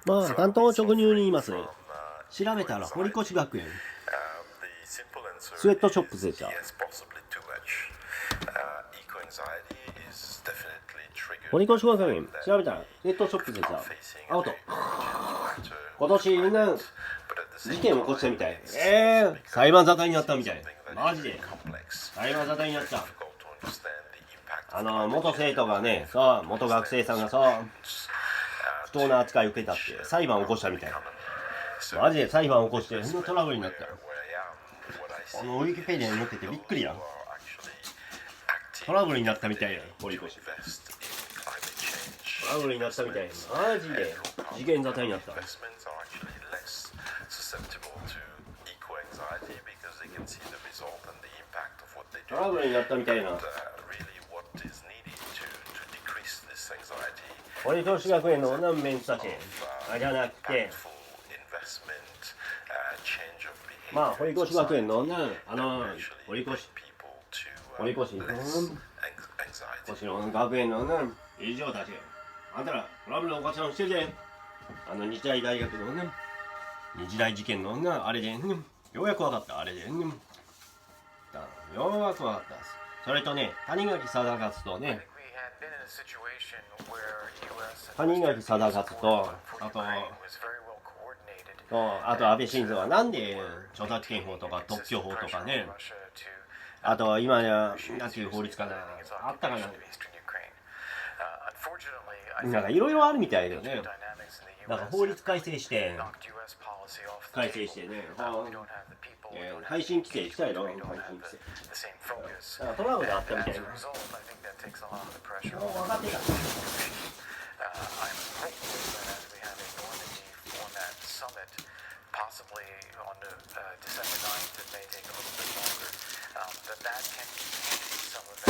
まあ単刀直入に言いますね。調べたら堀越学園スウェットショップでした。堀越学園調べたらスウェットショップでしたアウト。今年みんな事件を起こしたみたい。裁判沙汰になったみたい。マジで裁判沙汰になった。元生徒がね、さ、元学生さんがさ、不当な扱いを受けたって裁判を起こしたみたい。マジで裁判を起こしてトラブルになった。ウィキペディアに載っててびっくりやん。トラブルになったみたいやん、堀越。トラブルになったみたい。マジで事件沙汰になった。トラブルになったみたいな。堀越学園の何面たちじゃなくて、まあ堀越学園の堀越の学園の理事長たち、あんたらトラブルのおかしなのしてるで。日大大学の日大事件のあれでようやく分かった。あれでようやく分かった。それとね、谷垣貞勝とね、谷垣貞勝とあと安倍晋三はなんで著作権法とか特許法とかね、あと今やなんていう法律かな、あったかな、なんかいろいろあるみたいだよね。なんか法律改正してね、配信規制したいの、配信規制。なんかトラブルがあったみたいな。もう分かってた。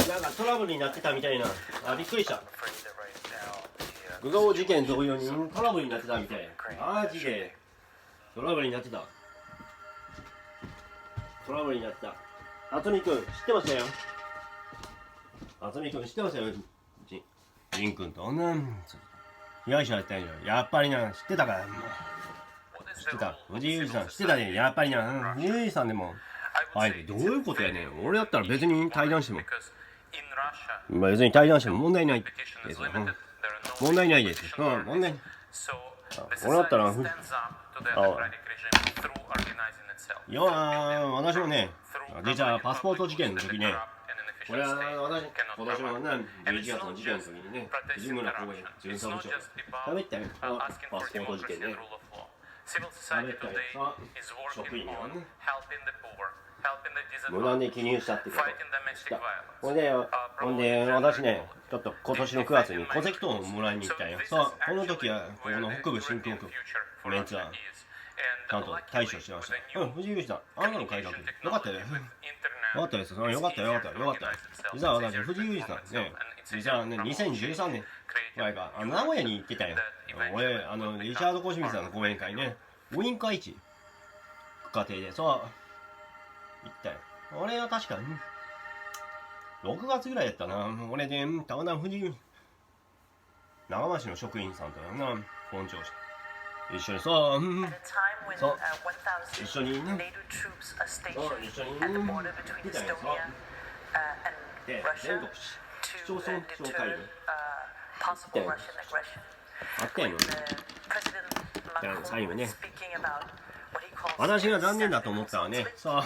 なんかトラブルになってたみたいな。びっくりした。武道事件同様にトラブルになってたみたい。マジでトラブルになってた。トラブルになった。渥美くん知ってましたよ。渥美くん知ってましたよ。仁くんと被害者だったんよ。やっぱりな、知ってたから。知ってた。藤井裕二さん知ってたね。やっぱりな、藤井裕二さんでも。はい、どういうことやねん。俺だったら別に対談しても。別に対談しても問題ないですよ。問題ないです。問題。俺だったら、いや私もね、実はパスポート事件の時ね、これは私、今年の11月の事件の時にね、藤村公園巡査部長が喋ったよ。パスポート事件ね。喋ったよ。職員がね、無断で記入したってことした。ほんで私ね、ちょっと今年の9月に戸籍謄をもらいに行ったよ。さあ、この時はこの北部新京区メンツはちゃんと対処しました。藤井裕二さん、あんなの改革よかったよ。よかったです。よかったよ。実は私、藤井裕二さんね、実はね、2013年ぐらいか、名古屋に行ってたよ。俺、リチャード・コシミさんの講演会ね、ウィンカ市家庭で、そう、行ったよ。俺は確かに、6月ぐらいやったな。俺で、たまたま藤井、長町の職員さんと本庁舎。一緒にそう一緒にね一緒にみたいなで全国市町村長会議みたいなあったよね。最後ね、私が残念だと思ったのはね、そう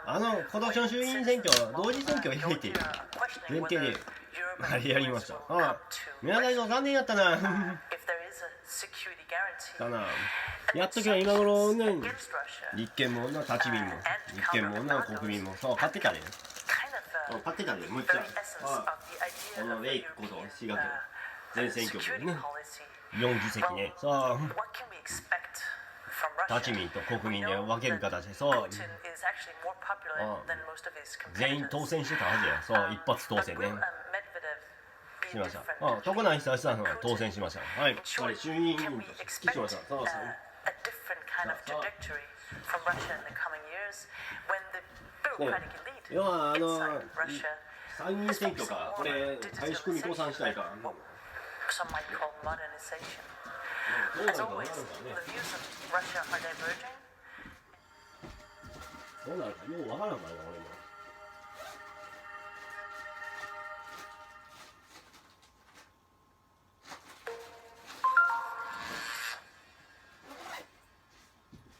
今年の衆議院選挙同時選挙を開いて前提でやりました。皆さんの残念やったなかな。やっときは今頃ね、立憲も立ち民も立憲も国民もそう勝ってたね。勝ってたね、むっちゃ。このレイクこと滋賀県全選挙区ね、4議席ね。そう立ち民と国民で分ける形で、そう全員当選してたはずや。そう一発当選ねしました。徳内久さんは当選しました。はい、衆議院議員として復帰しました。そうですね。要は参議院選挙か、これ大宿美子さんしたいから、some might call modernization. As always, the views of Russia are diverging. どうなるかようわからんからな俺も。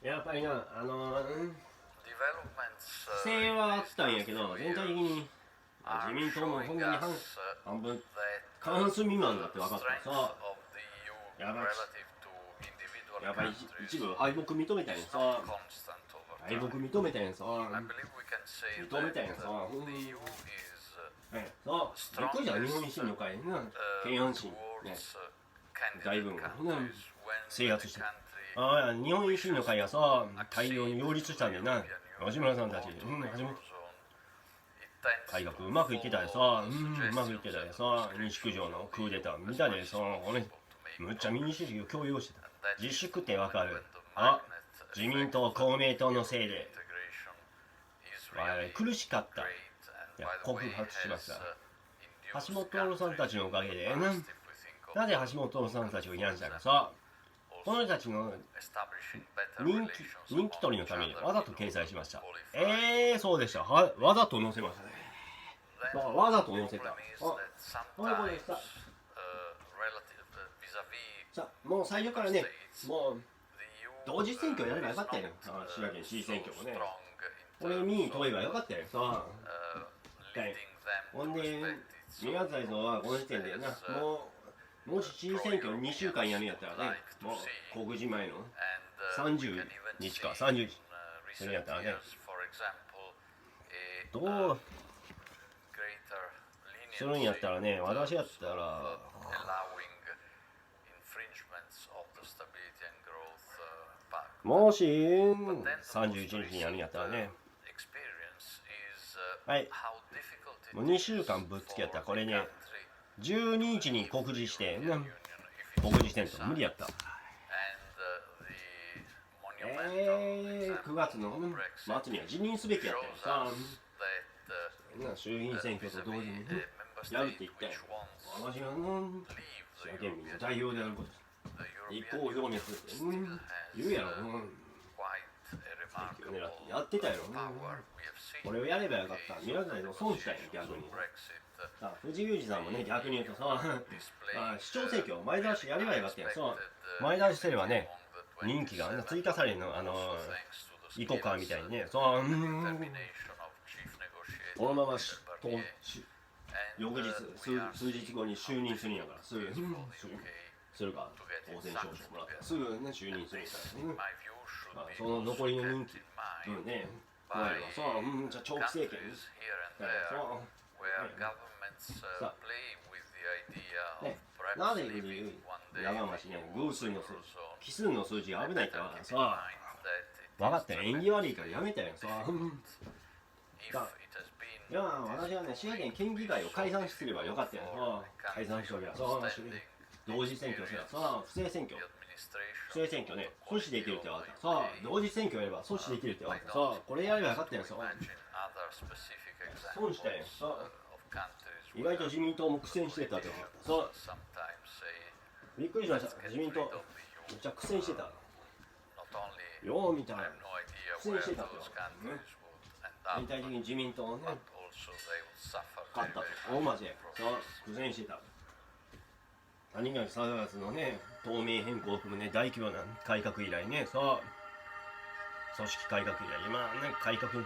やっぱりな不正はあったんやけど、全体的に自民党もほんまに半分過半数未満だって分かったらさ、やっぱり一部敗北認めたんやさ、敗北認めたんやさ、認めたんやさ、そうびっくりじゃん。日本維新の会な懸案心ね、大分が制圧して、日本維新の会がさ大量に擁立したんだよな。吉村さんたち、初め改革うまくいってたよさ、うまくいってたよさ、西九条のクーデター見たでさ、俺むっちゃ民主主義を強要してた。自粛ってわかる？自民党公明党のせいで苦しかった。いや告発しました。橋本さんたちのおかげでなぜ橋本さんたちを嫌んしたかさ、この人たちの人気取りのためにわざと掲載しました。そうでした。わざと載せましたね。わざと載せた。これでさ、もう最初からね、もう同時選挙やればよかったよ。滋賀県市議選挙もね。これ民意問えばよかったよ。さほんで、宮台蔵はこの時点でな、もし市議選挙2週間やるんやったらね、もう告示前の30日か30日するんやったらね、どうするんやったらね、私やったらもし31日にやるんやったらね、はい、もう2週間ぶっつけやったらこれね、12日に告示して、告示してんと無理やった。9月の末には辞任すべきやったよさ。衆議院選挙と同時にやるって言ったよ。私は滋賀県民の代表であること、立候補表明するって言うやろ。選挙を狙ってやってたやろ。これをやればよかった。宮台の損したんや、逆に。藤井裕二さんもね、逆に言うとさ、市長選挙前倒しやればよかったやん。前倒しすればね、任期が追加されるの、イコカーみたいにね、このまま翌日、数日後に就任するんやから、するか、当選証書もらったらすぐね、就任するからね。その残りの任期分ね、怖いわ。じゃあ長期政権ね。なぜ長町ね、偶数の数字、奇数の数字が危ないってさ、分かったよ。縁起悪いからやめたよさ。いや、私はね、滋賀県県議会を解散すればよかったよ。解散しとけば同時選挙すれば不正選挙ね、阻止できるって分かった。同時選挙やれば阻止できるって分かった。これやればよかったよ。損したよ。意外と自民党も苦戦してたって分かった。びっくりしました。自民党めっちゃ苦戦してたよう見たら苦戦してたって分かったね。全体的に自民党をね勝ったと大間違い。苦戦してた。谷垣3月のね、党名変更を含むね、大規模な改革以来ね、組織改革以来、今ね、改革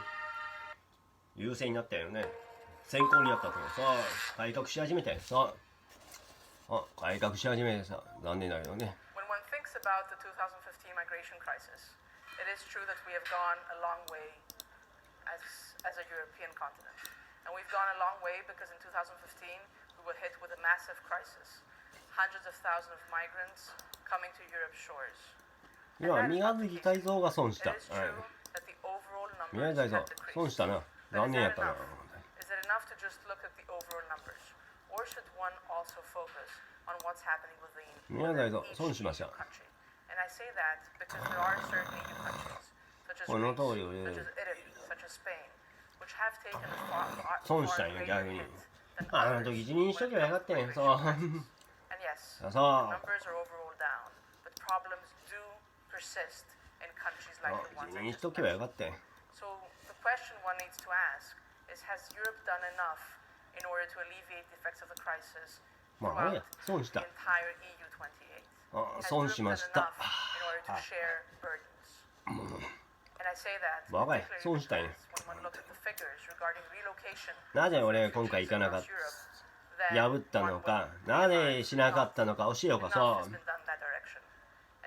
優勢になったよね。先行になったと改革し始めたよ改革し始めて残念だけどね。When one thinks about the 2015 migration crisis, it is true that we have gone a long way as a European continent. And we've gone a long way because in 2015 we were hit with a massive crisis. Hundreds of thousands of migrants coming to Europe's shores. 今、宮崎改造が損した。宮崎改造、損したな。残念やったな。Is it enough to just look at the overall numbers? Or should one also focus on what's happening within each country? And I say that because there are certain EU countries, such as Greece, such as Italy, such as Spain, which have taken a far greater hit than others. And yes, yes, そう numbers are overall down, but problems do persist in countries like the ones 地 I 味にし just とけばよ mentioned. かったよ So the question one needs to ask is, has Europe done enough in order to alleviate the effects of the crisis まああれ throughout や損し the た entire EU28? あ Has 損 Europe しま done した enough in order to share burdens? And I say that バカや particularly 損したんや because when one looks at the figures regarding relocation なぜ俺今回行かなかっ across Europe, た then 破ったの one か would なぜ realize しなかったのか教えようか enough さ has been done in that direction.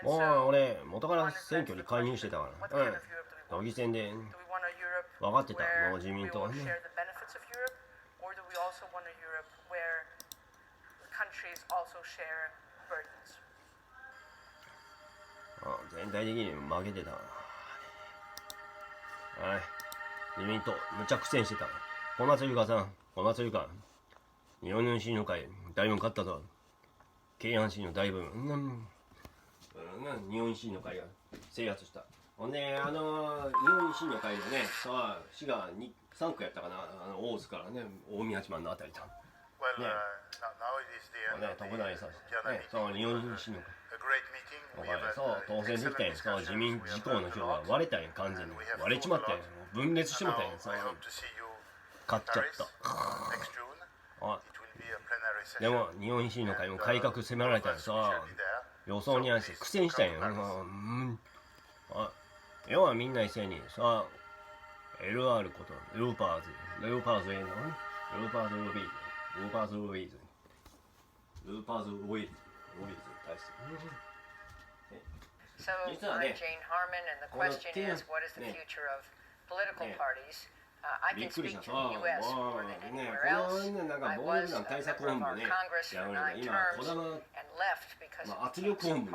And もう so 俺元から one is 選 left 挙 with に the 介入 question, してたから what う kind ん of Europe do we 都 want? 議選で Do we want a Europe 分かってた where もう自 we 民 all 党はね share the benefits of Europe, or do we also want a Europe where the countries also share burdens? 全体的に負けてたはい自民党むちゃ苦戦してた小松優香さん小松優香日本の維新の会だいぶ勝ったぞ京阪神のだいぶ日本維新の会が制圧したほんで日本維新の会のね市が3区やったかな大津からね近江八幡のあたりとね特大さねそう日本維新の会そう当選できたんやそう自民自公の票が割れたんや完全に割れちまったんや分裂してもたんやそう勝っちゃったでも日本維新の会も改革迫られたんやさ予想に合わせて苦戦したんや要はみんな一斉にさ LR ことルーパーズウェイズに対してSo, Jane Harman, and the question is, what is the future of political parties? I can speak to the U.S. more than anywhere else. I was a member of our Congress for 9 terms and left because of partisan and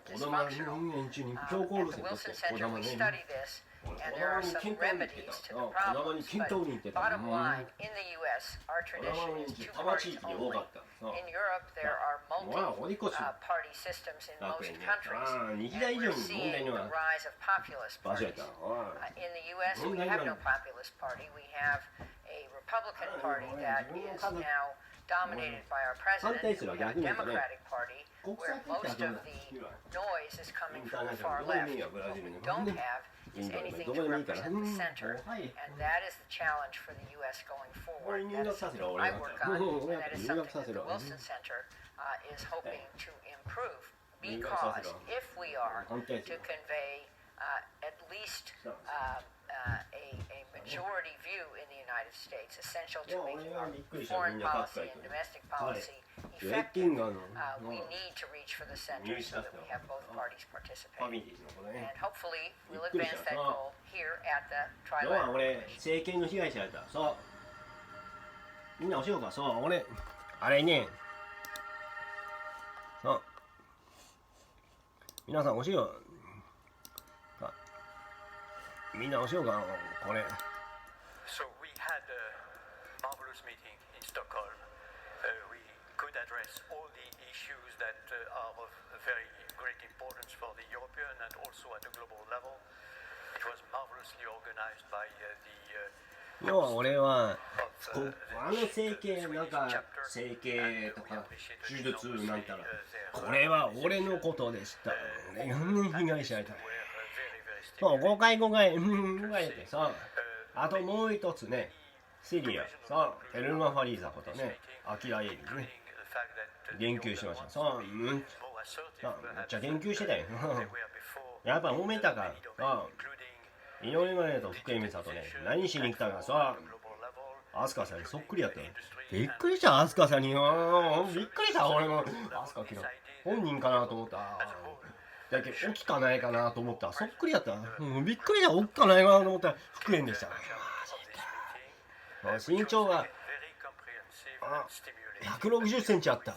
dysfunctional. At the Wilson Center, we study this, and there are some remedies to the problems. But bottom line, in the U.S., our tradition is 2 parties only. In Europe, there are multi-party systems in most countries, and we're seeing the rise of populist parties. In the U.S., we have no populist party. We have a Republican Party that is now dominated by our president. We have a Democratic Party where most of the noise is coming from the far left. What we don't have is anything to represent the center, and that is the challenge for the U.S. going forward. That is something I work on, and that is something that the Wilson Center is hoping to improve, because if we are to convey at least a majority view in the United States, essential to making our foreign policy and domestic policy effective, we need to reach for the center so that we have both parties participating. And hopefully we'll advance that goal here at the 要は Trilateral 俺 Commission. 政権の被害者やったそうみんな教えようかそう俺あれねそう皆さん教えようみんな教えようかこれ So we had a marvelous meeting in Stockholm. We could address all the issues that are of very great importance for the European and also at a global level. It was marvelously organized by the 要は俺は整形なんか整形とか手術なんたらこれは俺のことでした俺が被害者やったそう5回やってさあともう一つねシリアさエルマ・ファリーザことねアキラ・エリね言及しましたさめっちゃ言及してたよやっぱ揉めたからさ井上までと福江美里ね何しに来たかさアスカさんにそっくりやったよびっくりしたアスカさんにびっくりした俺もアスカ嫌い本人かなと思っただけど大きかないかなと思ったそっくりやったびっくりした大きかないかなと思ったら福縁でした身長が160センチあった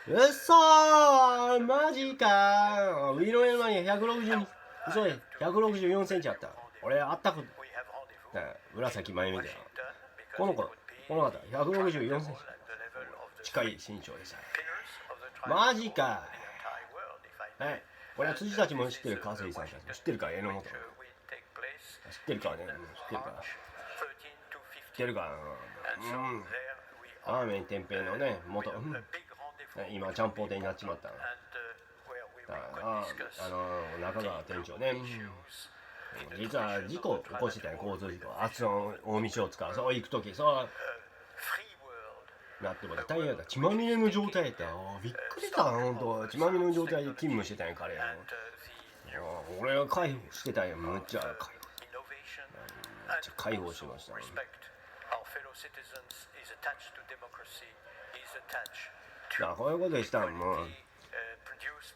うっそーマジかウィロエルマに160嘘や164センチあった俺あったこと紫真由美だよこの方164センチ近い身長でしたマジかはいこれは辻たちも知ってる川瀬さんたち知ってるか榎本知ってるかね知ってるかラーメン天平のね元今ちゃんぽんでになっちまったの。だから中川店長ね、実は事故起こしてたよ、交通事故。あっちの大道を使う、そう行く時そうなってもら大変やった。血まみれの状態やったよ。びっくりした、ほんと。血まみれの状態で勤務してたんや、彼。俺が介護してたんや、むっちゃ介護しました。だからこういうことでしたんもう。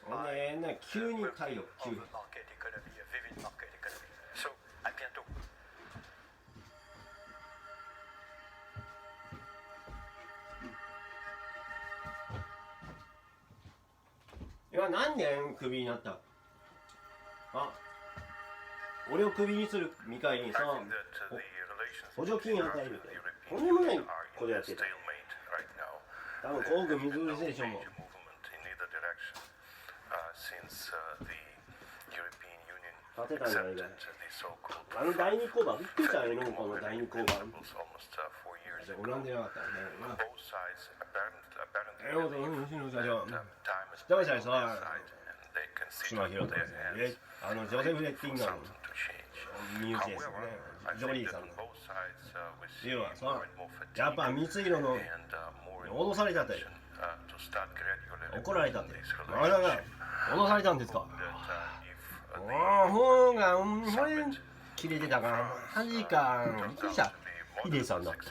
ほんでね、急に太陽、急に。今何年クビになった？あ、俺をクビにする見返りにさ、補助金与えるって。とんでもないことやってた。多分皇軍水売りセーションも。立てたんじゃないか。第二交番、びっくりしたよ、農家の第二交番。オランダなかったね。ダメじゃないさ、島広とかね、ジョゼフ・レッティンガーの身内ですよね、ジョリーさんの。要はさ、やっぱ三つ色の脅されたって、怒られたって、まだが脅されたんですか。ほうが、これ、切れてたかな、マジか、びっくりした、ヒデさんだった。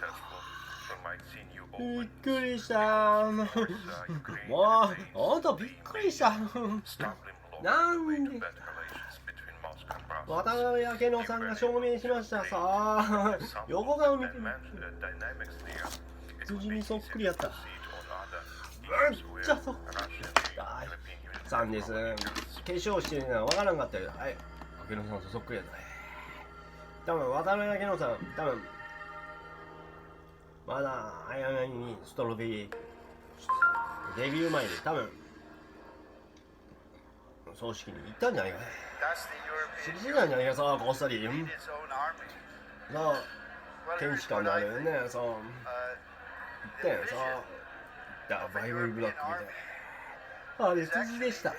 びっくりした。もう、ほんとびっくりした。なんで、渡辺明乃さんが証明しましたさあ、横顔見てみる。辻にそっくりやった。めっちゃそっくり。さんです。化粧してるのはわからんかったけど、はい、明乃さんとそっくりやった。多分渡辺明乃さん、多分まだあやめにストロベリーデビュー前に多分葬式に行ったんじゃないかね。知りなんじゃないかさ、こっそり。さあ、天使感のあるね、そう行ったよさ、バイブルブラックみたいな。あれ辻でした。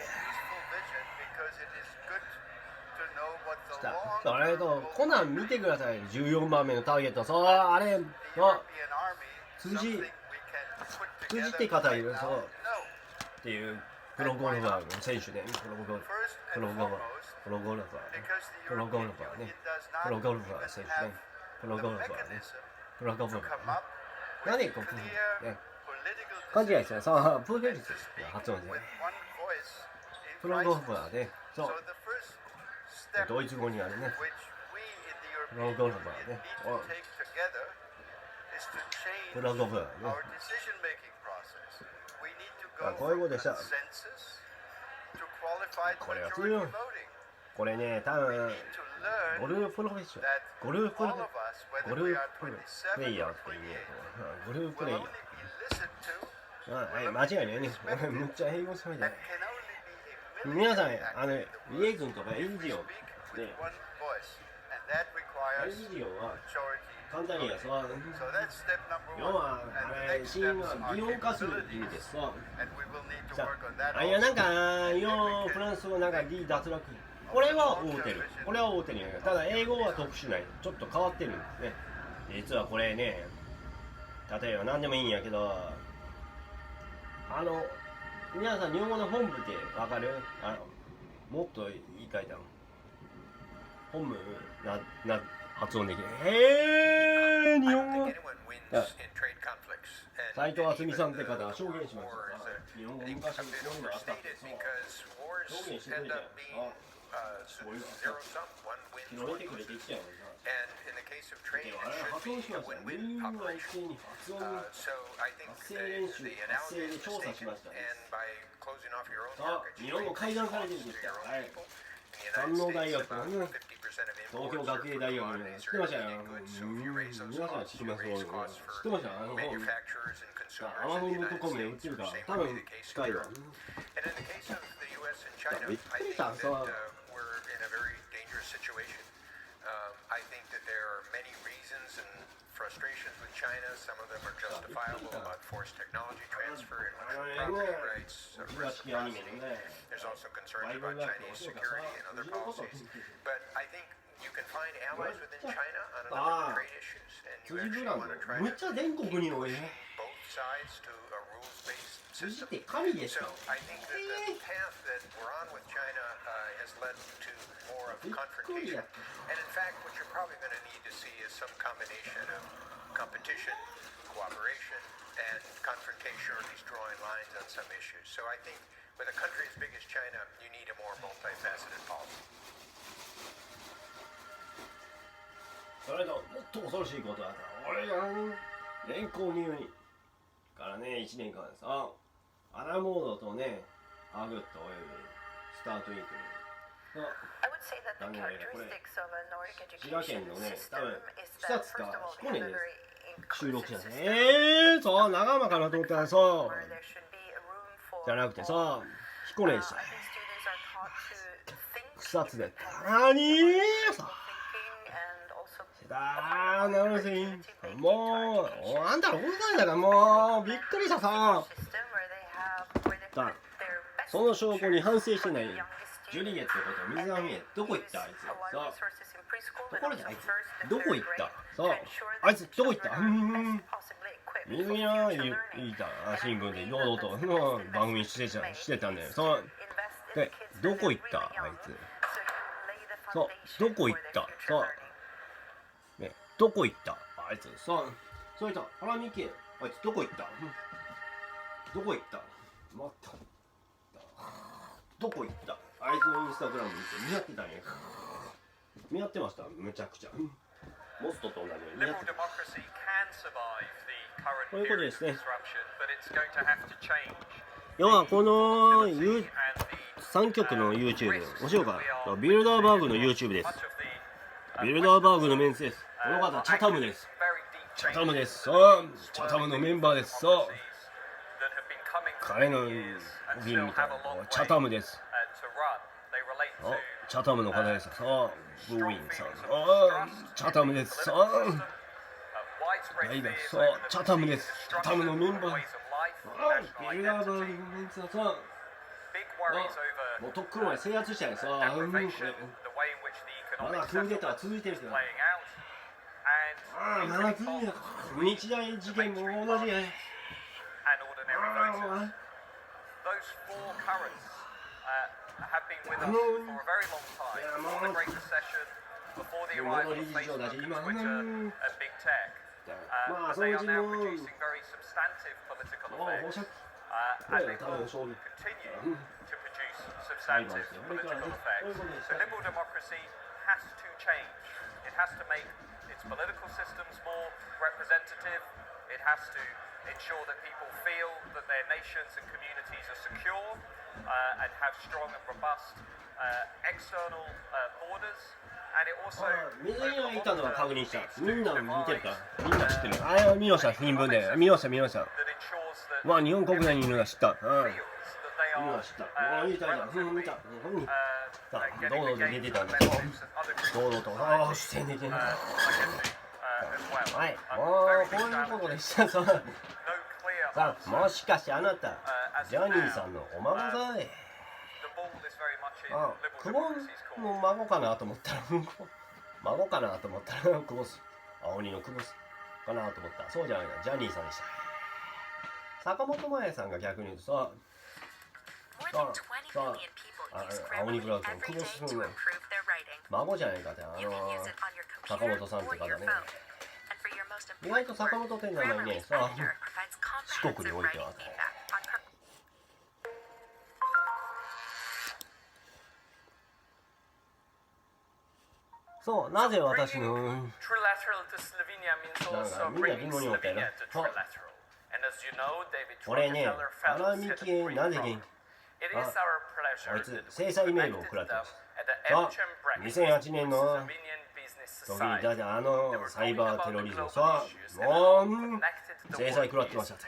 あれとコナン見てください。14番目のターゲット、そうあれの辻って方いるそうっていうプロゴルファーの選手で、プロゴルファーね、プロゴルファー選手ね、プロゴルファーね、何こうね、勘違いしてさあ、プロゲルス発音でプロゴルファーで、そうドイツ語にあるね、プロゴルファーね、プロゴルファーね、こういうことでした。これは強い。これね、多分ゴルフプロフェッショナル、ゴルフプレイヤーっていうね、ゴルフプレイヤー。間違いないね。俺むっちゃ英語しゃべりたい。皆さん、リエイズンとかエンジオンで、エンジオンは簡単に言えば、要は死因は擬音化する意味ですさ。いやなんかフランス語なんかリ脱落。これは合うてる。これは合うてるんやけど、ただ英語は特殊ない。ちょっと変わってるんですね。実はこれね、例えば何でもいいんやけど、皆さん日本語の本部ってわかる？もっと言い換えたの。本部発音できる。日本語。斉藤渥美さんって方は証言しました。日本語昔こういうのあったって証言してくれたよ。そういうの拾えてくれてきたよな。発音しました。民謡は一斉に発音発声練習、発声で調査しました。さあ、日本語改ざんされてるんですから。はい。山王大学のね、東京学芸大学の知ってましたよ。皆さん知ってますよ。知ってましたよ。Amazon.com で売ってるから、多分近いわ。びっくりした。I think that there are many reasons and frustrations with China. Some of them are justifiable about forced technology transfer, intellectual property rights, reciprocity. There's also concerns about Chinese security and other policies. But I think you can find allies within China on a number of trade issues, and you actually want to try to push both sides to a rules-based system. So I think that the path that we're on with China has led to more of confrontation. And in fact, what you're probably going to need to see is some combination of competition, cooperation, and confrontation, or at least drawing lines on some issues. So I think with a country as big as China, you need a more multifaceted policy. それともっと恐ろしいことだった俺が連行入院からね1年間さアラモードとねアグッとおよびスタートインクル I would say that the characteristics of a Nordic education system is that first of all we have a very inclusive system そう長間かなと思ったらさ where there should be a room for じゃなくてさ彦根でした I think students are taught to think 草津で何さ and also だーなるせもうあんたら本当だからもうびっくりしたさ system where they have where they put their best その証拠に反省してないジュリエットこと水上へどこ行ったあいつさところであいつどこ行ったさあいつどこ行った水着は言った新聞で堂々と番組してたんだよさでどこ行ったあいつさどこ行ったさねどこ行ったあいつさそういった腹見けあいつどこ行ったどこ行ったまたどこ行ったあいつのインスタグラム見て見合ってたね見合ってましたむちゃくちゃモストと同じように見合ってたこういうことですね要はこの3曲の YouTube 面白いかビルダーバーグの YouTube ですビルダーバーグのメンツですこの方チャタムですチャタムですそうチャタムのメンバーですそう彼のフィルムみたいなチャタムですチャタムの方ですそうブーインさんチャタムですそうそうチャタムですチャタムのメンバービルダーバーグのメンツはそうもうとっくの前制圧したよさまだクーデター続いてるけどまだ続いてる日大事件も同じや元理事長だし今まあそのうちの保釈これは多分勝利裁判ですよこれからねそういうことですからhas to change. It has to make its political systems more representative. It has to ensure that people feel that their nations and communities are secure and have strong and robust external borders. And it also 水着がいたのは確認したみんな見てるかみんな知ってるあれ見ました新聞で見ましたまあ日本国内にいるのは知った見ました見た見た堂々と出てたんだ堂々と出演できるはいもうこういうことでしたさあもしかしてあなたジャニーさんのお孫さん久保の孫かなと思ったら孫かなと思ったら久保青鬼の久保かなと思ったそうじゃないなジャニーさんでした坂本真綾さんが逆に言うとさ青鬼クラウドの久保君の孫じゃないかって坂本さんって方ね意外と坂本って名前ねさ四国においてはそうなぜ私のなんかみんな疑問に思ったよな俺ね荒見系なぜ元気あいつ制裁メールを食らってます2008年の時にだってサイバーテロリズムさもう制裁食らってましたって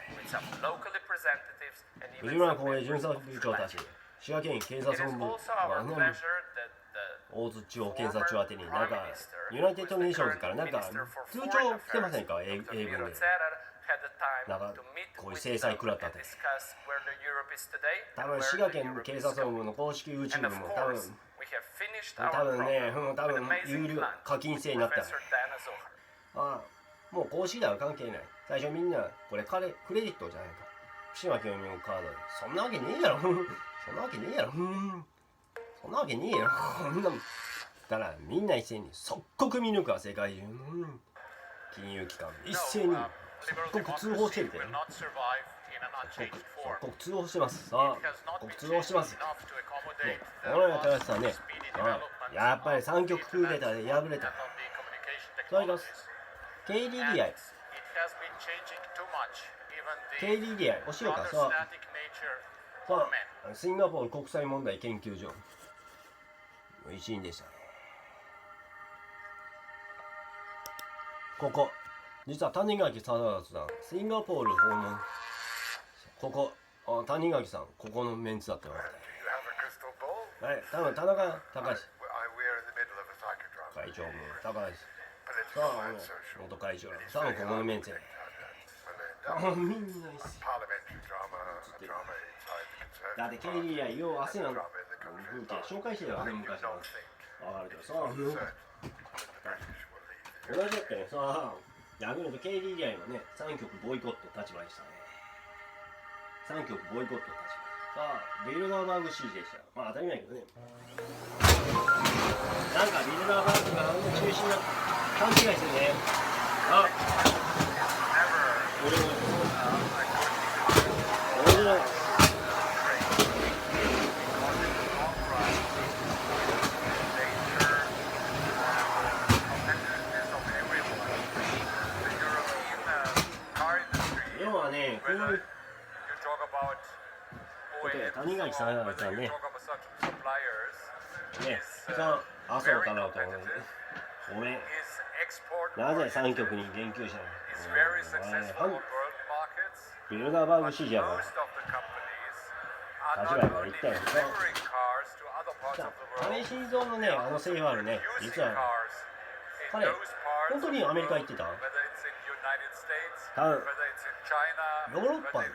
藤村光栄巡査部長たち滋賀県警察本部大津地方検察庁宛てになんかユナイテッド・ネーションズからなんか通帳来てませんか、英文で。なんかこういう制裁食らったって。多分滋賀県警察本部の公式 YouTube も多分ね、多分有料課金制になった。ああ、もう公式では関係ない。最初みんなこれクレジットじゃないか。福島県民カードで。そんなわけねえやろ。そんなわけねえやろ。そんなわけねえやろ。だからみんな一斉に即刻見抜くわ、世界中。金融機関一斉に即刻通報してるけど、即刻通報してます。さあ、即刻通報してます。ね、このやつはね、やっぱり三極クーデターで敗れた。それが KDDI 教えようか。さあ、シンガポール国際問題研究所の一員でしたね。ここ実は谷垣貞さん、シンガポール訪問。ここ谷垣さん、ここのメンツだったわけで、はい、多分田中隆会長も高橋さあ、元会長多分ここのメンツや。みんな一緒だって KDDI よう汗なんだ風景紹介してたよね、昔は。分かるけどさ、同じだったよさあ。ヤクルト KDDI のね、3局ボイコット立場でしたね。3局ボイコット立場。さあ、ビルダーバーグ支持でした。まあ当たり前けどね。なんかビルダーバーグが中心な勘違いしてるね。あ、俺の要はね、こういうことで谷垣さんね、さあ、麻生太郎とごめん、なぜ3局に言及したの。ビルダーバーグ支持やから立場やから言ったよ。亀井晋三のね、あのセリフあるね、実は彼本当にアメリカ行ってた。多分ヨーロッパで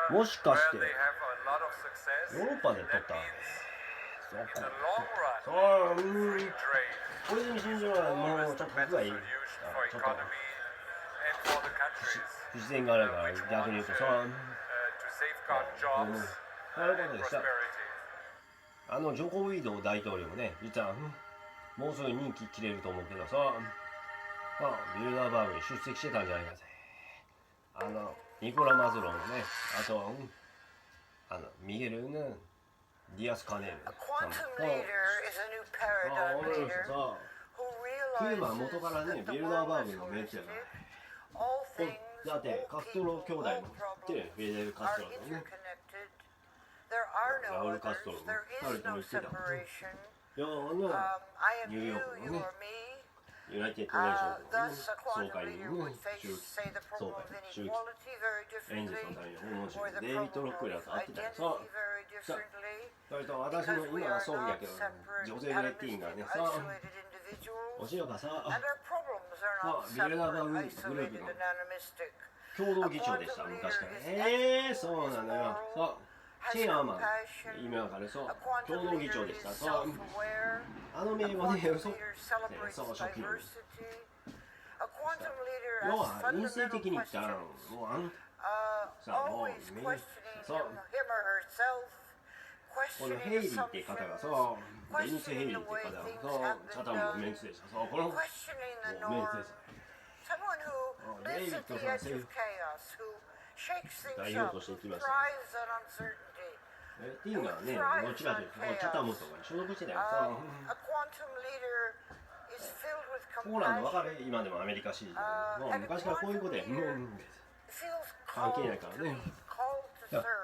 もしかしてヨーロッパで撮った。そう、これに信じるのはもうちょっと僕がいい。ちょっと不自然があるから逆に言うとさ、そういうことでした。ジョコウィド大統領もね、実はもうすぐ任期切れると思うけどさ、ビルダーバーグに出席してたんじゃないかぜ。ニコラ・マズローのね、あとミゲル・ディアス・カネルさんもクーバー元からね、ビルダーバーグのメンツやから。だってカストロ兄弟もってフィデル・カストロのね、ラウル・カストロも2人とも言ってたもんね。ニューヨークのね、ユナイテッド・ネーションズの、ね、総会にもね、周期演説のために訪問してデイビッド・ロックレラと会ってたよ。それと私の今はそうやけど、ジョゼ・レッティンがね、おしよかさ、ビルダーバーググループの共同議長でした、昔から。そうなのよ。チェアーマン、今から共同議長でした。名簿ね、嘘。初期の。要は、陰性的に言ったら、もうこのヘイリーって方がデニス・ヘイリーって方がチャタムのメンツでした。このメンツです。デイビッドさん、代表として来ました。ティンがね、どちらかというとチャタムとかに所属してたよ。ポーランド分かる？今でもアメリカ支持。昔からこういうことで、関係ないからね。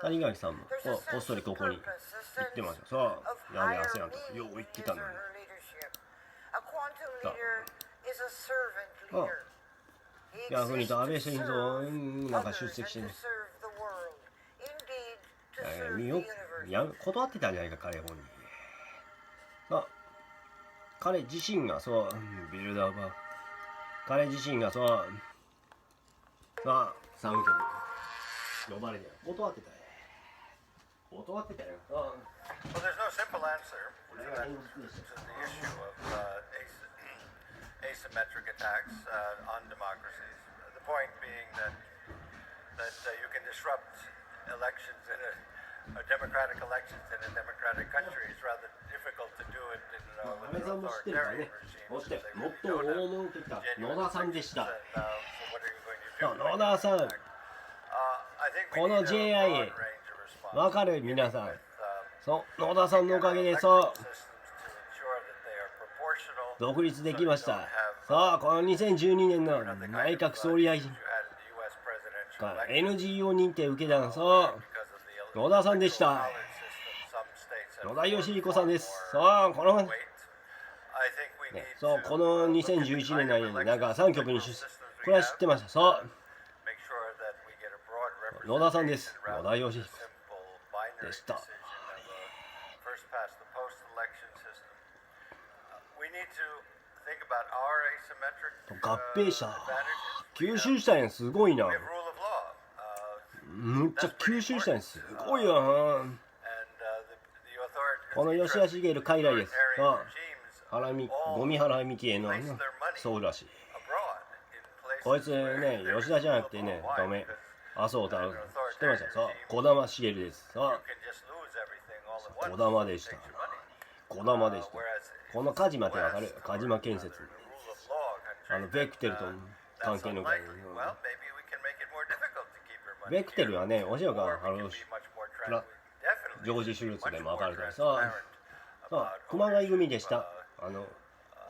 谷垣さんもこっそりここに行ってました。やべえ、ASEANとかよう言ってたのに。逆に言うと安倍晋三なんか出席してね、断ってたんじゃないか、彼本人。彼自身がそうビルダーバー彼自身がそうさあ3曲呼ばれて断ってたよWell, there's no simple answer to the issue of asymmetric attacks on democracies. The point being that you can disrupt elections in a democratic elections in a democratic country. It's rather difficult to do it in with an authoritarian regime. そして最も大物を受けた野田さんでした。 So what are you going to do? 野田さん I think こ we の need a broad JIA range of responses. わかる皆さんそう野田さんのおかげでそう独立できました。さあこの2012年の内閣総理大臣が NGO 認定を受けたのそう野田さんでした。野田義彦さんです。さあこの、ね、そうこの2011年の間になんか3局に出席これは知ってました。そう野田さんです。野田義彦でした。合併した吸収したんやすごいな。むっちゃ吸収したんやすごいやん。この吉田茂傀儡です。ゴミ払いみ系のそうらしい。こいつね吉田じゃなくてねダメ麻生太郎知ってました。さあ児玉茂です。さあ児玉でした。児玉でした。このカジマってわかる？カジマ建設ベクテルと関係の会ベクテルはねお塩がジョージ・シュルツでもわかるからさあ熊谷組でした。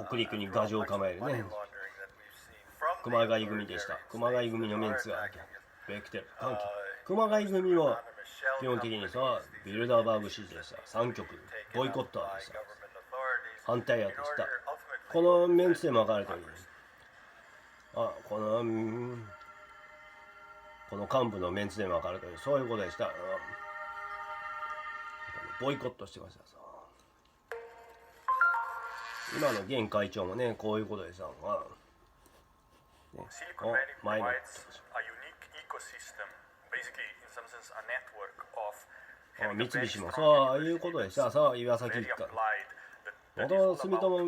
北陸に牙城を構えるね熊谷組でした。熊谷組のメンツがベクテル関係熊谷組は基本的にさビルダーバーグ支持でした。3局ボイコットでした。反対派でした。このメンツでも分かれておりこの幹部のメンツでも分かれておりそういうことでした。ボイコットしてました。今の現会長もねこういうことでした。前の三菱もそういうことでした。さあ岩崎一家元住友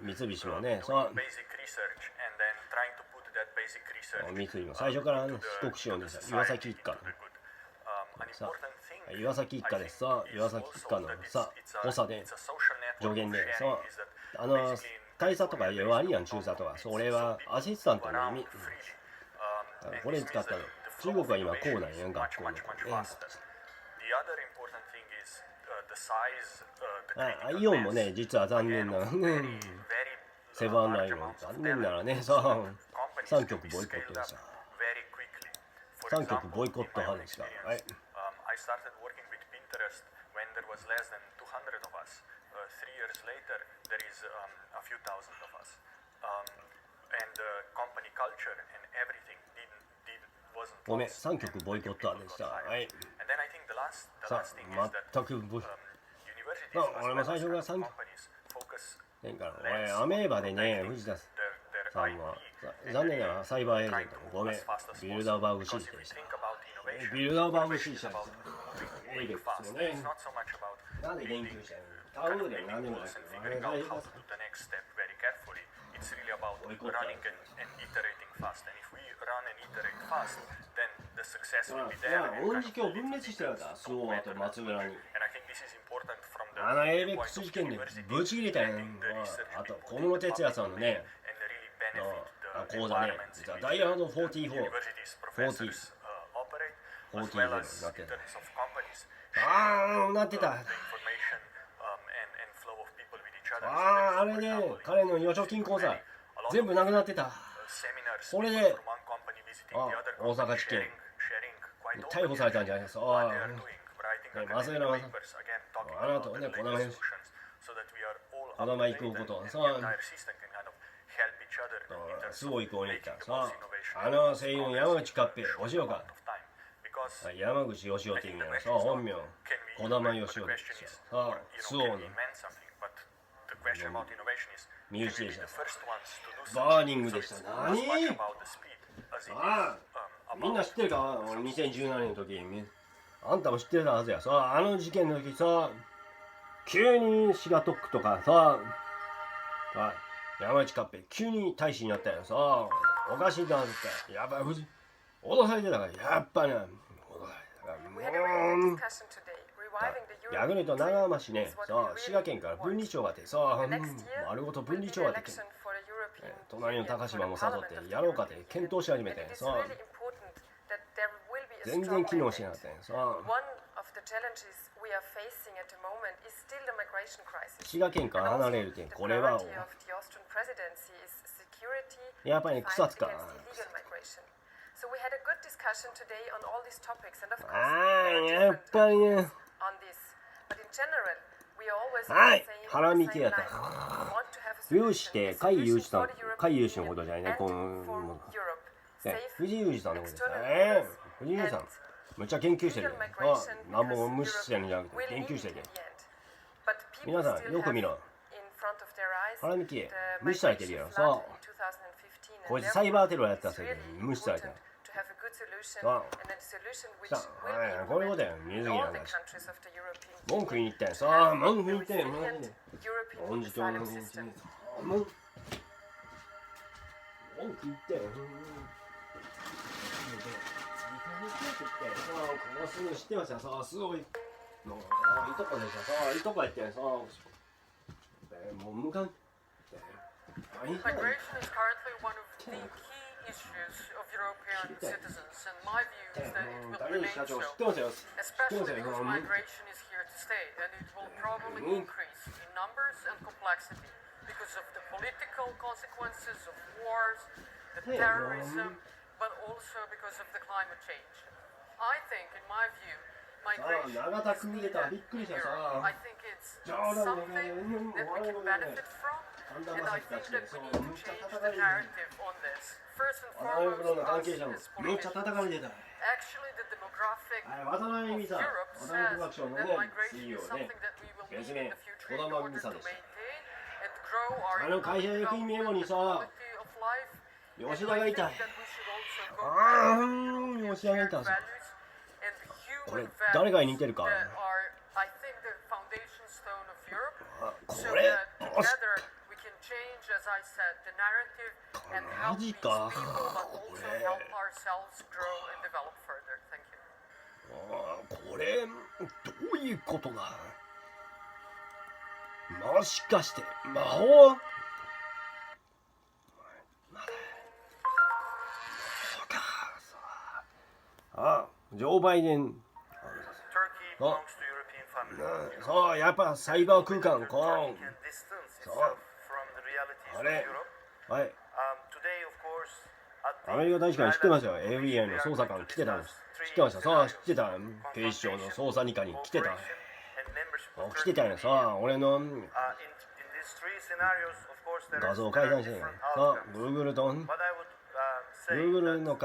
三菱もねさあ三菱も最初からね四国資本でした。岩崎一家さあ岩崎一家ですさあ岩崎一家のさ補佐で助言でさあ大佐とか弱ありやん中佐とかそれはアシスタントの意味これ使ったの中国は今こうなんやん学校のイオンもね実は残念ながらねセブン&アイも残念ながらねさあ3局ボイコットでした。3局ボイコット派でした。はい。ごめん、3局ボイコットでした。はい。さあ、全くボイコット。俺も最初から3局。俺、アメーバでね、藤田さんは、残念ながらサイバーエージェントもごめん、ビルダーバーグ C でした。ビルダーバーグ C 社でした。エイベックスもね、なんで言及したのタウーでも何でもないけど、あれ大丈夫ですかボイコットは恩師教分裂してるんだ、スオーと松村に。エイベックス事件でブチ切れたやん。あと小室哲哉さんのね講座ね、実はダイヤモンド44になってた。なってた。あれで彼の預貯金口座全部なくなってた。それで大阪地検逮捕されたんじゃないですか。松浦さんあなたはね、このまま行くことさすごい行こうに行ったさ声優の山口勝平お塩か山口義雄っていうのはさ本名児玉義雄ですよ。さあ周防の question about innovation isミュージシャン the first ones to do バー something. ニング So で it's した。 not as 何 much about the speed as it is ああ、みんな知ってるか ?2017 年の時あんたも知ってたはずや。さあの事件の時さ、急にシガトックとかさ、山内カッペ急に大使になったよ。さあ、おかしいなって。やっぱり脅されてたから、やっぱね、脅されてたから。逆に言うと長浜市ね、さあ、滋賀県から分離町があってさあ、丸ごと分離町があって、隣の高島も誘ってやろうかって検討し始めて、さあ、全然機能しなかったんや。さあ、滋賀県から離れる点、これはやっぱり草津か。ああ、やっぱりね。はい、腹見てやった。有志って甲斐有志さん、甲斐有志のことじゃないね。藤井裕二さんのことですね。藤井裕二さん、むっちゃ研究してるよ。何も無視してるんじゃなくて研究してるよ。皆さんよく見ろ。腹見て無視されてるよ。さあ、こいつサイバーテロやったせいで無視されてる。さあ、こういうことや。水着なんだし。文句言いに行ったよ。さあ、文句言いに行ったよ。恩師と文句言ったよ。このすぐ知ってました。さあ、すごい。いとこでした。さあ、いとこやってさあ、もう無関。Migration is currently one of the key issues of European citizens, and my view is that it will remain so, especially because migration is here to stay, and it will probably increase in numbers and complexity because of the political consequences of wars, the terrorism, but also because of the climate change. I think, in my view, migration is needed in Europe. I think it's something that we can benefit from. And I think that we need to change the narrative on this. First and foremost, us as politicians. Actually, the demographic of Europe says that migration is something that we will need in the future in order to maintain and grow our economic development, quality of life. And I think that we should also go back to shared values and human values that are, I think, the foundation stone of Europe. So that together change, as I said, the narrative and help these people, but also help ourselves grow and develop further. Thank you. これどういうことだ。もしかして魔法？ジョー・バイデン。そう、やっぱサイバー空間、そう。あれ、はい。アメリカ大使館知ってましたよ。FBI の捜査官来てたんです。知ってました。さあ、知ってた。警視庁の捜査二課に来てた。来てたよ。さあ、俺の画像を改ざんしてたよ。さあ、Google と Google の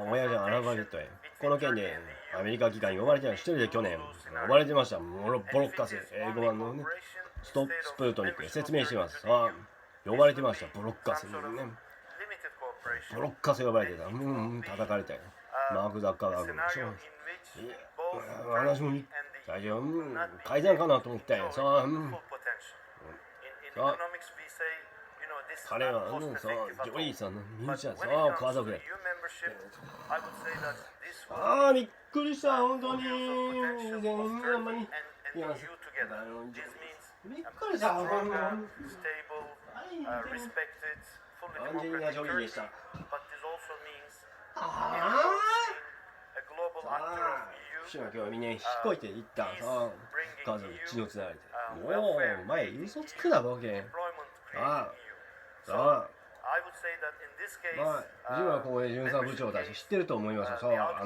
親じゃん、アラバゲットへ。この件でアメリカ機関に呼ばれてた。一人で去年呼ばれてました。ボロッカス。英語版のね、スプートニックで説明してます。さあ、呼ばれてました。ボロッカスにね。ボロッカス呼ばれてた。叩かれたよ。マーク・ザッカーバーグのしょ。話も最初、改ざんかなと思ったよ。さあ、彼は、さあ、ジョリーさんのミュージシャン、さあ、家族で。ああ、びっくりした、本当に。びっくりした、本当に。アンジェリーナ・ジョリーでした。記者が今日みんな引っ越えていった。さあ、家族血のつながれて。もう、前、嘘つくな、ボケ。ああ、さあ。まあ、藤原光栄巡査部長たち知ってると思いますよ。さあ、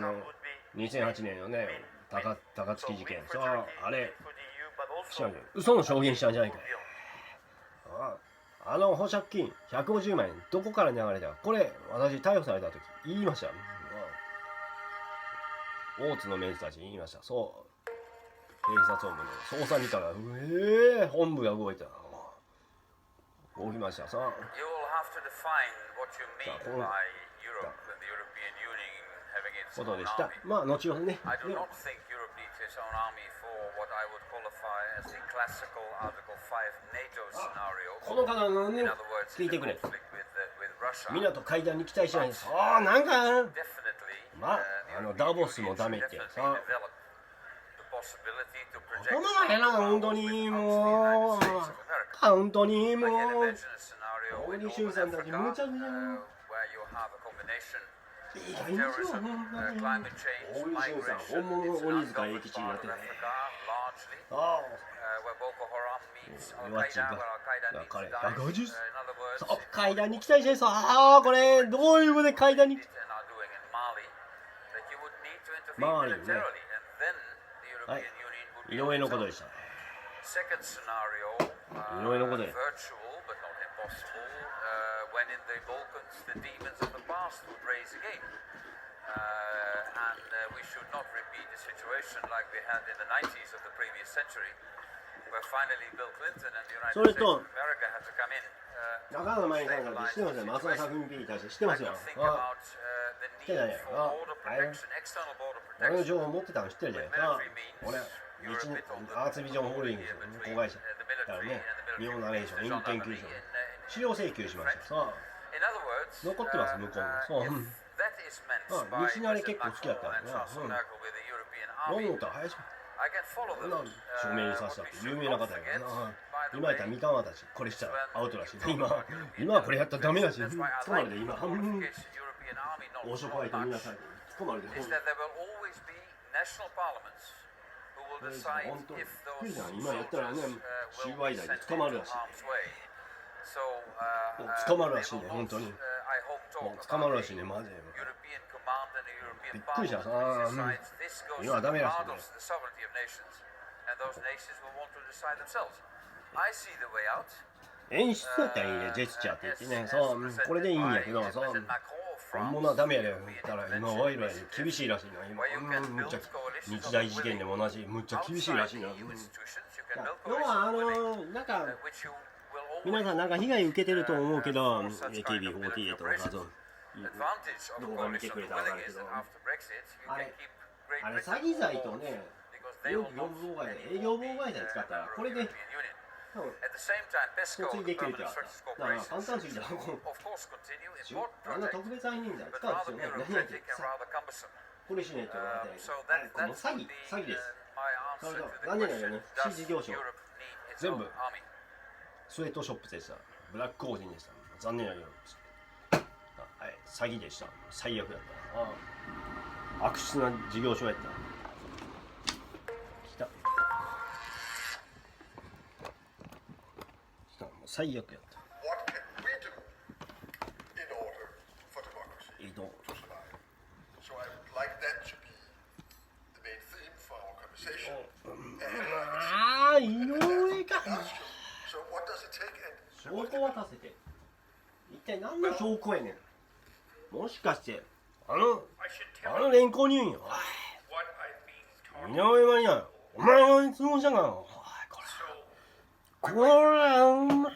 2008年のね、高槻事件。さあ、あれ、嘘の証言したんじゃないかい。保釈金150万円、どこから流れたか。これ、私、逮捕された時言いました。大津のメンツたちに言いました。そう。警察本部の捜査二課が、本部が動いた。起きました。さあ、 You will have to define what you mean さあ、この by Europe and the European Union having its こと own でした。 army. まあ、後ほどね。 I do で not think Europe needs its own army for what I would qualify as the classical Article 5 NATO scenario. この方のね In other words, 聞い the てくれ。 conflict with Russia. 港会談に期待しないんです。ああ、なんか、 Definitely, まあ、the ダ European ボス Union もダメ should って。 definitely さあ、 develop the possibility to こ project の前な、本当にもう、 States of America. 本当にも I can う、 imagine a scenario 大 in 西俊 Northern さんたち、むちゃ Africa くちゃ、 where you have a combination いい of 加減にしろ、 terrorism, ほんまに。 climate change, 大西俊さん、 migration. 本物 It's の an 鬼塚英 ungoverned 吉になっ part て of ね。 Africa, largely, あ where Boko Haram meets あ、 Al 弱っち Qaeda, が where Al Qaeda が meets 彼、 Daesh. ガジュ In other words, そう、会談に期待してるんです。ああ、これ、どういうことで会談に。 did and are doing in Mali, that you would need to intervene Mali, militarily, and then the はい European Union would 井 be 上 on の its こと own. でした。 Second scenario, 井上のことで。 virtual but not impossible, when in the Balkans the demons of the past would raise again. And we should not repeat a situation like we had in the 90s of the previous century, where finally Bill Clinton and the United So States of it's America had to come in 中野真由さんから知ってますよ。松田作品 P に対して知ってま I すよ。 could think あ about the need for border protection, external border 俺の protection. 情報持ってたの知ってるじゃないですか。俺、アーツビジョンホールディングスの子会社だからね、日本ナレーション、イン研究所、資料請求しました。さあ、 In other words, 残ってます、向こうも。そう、 if that is meant あ、 by 西成 President 結構好きだった Macron ん and だな。 Chancellor Merkel with the European ロン army, ドンと林 I can follow こん them. な証明にさせた What って we 有 should 名な not 方やか forget, らな。 by the 今やったら way, 三河たち、これしたらアウトらしい。今はこれやったらダメだし、 that's why I 捕まる like で the 今。 European army not 大所会とみな much, さい。捕まるで。 is that there will always be national parliaments who will decide 本当 if those いいじゃん今やったらね soldiers 収 will 賄 be 罪で sent 捕まる into らしい。 harm's way. So, 捕まるら they しいね、 will 本 not, 当に。 I hope, もう talk 捕ま about るら the しいね、マジで。 European command and the European びっくりした Parliament さ。 which decides this goes 今は to ダ the メらしい heart ね。 of the sovereignty of nations, and those nations will want to decide themselves. I see the way out. 演出だったらいいね、ジェスチャーって言ってね。そう、これでいいんやけど、そう。本物はダメやで、言ったら今ワイルドやで厳しいらしいな。今、むっちゃ日大事件でも同じ、むっちゃ厳しいらしいな。要はなんか皆さんなんか被害受けてると思うけど、AKB48 とかそう動画見てくれたら分かるけど、あれ詐欺罪とね、営業妨害罪使ったらこれで多分訴追できるってあった。だから簡単すぎたらあんな特別案人罪使う必要ない。何やってこれしないと分かってない。この詐欺です。それと残念だけどね、福祉事業所全部スウェットショップでした。ブラックオーディンでした。残念だけど、はい、詐欺でした。最悪だった。悪質な事業所やった。来た。もう最悪やった。What can we do in order for democracy 移動。 to survive? So I would like that to be the main theme for our conversation. ああ、井上か。 So what does it take? And 証拠渡せて。一体何の証拠やねん。もしかしてあの連行入院よ。井上真理な、お前が質問したから。おいこれはうまい。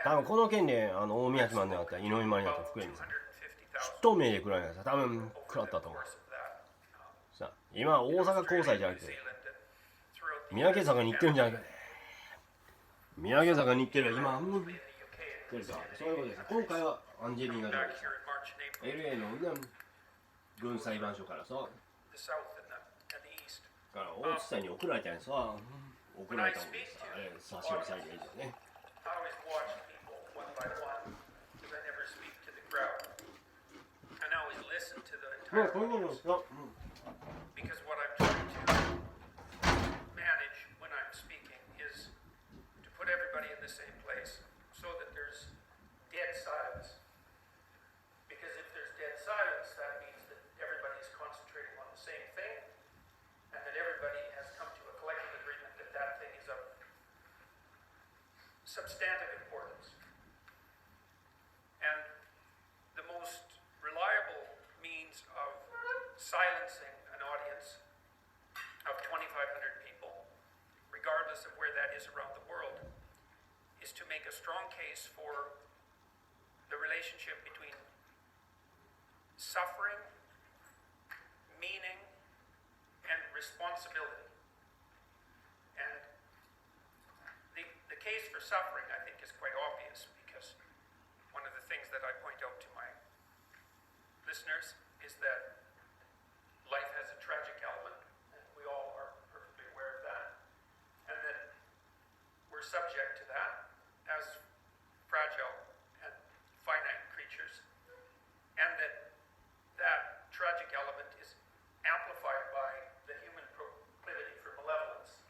多分この件で大宮島になった井上真理なと福山さん出頭命で食らいました。多分食らったと思う。さあ今大阪高裁じゃなくて三宅坂に行ってるんじゃないか。三宅坂に行ってる今そういうことです。今回はアンジェリーナ・ジョーです。LA の軍裁判所からさから大津さんに送られたんやさ送られたもんですさ差し押さえていいですね。もうこういうことですか。Because what I'm trying to manage when I'm speaking is to put everybody in the same place so that there's dead silence. Because if there's dead silence, that means that everybody's concentrating on the same thing and that everybody has come to a collective agreement that that thing is of substantive importance. And the most reliable means of silencing an audience case for the relationship between suffering, meaning, and responsibility. And the case for suffering, I think, is quite obvious, because one of the things that I point out to my listeners is that life has a tragic element, and we all are perfectly aware of that, and that we're subject to that as fragile and finite creatures, and that tragic element is amplified by the human proclivity for malevolence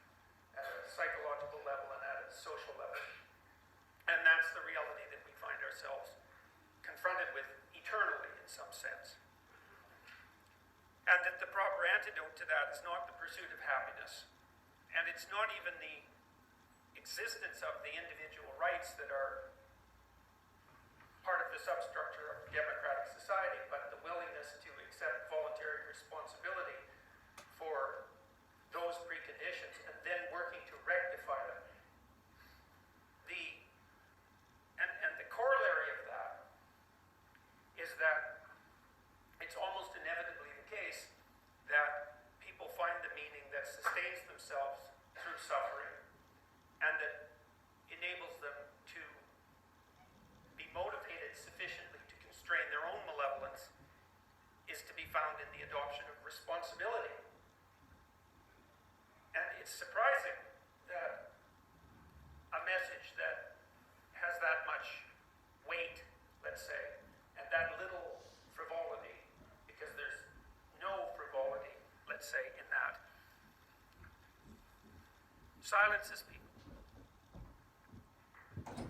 at a psychological level and at a social level. And that's the reality that we find ourselves confronted with eternally, in some sense. And that the proper antidote to that is not the pursuit of happiness, and it's not even the existence of the individual rights that are part of the substructure of democratic society, but the willingness to accept voluntary responsibility for those preconditions and then working to rectify them. And the corollary of that is that it's almost inevitably the case that people find the meaning that sustains themselves through suffering and that enables them to be motivated sufficiently to constrain their own malevolence is to be found in the adoption of responsibility. And it's surprising that a message that has that much weight, let's say, and that little frivolity, because there's no frivolity, let's say, in that, silences people.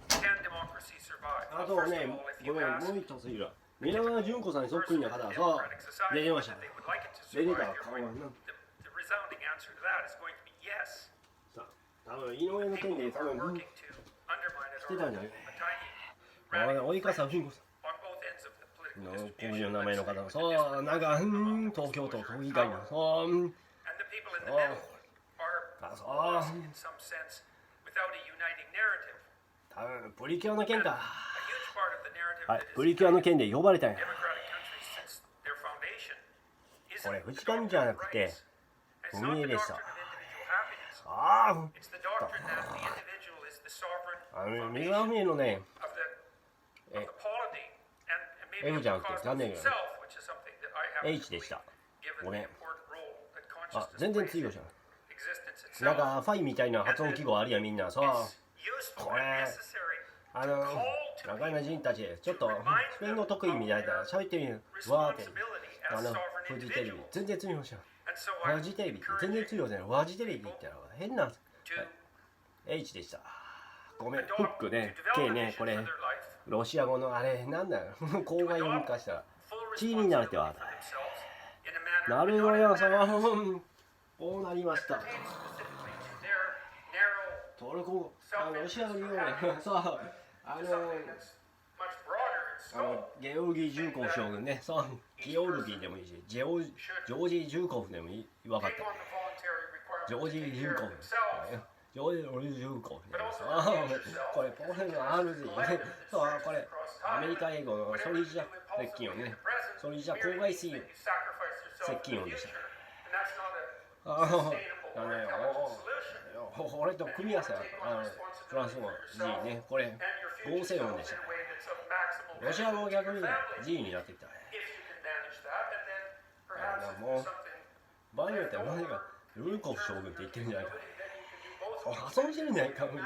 Can democracy survive? あとね、ごめん、もう一ついるわ。皆川淳子さんにそっくりな方はさ、出てました。出てた顔がな。 The resounding answer to that is going to be yes. さあ、多分井上の件で多分 Working to undermine 来 it て or たんじゃない a tiny 及川淳子さ on both ends of the ん political のこう distribution. いう名前の方がさ、なんか、東京都都議会のさ、 And the people in the middle are あ、さ lost in some sense without a uniting narrative. 多分プリキュアの件 A か。 huge part of the narrative はい that、is プリキュアの件で呼ばれたんや。 democratic countries since their foundation isn't これ the 藤上 doctrine じゃな of くて、 rights. It's not 文 the 江で doctrine した of。individual happiness. あ It's the doctrine that the individual is the sovereign あ、水上 foundation のね、 of the polity and maybe F of じゃな the くて cosmos 残念だよね。 itself, which is something that I have H でした。 given ごめ the ん。 important role that あ、 consciousness 全然 plays 通用 in じゃん。 existence なん itself. かファイみたいな発音記号あるやんみんなさ。 It's useful こ and れ necessary あの to call to 中山 people 人たちちょっとスペイン語得意みたいだ喋ってみるわーって responsibility あ as の sovereign フジテレビ individuals. 全然通用しない And so ワ I'm ジテレビって全然通用じゃないワジテレビってのは変な to H でしたごめん adopt, フック to ね develop K a ね vision これ for their life, ロシア語のあれなんだよ口外音化したら full キーになるって responsibility わ for themselves in a manner なる not ほ in a どさ manner こうなりました that pertains specifically to their narrow トルコロシア語言うねさあ something の that's much broader in scope. ゲオルギー・ジューコフ将軍ね、さゲオルギーでもいいし、ジョージ・ジューコフでもいい、分かっ Take た。 on the voluntary ジョー requirement ジ・ to ジ take ュー care コ of フ。 themselves. ジョージ・ジューコフね。これ、ポーレの RG ね。そう、これ、アメリカ英語のソリジャ接近をね。ソリジャ郊外水 You sacrifice yourself 接近音 in で the し future. た。 And that's not a あ sustainable あ、 or ね、 intelligent solution. 俺と組み合わせは、フランス語 G ね。これ、 And your 合 future 成 self 音 in でした。 a way that's of maximal ロシア語は逆に benefit to your family. G になってきた。 If you can manage that, and then perhaps if more. there's something 場合によっては、何かルーコフ将軍って言ってるんじゃないか。 then you can do both 破損してるんじゃないか。 maximally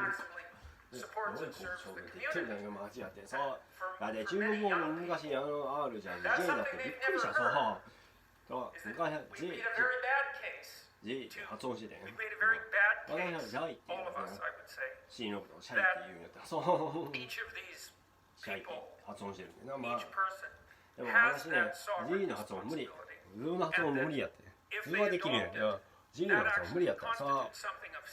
supports and serves 将軍 the って言ってるん community. じゃないか、間違って。そう。だって中国語の昔、R じゃん、J だってびっくりした。そう。昔、We made a very bad case. J って発音してたよ We ね。 made a very bad 私は case. ジャイって言う All ん of だ us, よ I would say. C のことをシャイって言うんやった。そう。 Each of these シャイって people, 発音してるんだよな。まあ each、person でも has 私ね that、sovereign G の発音無理。 responsibility. ズーの発音無理やって。 If 普通 they はできるんやけど、G の that 発音無理 actually やった。そう。 constitutes something of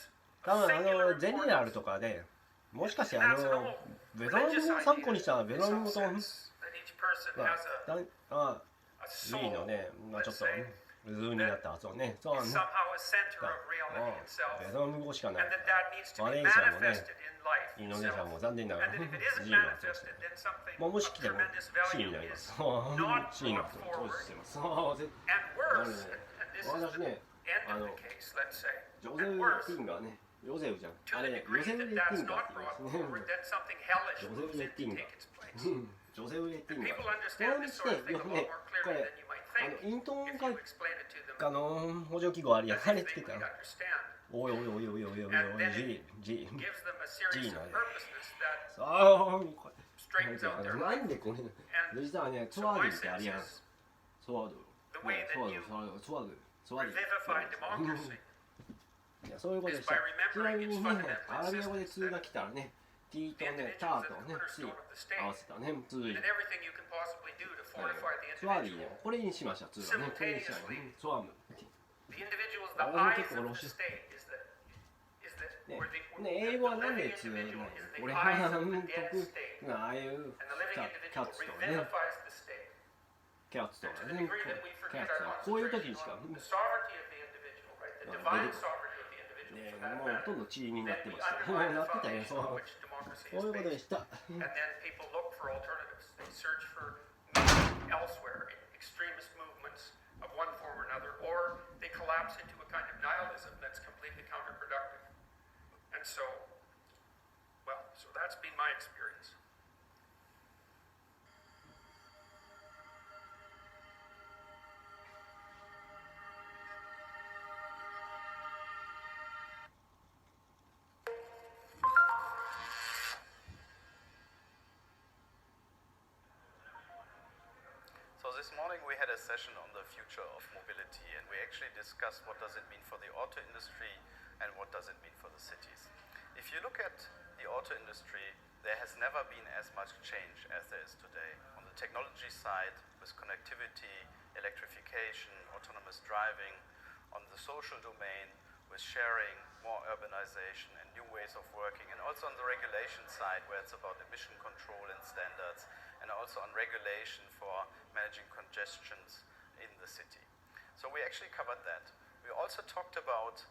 多分 singular ゼネラル importance. とかで、もしかして And that's an old ベトナム religious 語を参考に idea したベ in トナ some ム語と、 sense, that each person ま has あ、a あ a G soul, のね、まあちょ let's っと、 say, 図になった発音ね。そうなん is ね。 somehow a center of reality itself, ベトナム語しかない and。that that needs to マ be レーシアもね、 manifested in life インドネシア itself. も残念ながら And ね that if it isn't G の発音して manifested, then something まあもし of 来ても tremendous C に value なりま is す。not C の brought 発音を forward. してます。そう絶 And なる worse, ね and this is 私 the ね、 end of the case, let's say, ジョゼ and フ・ worse, ティンガーね、ヨゼフじゃん。 to あ the れ、ヨ degree ゼフ・レ that ティ that's ンガー not って言いま brought すね。 forward, then something hellish ジョゼ moves フ・レ in ティ to ンガ take ー its place. ジョゼフ・レティン And ガー people こ understand れ this し sort て of thing a よ lot ね more こ clearly れ than you might イ think ントン if 会 you explain it to them 課の補助記号あるやん as あれ if つけ they た would ら understand. おいおいおいおいおいおいおい And then it G gives them a series G of なんや purposeness that さあこれ straightens out their な life. んでこれ And 実はねツ so ワー my ドってあ sense るやん is ツワード the way ツ that ワー you ドツワードツワード revivify democracy いやそういうことで is した by ちなみ remembering に its ね fundamental アラビア語で existence 2が来たらね T と the ね individuals ター at と the ね cornerstone 2 of the state 合わせたらね2 and in everything you can possibly do to fortify the ツワーディー individual. ねこれにしました2はねこれにしたらねツワーム The individual is the Well, I eyes think of we'll the also- state. Is the ね or the, ね the 英語はなん living で2 individual ね is the 俺 eyes は of the 得 dead state, なああいう and the living キャ individual ッツとかね revivifies the state. キャッツと To か the ね degree that we キャ forget ッツ our はこういう時 concentration にしか on the sovereignty of the individual, right? The divine sovereignty of the individual, ね for that もうほと matter. んど地位になっ Then て we ましたもう undermine な the ってたよ foundation そ on う which democracy そういう is ことで based. した And then people look for alternatives. They search for meaning elsewhere in extremist movements of one form or another, or they collapse into a kind of nihilism that's completely counterproductive. And so, well, so that's been my experience. So this morning we had a session on the future of mobility, and we actually discussed what does it mean for the auto industry and what does it mean for the cities. If you look at the auto industry, there has never been as much change as there is today. On the technology side, with connectivity, electrification, autonomous driving, on the social domain, with sharing, more urbanization and new ways of working, and also on the regulation side, where it's about emission control and standards, and also on regulation for managing congestions in the city. So we actually covered that. We also talked about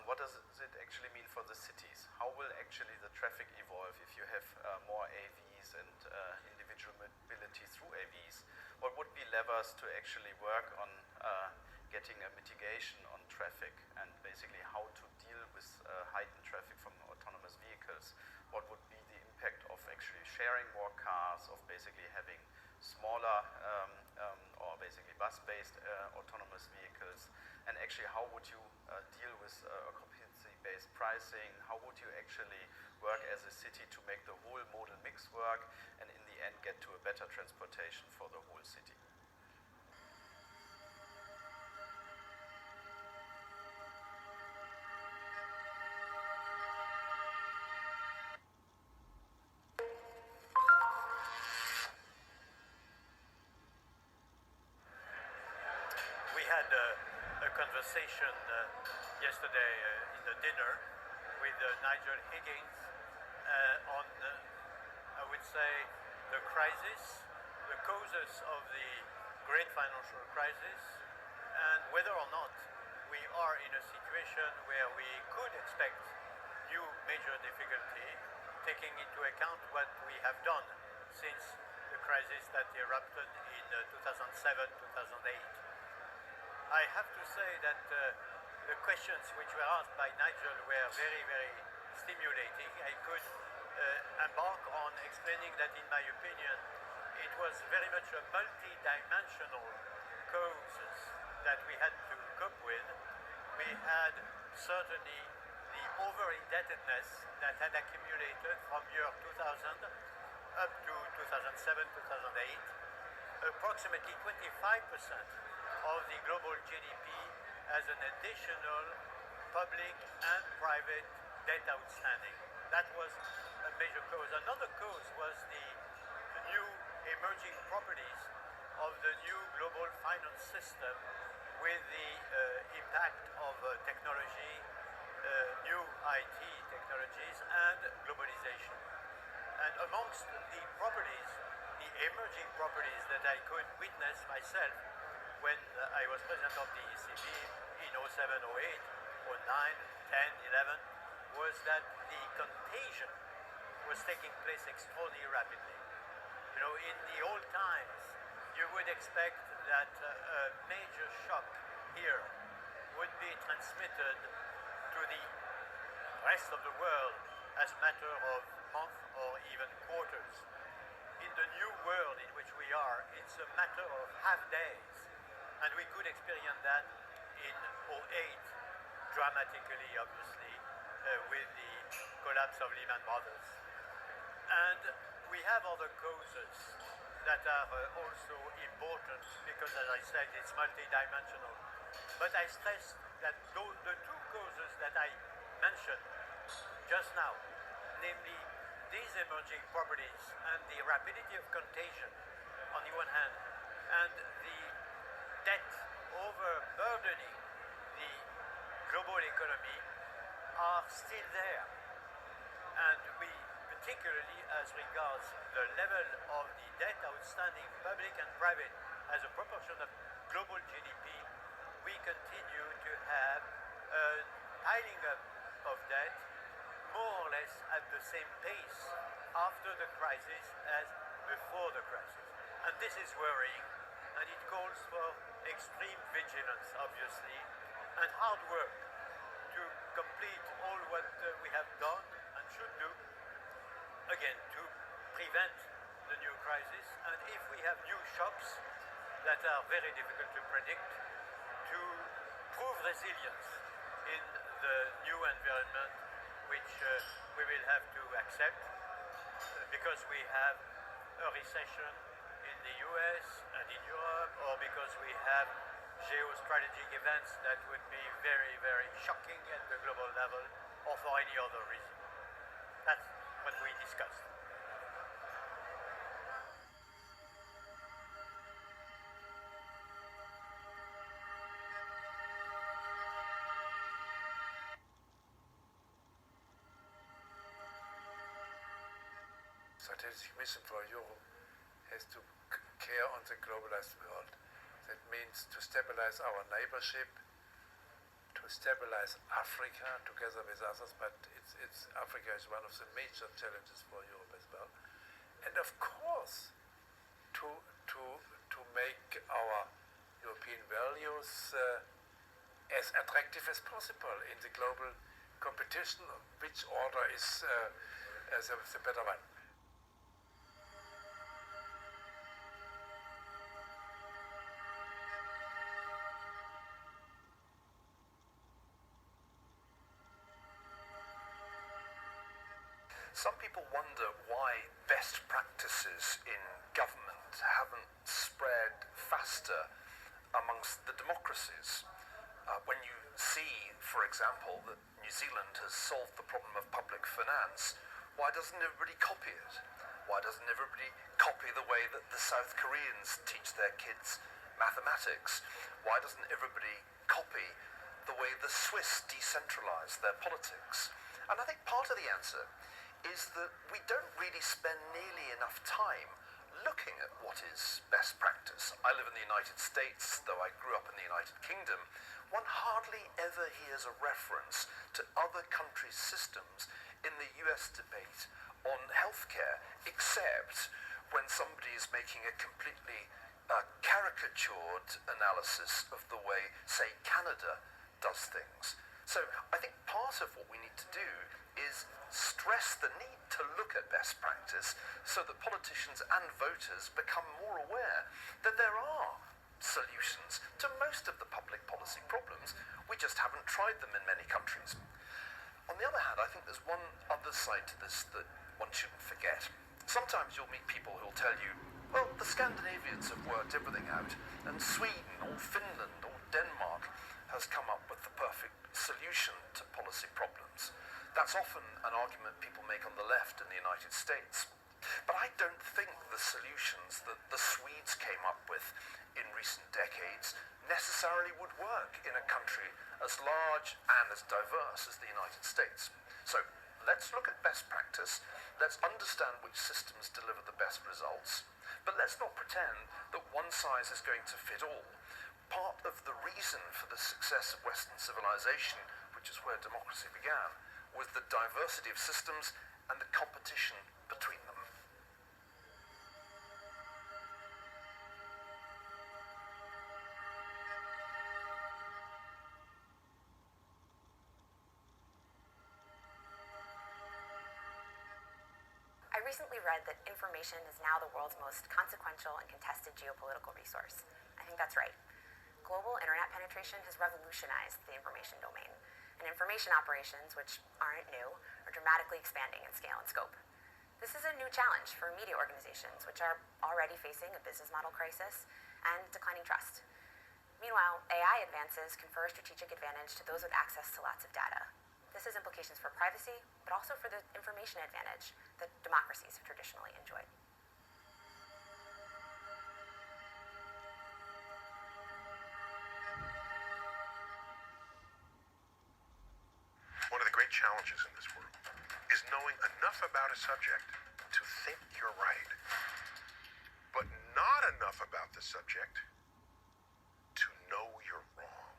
what does it actually mean for the cities? How will actually the traffic evolve if you have more AVs and individual mobility through AVs? What would be levers to actually work on getting a mitigation on traffic and basically how to deal with heightened traffic from autonomous vehicles? What would be the impact of actually sharing more cars, of basically having smaller or basically bus-based autonomous vehicles? And actually, how would you deal with occupancy-based pricing? How would you actually work as a city to make the whole modal mix work and in the end get to a better transportation for the whole city? We had a conversation yesterday in the dinner with Nigel Higgins on, I would say, the crisis, the causes of the great financial crisis, and whether or not we are in a situation where we could expect new major difficulty, taking into account what we have done since the crisis that erupted in 2007-2008. I have to say that the questions which were asked by Nigel were very, very stimulating. I could embark on explaining that, in my opinion, it was very much a multi-dimensional causes that we had to cope with. We had certainly the over-indebtedness that had accumulated from year 2000 up to 2007-2008, approximately 25% of the global GDP as an additional public and private debt outstanding. That was a major cause. Another cause was the new emerging properties of the new global finance system with the impact of technology, new IT technologies and globalization. And amongst the properties, the emerging properties that I could witness myself when I was president of the ECB in 07, 08, 09, 10, 11, was that the contagion was taking place extraordinarily rapidly. You know, in the old times, you would expect that a major shock here would be transmitted to the rest of the world as a matter of months or even quarters. In the new world in which we are, it's a matter of half days. And we could experience that in 08, dramatically, obviously, with the collapse of Lehman Brothers. And we have other causes that are also important because, as I said, it's multidimensional. But I stress that the two causes that I mentioned just now, namely these emerging properties and the rapidity of contagion on the one hand, and the debt overburdening the global economy are still there. And we, particularly as regards the level of the debt outstanding, public and private, as a proportion of global GDP, we continue to have a piling up of debt more or less at the same pace after the crisis as before the crisis. And this is worrying, and it calls for extreme vigilance, obviously, and hard work to complete all what we have done and should do, again, to prevent the new crisis, and if we have new shocks that are very difficult to predict, to prove resilience in the new environment which we will have to accept because we have a recession in the US and in Europe, or because we have geostrategic events that would be very, very shocking at the global level, or for any other reason. That's what we discussed. Strategic mission for Europe has to care on the globalized world. That means to stabilize our neighborship, to stabilize Africa together with others, but Africa is one of the major challenges for Europe as well. And of course, to make our European values as attractive as possible in the global competition, which order is the better one. Some people wonder why best practices in government haven't spread faster amongst the democracies. When you see, for example, that New Zealand has solved the problem of public finance, why doesn't everybody copy it? Why doesn't everybody copy the way that the South Koreans teach their kids mathematics? Why doesn't everybody copy the way the Swiss decentralize their politics? And I think part of the answer is that we don't really spend nearly enough time looking at what is best practice. I live in the United States, though I grew up in the United Kingdom. One hardly ever hears a reference to other countries' systems in the US debate on healthcare, except when somebody is making a completely caricatured analysis of the way, say, Canada does things. So I think part of what we need to do is stress the need to look at best practice so that politicians and voters become more aware that there are solutions to most of the public policy problems. We just haven't tried them in many countries. On the other hand, I think there's one other side to this that one shouldn't forget. Sometimes you'll meet people who'll tell you, well, the Scandinavians have worked everything out, and Sweden or Finland or Denmark has come up with the perfect solution to policy problems. That's often an argument people make on the left in the United States. But I don't think the solutions that the Swedes came up with in recent decades necessarily would work in a country as large and as diverse as the United States. So let's look at best practice, let's understand which systems deliver the best results, but let's not pretend that one size is going to fit all. reason for the success of Western civilization, which is where democracy began, was the diversity of systems and the competition between them. I recently read that information is now the world's most consequential and contested geopolitical resource. I think that's right. Global internet penetration has revolutionized the information domain, and information operations, which aren't new, are dramatically expanding in scale and scope. This is a new challenge for media organizations, which are already facing a business model crisis and declining trust. Meanwhile, AI advances confer strategic advantage to those with access to lots of data. This has implications for privacy, but also for the information advantage that democracies have traditionally enjoyed. One of the great challenges in this world is knowing enough about a subject to think you're right, but not enough about the subject to know you're wrong.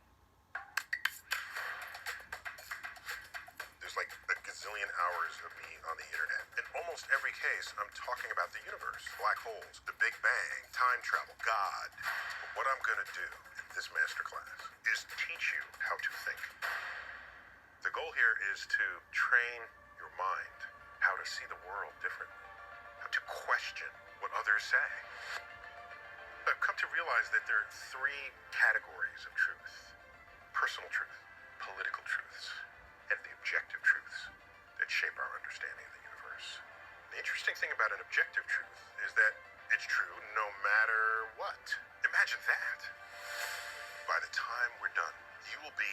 There's like a gazillion hours of me on the internet. In almost every case, I'm talking about the universe, black holes, the Big Bang, time travel, God. But what I'm going to do in this masterclass is teach you how to think. The goal here is to train your mind how to see the world differently, how to question what others say. I've come to realize that there are three categories of truth: personal truth, political truths, and the objective truths that shape our understanding of the universe. The interesting thing about an objective truth is that it's true no matter what. Imagine that. By the time we're done, you will be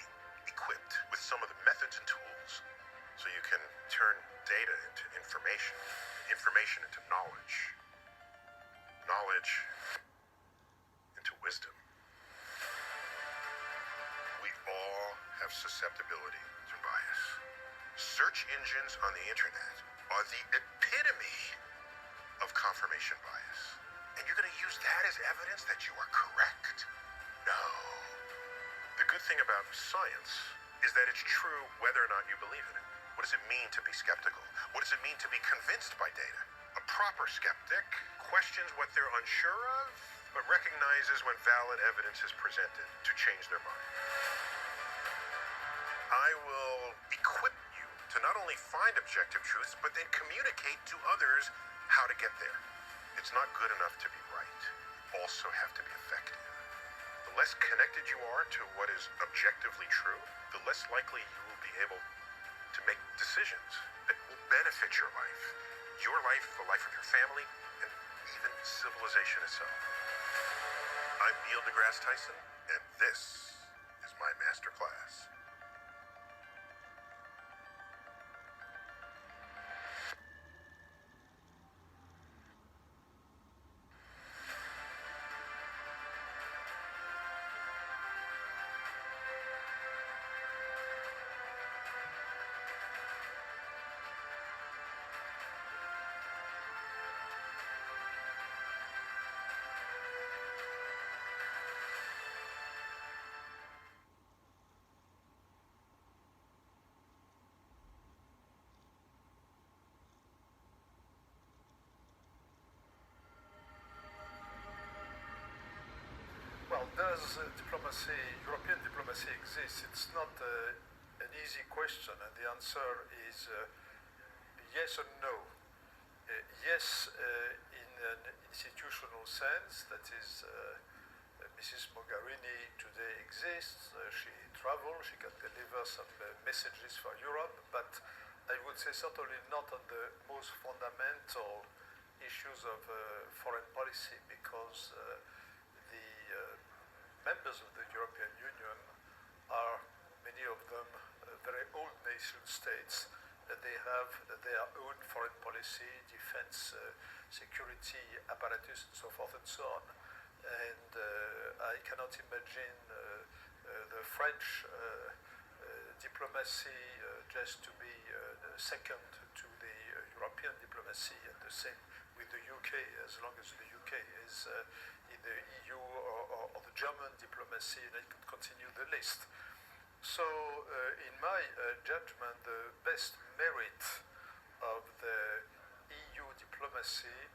equipped with some of the methods and tools so you can turn data into information, information into knowledge, knowledge into wisdom. We all have susceptibility to bias. Search engines on the internet are the epitome of confirmation bias. And you're going to use that as evidence that you are correct? No. The good thing about science is that it's true whether or not you believe in it. What does it mean to be skeptical? What does it mean to be convinced by data? A proper skeptic questions what they're unsure of, but recognizes when valid evidence is presented to change their mind. I will equip you to not only find objective truths, but then communicate to others how to get there. It's not good enough to be right. You also have to be effective. The less connected you are to what is objectively true, the less likely you will be able to make decisions that will benefit your life, the life of your family, and even civilization itself. I'm Neil deGrasse Tyson, and this is my masterclass. Well, does European diplomacy exist? It's not an easy question, and the answer is yes and no. Yes, in an institutional sense, that is, Mrs. Mogherini today exists, she travels, she can deliver some messages for Europe, but I would say certainly not on the most fundamental issues of foreign policy, because members of the European Union are, many of them, very old nation states. They have their own foreign policy, defense, security apparatus, and so forth and so on. And I cannot imagine the French diplomacy just to be second to the European diplomacy, and the same with the UK, as long as the UK is in the EU or the German diplomacy, and I could continue the list. So, in my judgment, the best merit of the EU diplomacy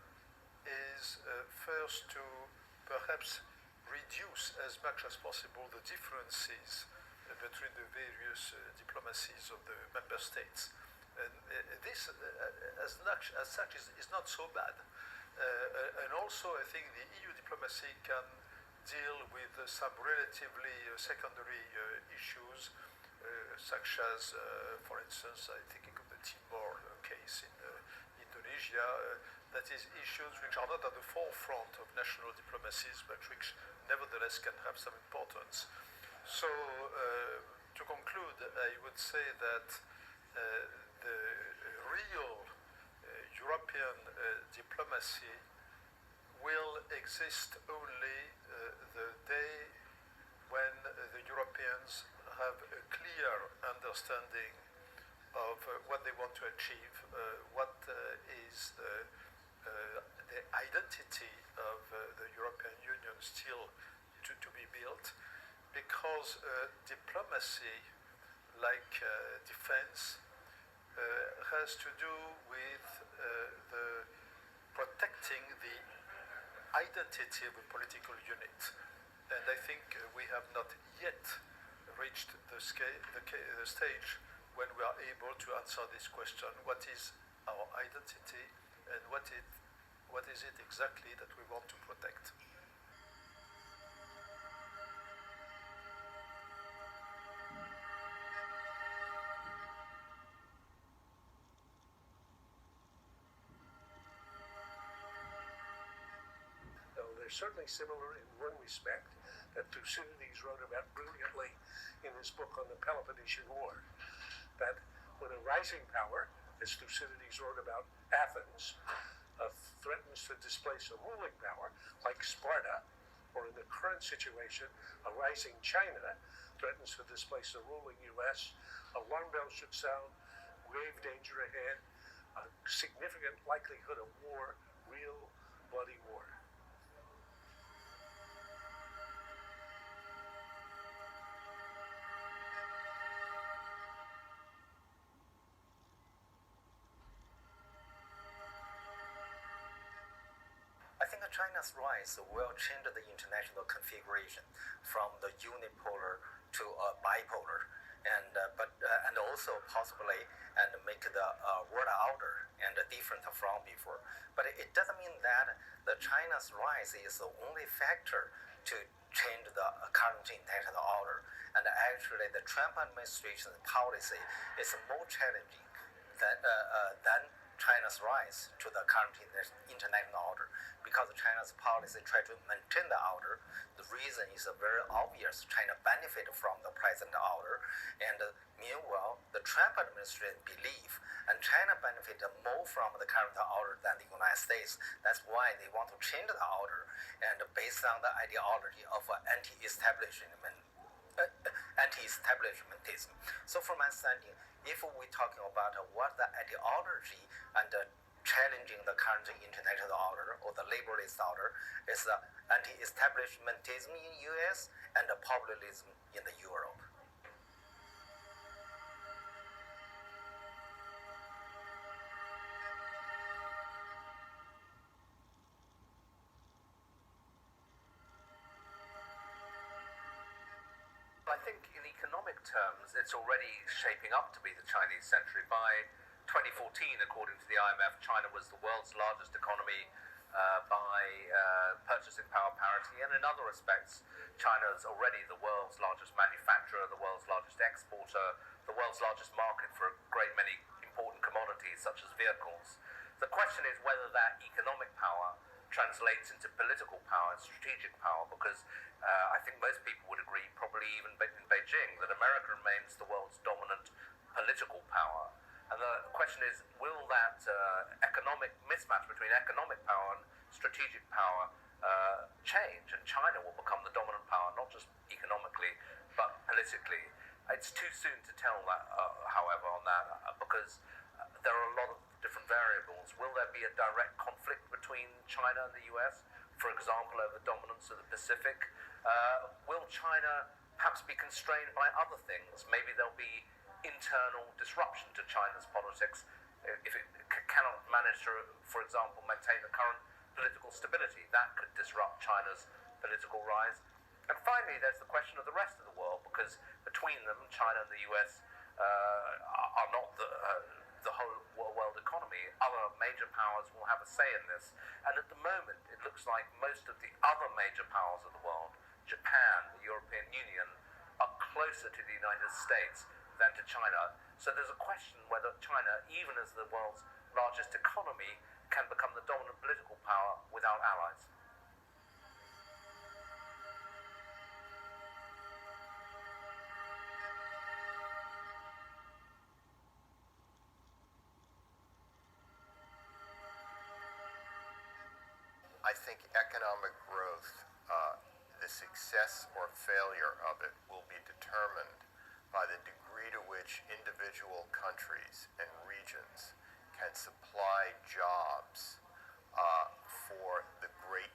is first to perhaps reduce as much as possible the differences between the various diplomacies of the member states. And this, as such, is not so bad. And also, I think the EU diplomacy can deal with some relatively secondary issues, such as, for instance, I'm thinking of the Timor case in Indonesia, that is issues which are not at the forefront of national diplomacies, but which nevertheless can have some importance. So, to conclude, I would say that the real European diplomacy will exist only the day when the Europeans have a clear understanding of what they want to achieve, what is the identity of the European Union still to be built, because diplomacy, like defense, has to do with the protecting the identity of a political unit. And I think we have not yet reached the stage when we are able to answer this question: what is our identity, and what is it exactly that we want to protect? They're certainly similar in one respect that Thucydides wrote about brilliantly in his book on the Peloponnesian War, that when a rising power, as Thucydides wrote about Athens, threatens to displace a ruling power like Sparta, or in the current situation, a rising China threatens to displace a ruling US, alarm bells should sound, grave danger ahead, a significant likelihood of war, real bloody war. China's rise will change the international configuration from the unipolar to bipolar, and also possibly make the world order and different from before. But it doesn't mean that the China's rise is the only factor to change the current international order. And actually, the Trump administration's policy is more challenging than China's rise to the current international order, because China's policy tries to maintain the order. The reason is very obvious. China benefits from the present order, and meanwhile, the Trump administration believes, and China benefits more from the current order than the United States. That's why they want to change the order, and based on the ideology of anti-establishmentism. So from my understanding, if we're talking about what the ideology and challenging the current international order or the liberalist order, is the anti-establishmentism in US and the populism in the Europe. I think in economic terms, it's already shaping up to be the Chinese century. By 2014, according to the IMF, China was the world's largest economy by purchasing power parity, and in other respects, China is already the world's largest manufacturer, the world's largest exporter, the world's largest market for a great many important commodities such as vehicles. The question is whether that economic power translates into political power and strategic power, because I think most people would agree, probably even in Beijing, that America remains the world's dominant political power. And the question is, will that economic mismatch between economic power and strategic power change, and China will become the dominant power, not just economically, but politically? It's too soon to tell that, however, on that, because there are a lot of different variables. Will there be a direct conflict between between China and the US, for example, over dominance of the Pacific? Will China perhaps be constrained by other things? Maybe there'll be internal disruption to China's politics if it cannot manage to, for example, maintain the current political stability. That could disrupt China's political rise. And finally, there's the question of the rest of the world, because between them, China and the US are not the whole world economy. Other major powers will have a say in this. And at the moment, it looks like most of the other major powers of the world, Japan, the European Union, are closer to the United States than to China. So there's a question whether China, even as the world's largest economy, can become the dominant political power without allies. I think economic growth, the success or failure of it will be determined by the degree to which individual countries and regions can supply jobs for the great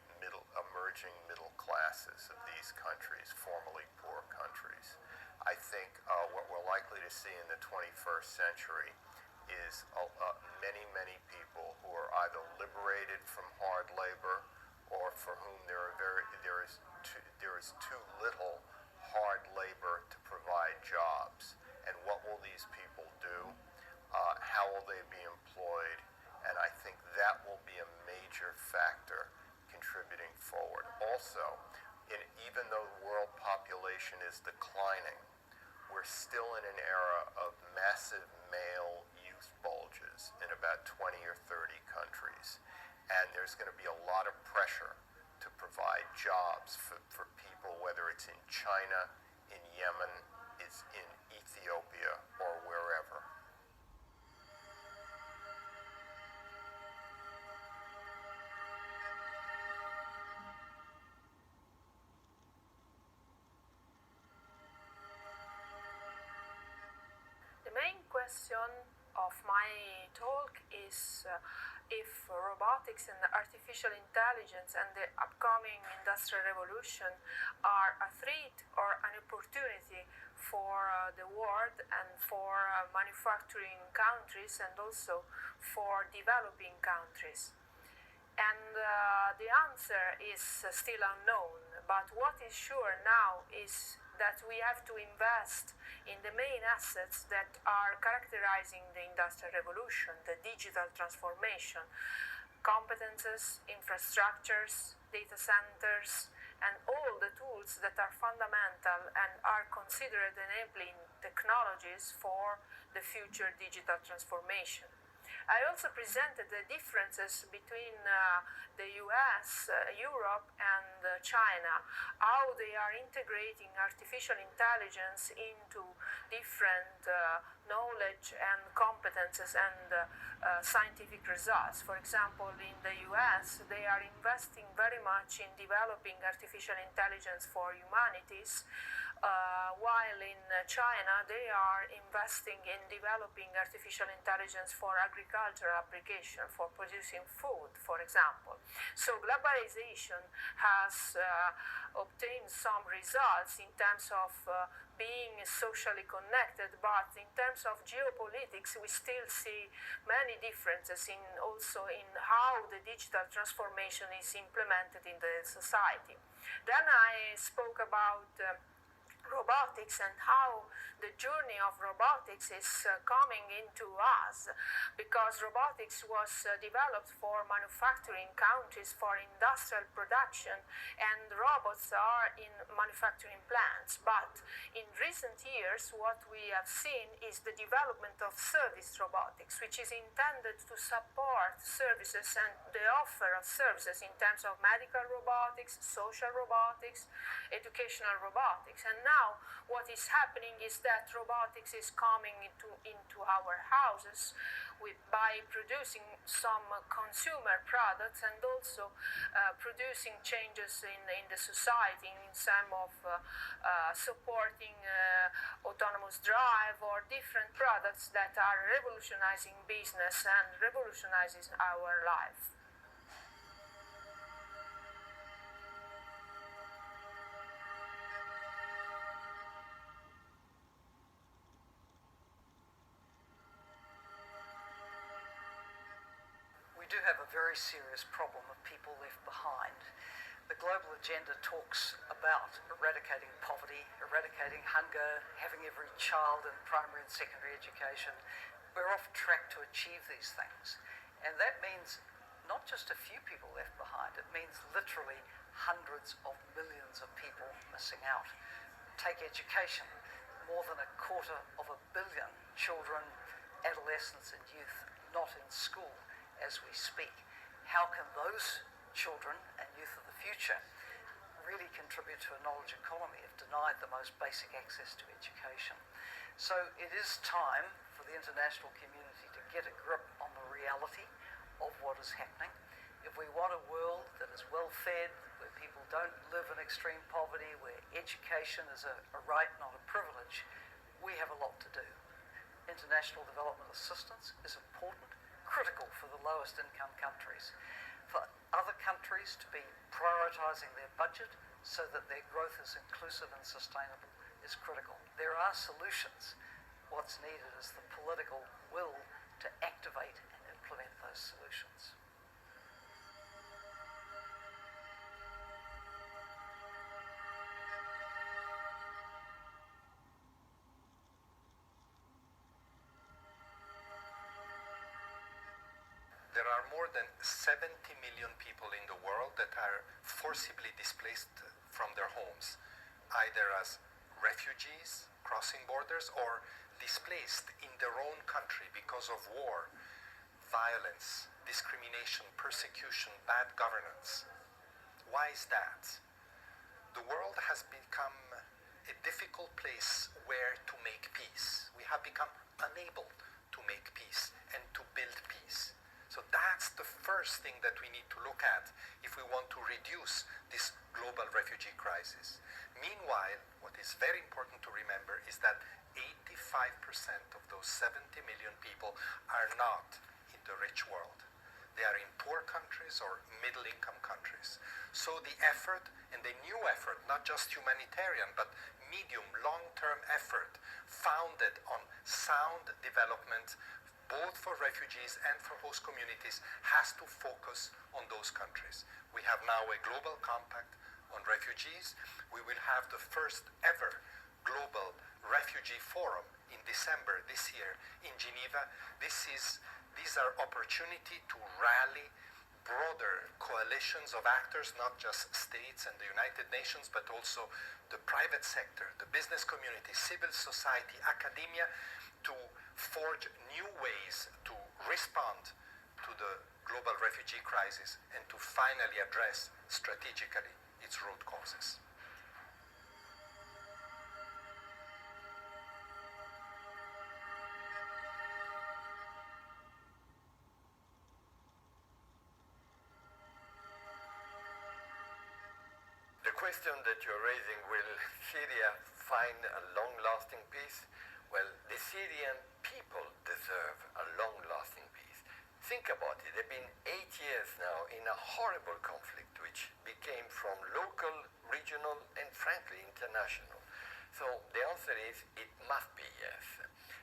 emerging middle classes of these countries, formerly poor countries. I think what we're likely to see in the 21st century is many people who are either liberated from hard labor or for whom there is too little hard labor to provide jobs. And what will these people do? How will they be employed? And I think that will be a major factor contributing forward. Also, even though the world population is declining, we're still in an era of massive male youth bulges in about 20 or 30 countries. And there's going to be a lot of pressure to provide jobs for people, whether it's in China, in Yemen, it's in Ethiopia, or wherever. The main question of my talk is if robotics and artificial intelligence and the upcoming industrial revolution are a threat or an opportunity for the world and for manufacturing countries and also for developing countries. And the answer is still unknown, but what is sure now is that we have to invest in the main assets that are characterizing the industrial revolution, the digital transformation, competences, infrastructures, data centers, and all the tools that are fundamental and are considered enabling technologies for the future digital transformation. I also presented the differences between the US, Europe, and China, how they are integrating artificial intelligence into different knowledge and competences and scientific results. For example, in the US, they are investing very much in developing artificial intelligence for humanities, while in China they are investing in developing artificial intelligence for agricultural application, for producing food, for example. So globalization has obtained some results in terms of being socially connected, but in terms of geopolitics we still see many differences also in how the digital transformation is implemented in the society. Then I spoke about robotics and how the journey of robotics is coming into us, because robotics was developed for manufacturing countries, for industrial production, and robots are in manufacturing plants. But in recent years what we have seen is the development of service robotics, which is intended to support services and the offer of services in terms of medical robotics, social robotics, educational robotics. And now what is happening is that robotics is coming into our houses by producing some consumer products and also producing changes in the society in terms of supporting autonomous drive or different products that are revolutionizing business and revolutionizing our life. do have a very serious problem of people left behind. The global agenda talks about eradicating poverty, eradicating hunger, having every child in primary and secondary education. We're off track to achieve these things. And that means not just a few people left behind, it means literally hundreds of millions of people missing out. Take education, more than 250 million children, adolescents and youth not in school as we speak. How can those children and youth of the future really contribute to a knowledge economy if denied the most basic access to education? So it is time for the international community to get a grip on the reality of what is happening. If we want a world that is well fed, where people don't live in extreme poverty, where education is a right, not a privilege, we have a lot to do. International development assistance is important, critical for the lowest income countries. For other countries to be prioritising their budget so that their growth is inclusive and sustainable is critical. There are solutions. What's needed is the political will to activate and implement those solutions. There are more than 70 million people in the world that are forcibly displaced from their homes, either as refugees crossing borders or displaced in their own country because of war, violence, discrimination, persecution, bad governance. Why is that? The world has become a difficult place where to make peace. We have become unable to make peace and to build peace. So that's the first thing that we need to look at if we want to reduce this global refugee crisis. Meanwhile, what is very important to remember is that 85% of those 70 million people are not in the rich world. They are in poor countries or middle-income countries. So the effort, and the new effort, not just humanitarian, but medium, long-term effort, founded on sound development, both for refugees and for host communities, has to focus on those countries. We have now a global compact on refugees. We will have the first ever global refugee forum in December this year in Geneva. These are opportunity to rally broader coalitions of actors, not just states and the United Nations, but also the private sector, the business community, civil society, academia, to forge new ways to respond to the global refugee crisis and to finally address strategically its root causes. The question that you're raising, will Syria find a long-lasting peace? Well, the Syrian people deserve a long-lasting peace. Think about it. They've been 8 years now in a horrible conflict which became from local, regional, and frankly international. So the answer is it must be yes.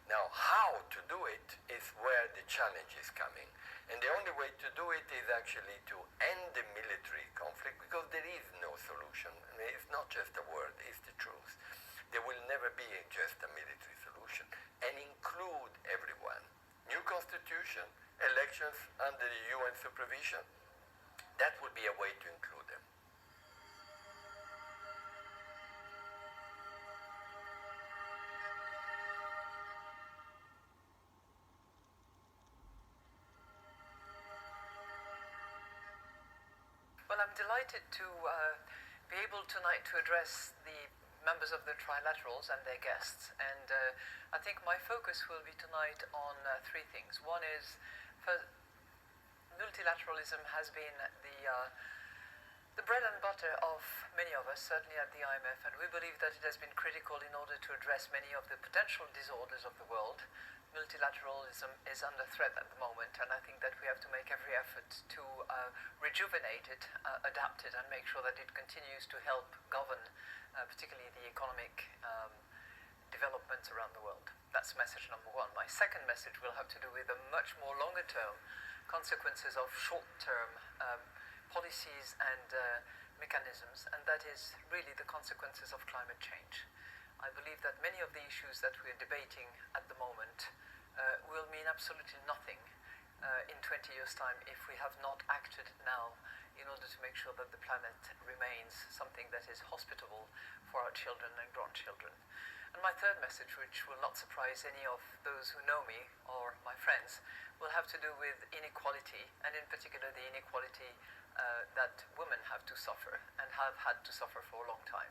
Now, how to do it is where the challenge is coming. And the only way to do it is actually to end the military conflict, because there is no solution. I mean, it's not just a word, it's the truth. There will never be just a military solution, and include everyone. New constitution, elections under the UN supervision, that would be a way to include them. Well, I'm delighted to be able tonight to address the members of the trilaterals and their guests, and I think my focus will be tonight on three things. One is, multilateralism has been the bread and butter of many of us, certainly at the IMF, and we believe that it has been critical in order to address many of the potential disorders of the world. Multilateralism is under threat at the moment, and I think that we have to make every effort to rejuvenate it, adapt it, and make sure that it continues to help govern particularly the economic developments around the world. That's message number one. My second message will have to do with a much more longer term consequences of short-term policies and mechanisms, and that is really the consequences of climate change. I believe that many of the issues that we're debating at the moment will mean absolutely nothing in 20 years' time if we have not acted now in order to make sure that the planet remains something that is hospitable for our children and grandchildren. And my third message, which will not surprise any of those who know me or my friends, will have to do with inequality, and in particular the inequality that women have to suffer and have had to suffer for a long time.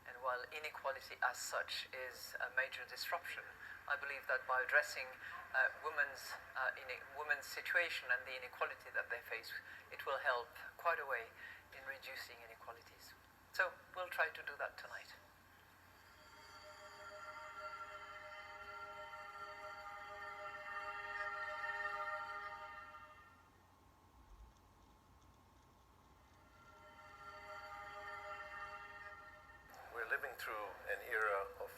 And while inequality as such is a major disruption, I believe that by addressing women's situation and the inequality that they face, it will help quite a way in reducing inequalities. So we'll try to do that tonight. We're living through an era of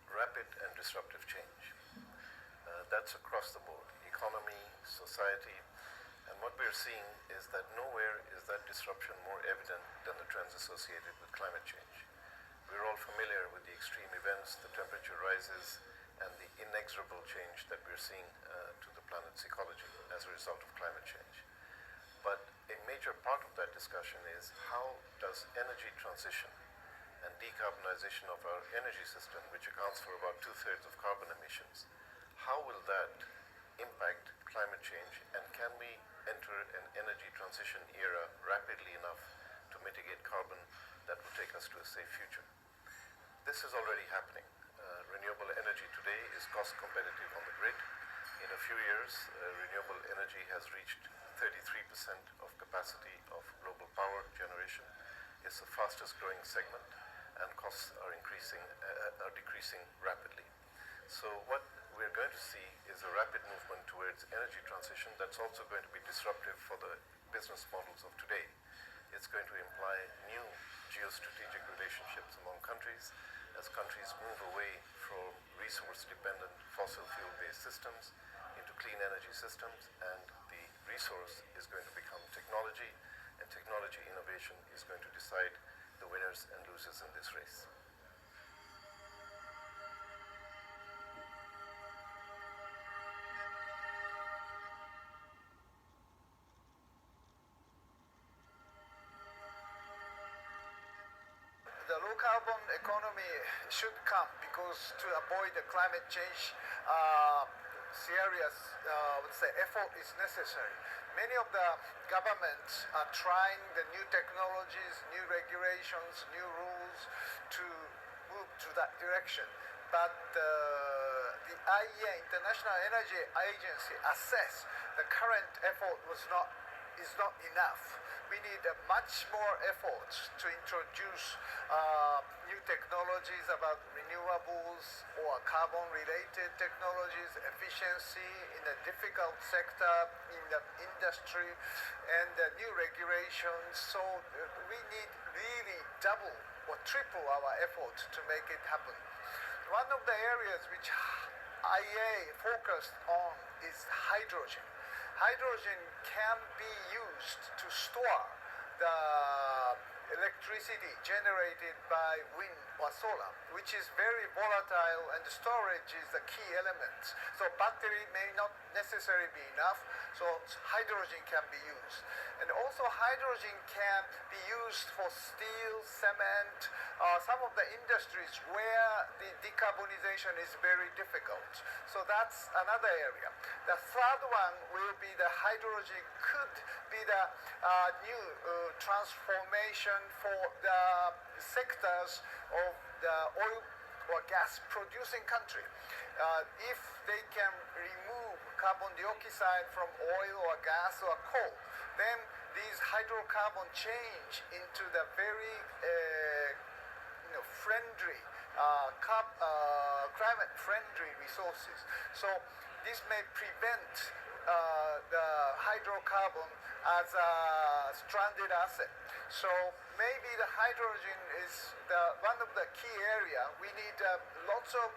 rapid and disruptive change. That's across the board, economy, society, and what we're seeing is that nowhere is that disruption more evident than the trends associated with climate change. We're all familiar with the extreme events, the temperature rises, and the inexorable change that we're seeing to the planet's ecology as a result of climate change. But a major part of that discussion is how does energy transition and decarbonization of our energy system, which accounts for about 2/3 of carbon emissions, how will that impact climate change, and can we enter an energy transition era rapidly enough to mitigate carbon that will take us to a safe future? This is already happening. Renewable energy today is cost competitive on the grid. In a few years, renewable energy has reached 33% of capacity of global power generation. It's the fastest growing segment, and costs are decreasing rapidly. So what we're going to see is a rapid movement towards energy transition that's also going to be disruptive for the business models of today. It's going to imply new geostrategic relationships among countries as countries move away from resource-dependent fossil fuel-based systems into clean energy systems, and the resource is going to become technology, and technology innovation is going to decide the winners and losers in this race. The low-carbon economy should come because to avoid the climate change, serious, I would say, effort is necessary. Many of the governments are trying the new technologies, new regulations, new rules to move to that direction. But the IEA, International Energy Agency, assessed the current effort is not enough. We need much more efforts to introduce new technologies about renewables or carbon-related technologies, efficiency in a difficult sector, in the industry, and new regulations. So we need really double or triple our efforts to make it happen. One of the areas which IEA focused on is hydrogen. Hydrogen can be used to store the electricity generated by wind or solar, which is very volatile, and the storage is the key element. So battery may not necessarily be enough, so hydrogen can be used. And also hydrogen can be used for steel, cement, some of the industries where the decarbonization is very difficult. So that's another area. The third one will be the hydrogen could be the new transformation for the sectors of the oil or gas producing country. If they can remove carbon dioxide from oil or gas or coal, then these hydrocarbon change into the very friendly, climate-friendly resources. So this may prevent the hydrocarbon as a stranded asset. So maybe the hydrogen is one of the key area. We need lots of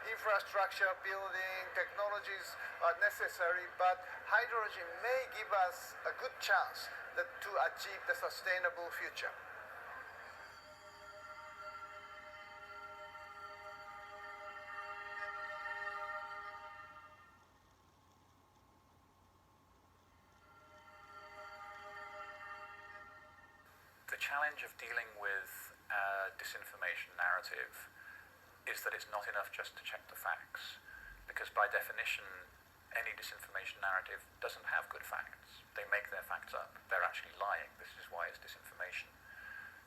infrastructure building, technologies are necessary, but hydrogen may give us a good chance to achieve the sustainable future. The challenge of dealing with disinformation narrative is that it's not enough just to check the facts, because by definition any disinformation narrative doesn't have good facts. They make their facts up. They're actually lying. This is why it's disinformation.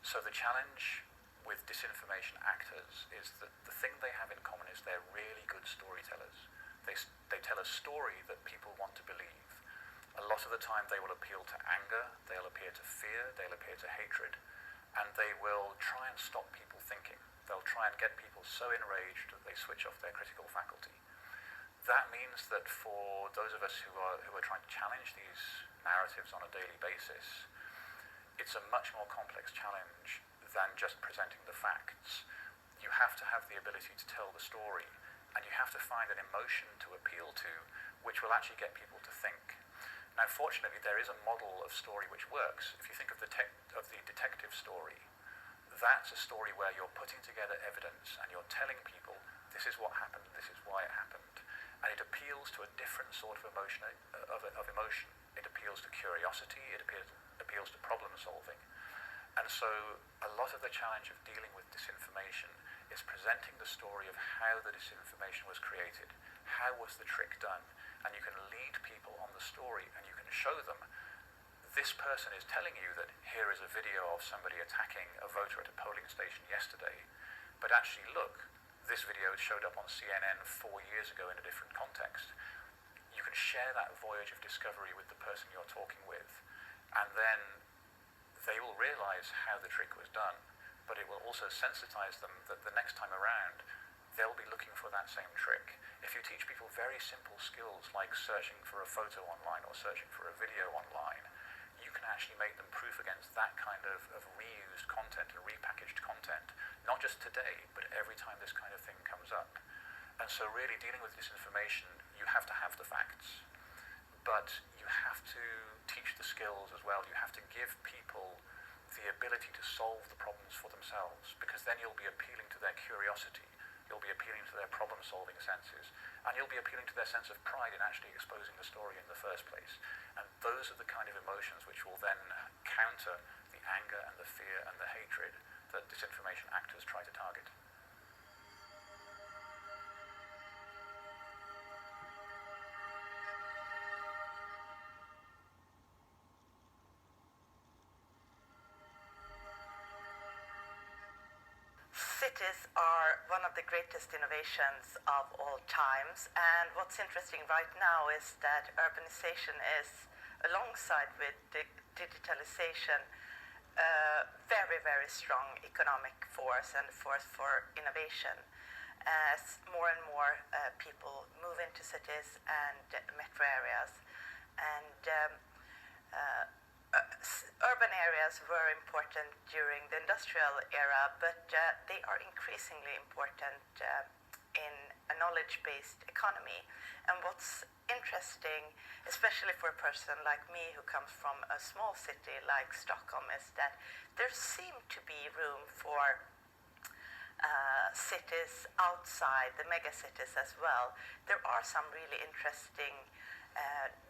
So the challenge with disinformation actors is that the thing they have in common is they're really good storytellers. They tell a story that people want to believe. A lot of the time they will appeal to anger, they'll appeal to fear, they'll appeal to hatred, and they will try and stop people thinking. They'll try and get people so enraged that they switch off their critical faculty. That means that for those of us who are trying to challenge these narratives on a daily basis, it's a much more complex challenge than just presenting the facts. You have to have the ability to tell the story, and you have to find an emotion to appeal to, which will actually get people to think. Now, fortunately, there is a model of story which works. If you think of the detective story, that's a story where you're putting together evidence and you're telling people, this is what happened, this is why it happened. And it appeals to a different sort of emotion. It appeals to curiosity, it appeals to problem solving. And so a lot of the challenge of dealing with disinformation is presenting the story of how the disinformation was created, how was the trick done, and you can lead people on the story and you can show them, this person is telling you that here is a video of somebody attacking a voter at a polling station yesterday, but actually look, this video showed up on CNN 4 years ago in a different context. You can share that voyage of discovery with the person you're talking with, and then they will realize how the trick was done, but it will also sensitize them that the next time around, they'll be looking for that same trick. If you teach people very simple skills like searching for a photo online or searching for a video online, you can actually make them proof against that kind of reused content and repackaged content, not just today, but every time this kind of thing comes up. And so really dealing with disinformation, you have to have the facts, but you have to teach the skills as well. You have to give people the ability to solve the problems for themselves, because then you'll be appealing to their curiosity, you'll be appealing to their problem-solving senses, and you'll be appealing to their sense of pride in actually exposing the story in the first place. And those are the kind of emotions which will then counter the anger and the fear and the hatred that disinformation actors try to target. Cities are one of the greatest innovations of all times, and what's interesting right now is that urbanization is, alongside with digitalization, a very, very strong economic force and a force for innovation. As more and more people move into cities and metro areas, and urban areas were important during the industrial era, but they are increasingly important in a knowledge-based economy. And what's interesting, especially for a person like me who comes from a small city like Stockholm, is that there seems to be room for cities outside the megacities as well. There are some really interesting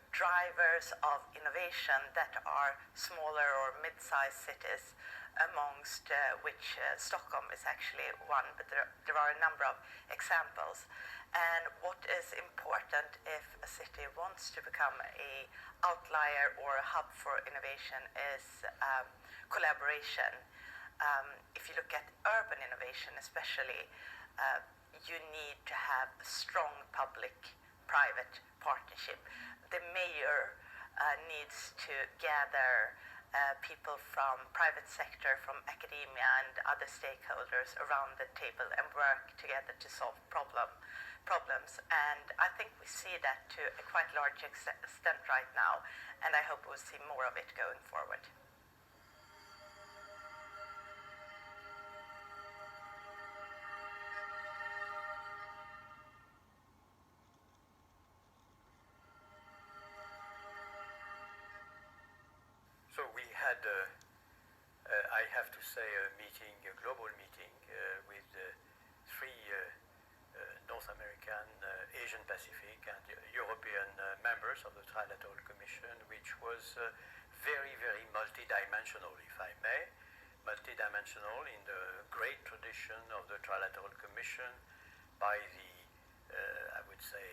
drivers of innovation that are smaller or mid-sized cities, amongst which Stockholm is actually one, but there are a number of examples. And what is important if a city wants to become an outlier or a hub for innovation is collaboration. If you look at urban innovation especially, you need to have a strong public-private partnership. The mayor needs to gather people from private sector, from academia and other stakeholders around the table and work together to solve problems. And I think we see that to a quite large extent right now, and I hope we'll see more of it going forward. So we had, I have to say, a global meeting with three North American, Asian Pacific, and European members of the Trilateral Commission, which was very, very multidimensional, if I may. Multidimensional in the great tradition of the Trilateral Commission by the, I would say,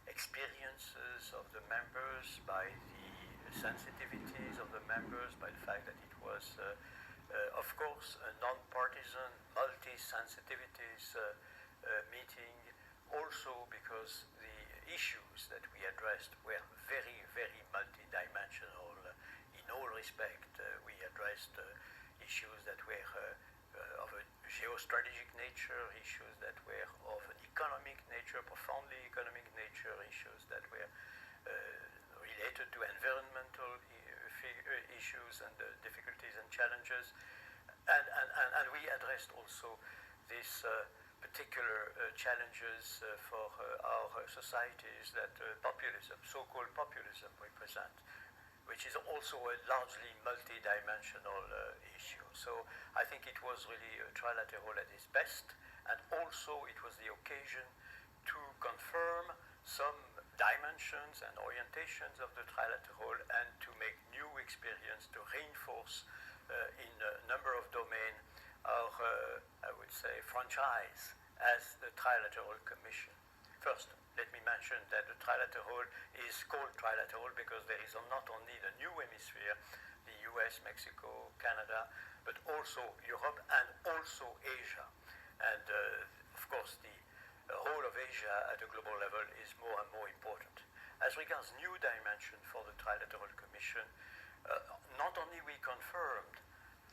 experiences of the members, by the sensitivities of the members, by the fact that it was, of course, a non-partisan, multi-sensitivities meeting, also because the issues that we addressed were very, very multidimensional in all respect. We addressed issues that were of a geostrategic nature, issues that were of an economic nature, profoundly economic nature, issues that were related to environmental issues and difficulties and challenges. And we addressed also these particular challenges for our societies that populism, so-called populism, represent, which is also a largely multidimensional issue. So I think it was really trilateral at its best, and also it was the occasion to confirm some dimensions and orientations of the trilateral and to make new experience, to reinforce in a number of domains our, I would say, franchise as the Trilateral Commission. First, let me mention that the trilateral is called trilateral because there is not only the new hemisphere, the US, Mexico, Canada, but also Europe and also Asia. And of course, the role of Asia at a global level is more and more important. As regards new dimension for the Trilateral Commission, not only we confirmed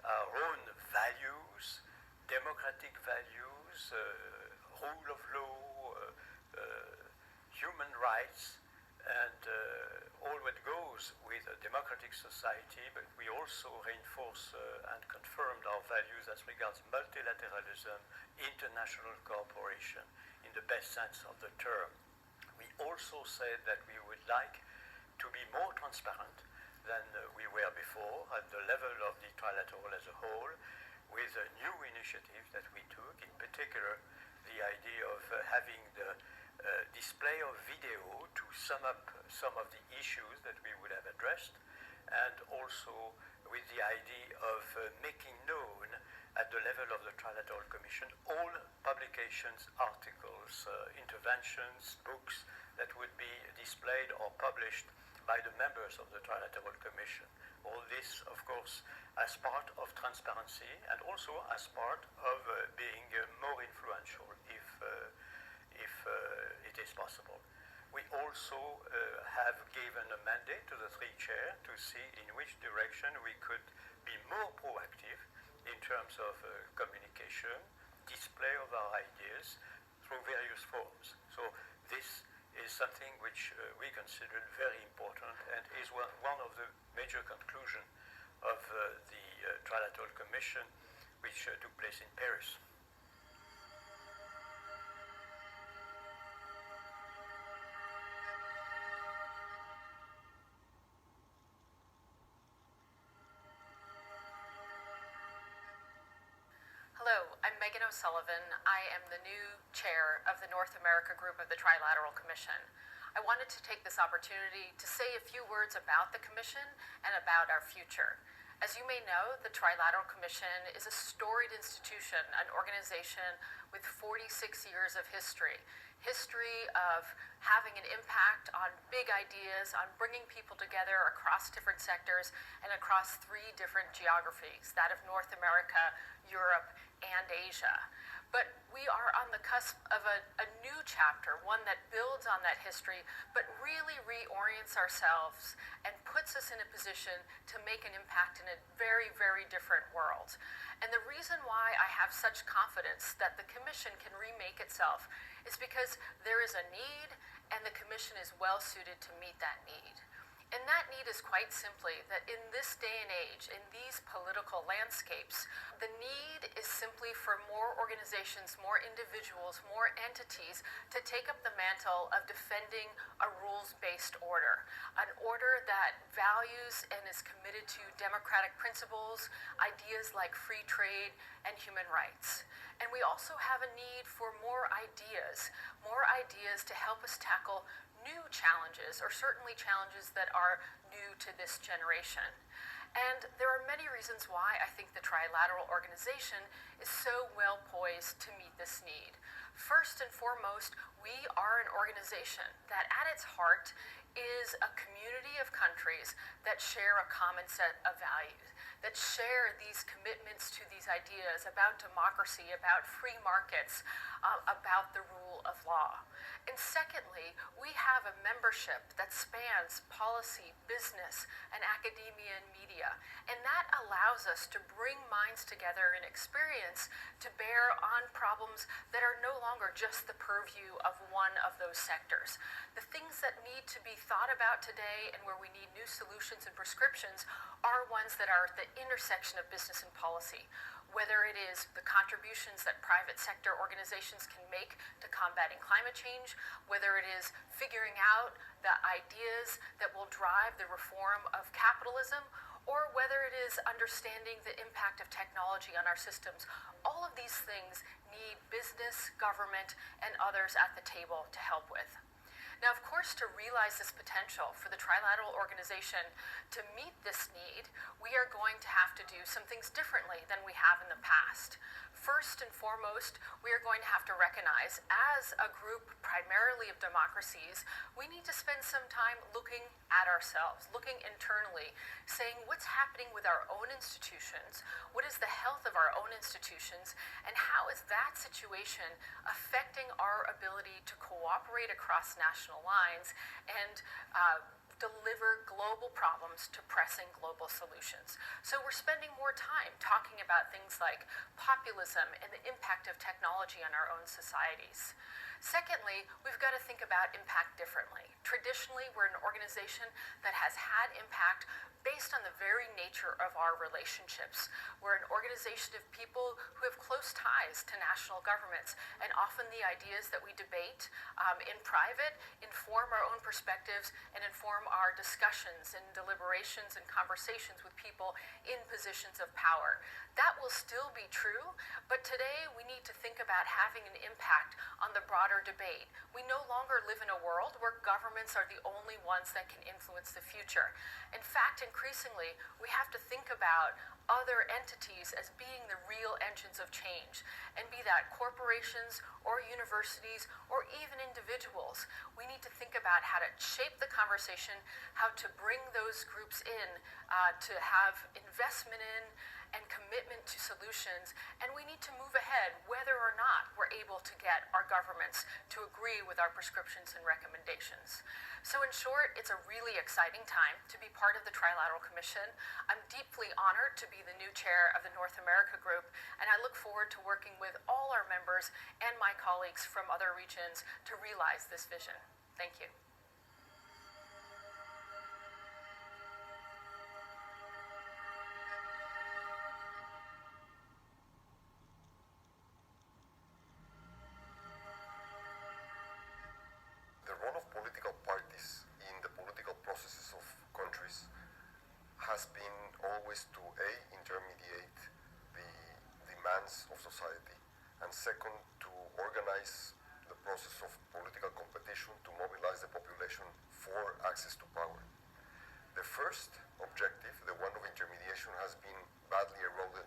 our own values, democratic values, rule of law, human rights, and all what goes with a democratic society, but we also reinforce and confirmed our values as regards multilateralism, international cooperation, in the best sense of the term. We also said that we would like to be more transparent than we were before at the level of the trilateral as a whole, with new initiatives that we took, in particular the idea of having the display of video to sum up some of the issues that we would have addressed, and also with the idea of making known at the level of the Trilateral Commission all publications, articles, interventions, books that would be displayed or published by the members of the Trilateral Commission. All this, of course, as part of transparency and also as part of being more influential if it is possible. We also have given a mandate to the three chairs to see in which direction we could be more proactive in terms of communication, display of our ideas through various forms. So this is something which we considered very important and is one of the major conclusions of the Trilateral Commission, which took place in Paris. Hello, I'm Megan O'Sullivan. I am the new chair of the North America group of the Trilateral Commission. I wanted to take this opportunity to say a few words about the Commission and about our future. As you may know, the Trilateral Commission is a storied institution, an organization with 46 years of history of having an impact on big ideas, on bringing people together across different sectors and across three different geographies, that of North America, Europe, and Asia. But we are on the cusp of a new chapter, one that builds on that history, but really reorients ourselves and puts us in a position to make an impact in a very, very different world. And the reason why I have such confidence that the Commission can remake itself is because there is a need, and the Commission is well suited to meet that need. And that need is quite simply that in this day and age, in these political landscapes, the need is simply for more organizations, more individuals, more entities to take up the mantle of defending a rules-based order, an order that values and is committed to democratic principles, ideas like free trade and human rights. And we also have a need for more ideas to help us tackle new challenges, or certainly challenges that are new to this generation. And there are many reasons why I think the Trilateral Organization is so well poised to meet this need. First and foremost, we are an organization that at its heart is a community of countries that share a common set of values, that share these commitments to these ideas about democracy, about free markets, about the rule of law. And secondly, we have a membership that spans policy, business, and academia and media. And that allows us to bring minds together and experience to bear on problems that are no longer just the purview of one of those sectors. The things that need to be thought about today and where we need new solutions and prescriptions are ones that are at the intersection of business and policy. Whether it is the contributions that private sector organizations can make to combating climate change, whether it is figuring out the ideas that will drive the reform of capitalism, or whether it is understanding the impact of technology on our systems, all of these things need business, government, and others at the table to help with. Now, of course, to realize this potential for the Trilateral Organization to meet this need, we are going to have to do some things differently than we have in the past. First and foremost, we are going to have to recognize, as a group primarily of democracies, we need to spend some time looking at ourselves, looking internally, saying what's happening with our own institutions, what is the health of our own institutions, and how is that situation affecting our ability to cooperate across national lines and deliver global problems to pressing global solutions. So we're spending more time talking about things like populism and the impact of technology on our own societies. Secondly, we've got to think about impact differently. Traditionally, we're an organization that has had impact based on the very nature of our relationships. We're an organization of people who have close ties to national governments, and often the ideas that we debate in private inform our own perspectives and inform our discussions and deliberations and conversations with people in positions of power. That will still be true, but today we need to think about having an impact on the broader debate. We no longer live in a world where governments are the only ones that can influence the future. In fact, increasingly, we have to think about other entities as being the real engines of change, and be that corporations or universities or even individuals. We need to think about how to shape the conversation, how to bring those groups in, to have investment in and commitment to solutions, and we need to move ahead whether or not we're able to get our governments to agree with our prescriptions and recommendations. So in short, it's a really exciting time to be part of the Trilateral Commission. I'm deeply honored to be the new chair of the North America Group, and I look forward to working with all our members and my colleagues from other regions to realize this vision. Thank you. The role of political parties in the political processes of countries has been always to A, intermediate the demands of society, and second, to organize the process of political competition to mobilize the population for access to power. The first objective, the one of intermediation, has been badly eroded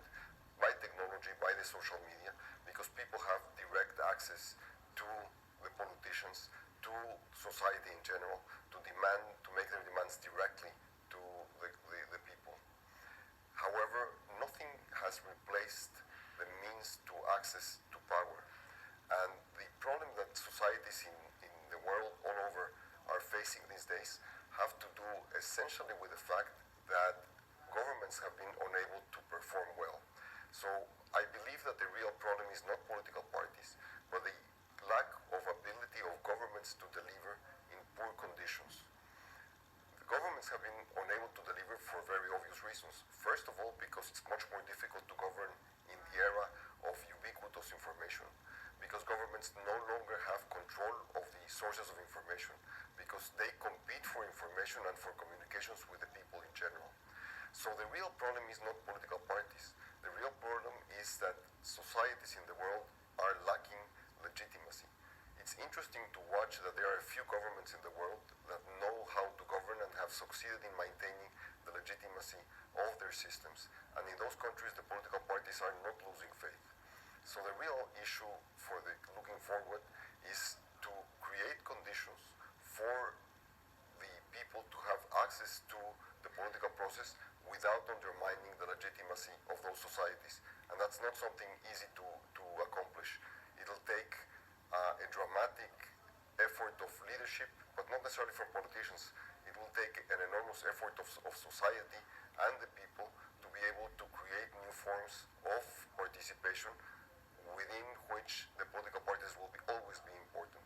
by technology, by the social media, because people have direct access to the politicians, to society in general, to make their demands directly to the people. However, nothing has replaced the means to access to power. And the problem that societies in the world all over are facing these days have to do essentially with the fact that governments have been unable to perform well. So I believe that the real problem is not political parties, but the lack of ability of governments to deliver in poor conditions. The governments governments have been unable to deliver for very obvious reasons. First of all, because it's much more difficult to govern in the era of ubiquitous information, because governments no longer have control of the sources of information, because they compete for information and for communications with the people in general. So the real problem is not political parties. The real problem is that societies in the world are lacking legitimacy. It's interesting to watch that there are a few governments in the world that know how to govern and have succeeded in maintaining the legitimacy of their systems. And in those countries, the political parties are not losing faith. So the real issue for the looking forward is to create conditions for the people to have access to the political process without undermining the legitimacy of those societies. And that's not something easy to accomplish. It'll take a dramatic effort of leadership, but not necessarily from politicians. It will take an enormous effort of society and the people to be able to create new forms of participation within which the political parties will always be important.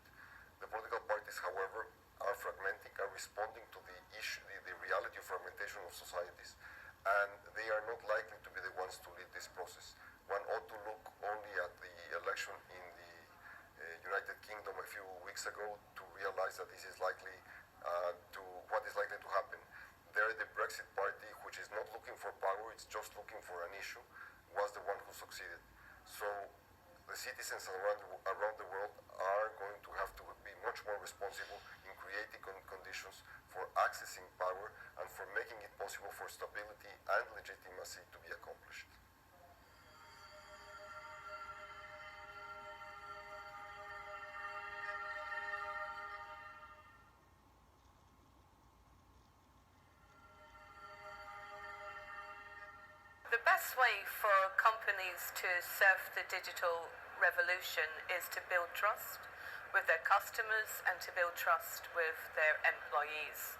The political parties, however, are fragmenting, are responding to the issue, the reality of fragmentation of societies, and they are not likely to be the ones to lead this process. One ought to look only at the election in the United Kingdom a few weeks ago to realize that this is likely what is likely to happen. There, the Brexit party, which is not looking for power, it's just looking for an issue, was the one who succeeded. So the citizens around the world are going to have to be much more responsible in creating conditions for accessing power and for making it possible for stability and legitimacy to be accomplished. The best way for companies to surf the digital revolution is to build trust with their customers and to build trust with their employees.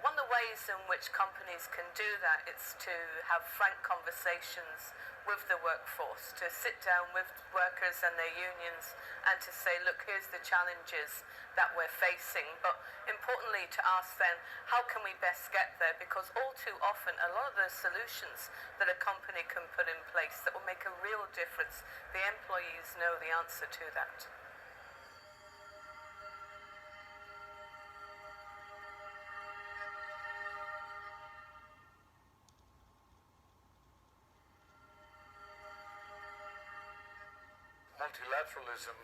One of the ways in which companies can do that is to have frank conversations with the workforce, to sit down with workers and their unions and to say, look, here's the challenges that we're facing, but importantly to ask them, how can we best get there? Because all too often, a lot of the solutions that a company can put in place that will make a real difference, the employees know the answer to that. Multilateralism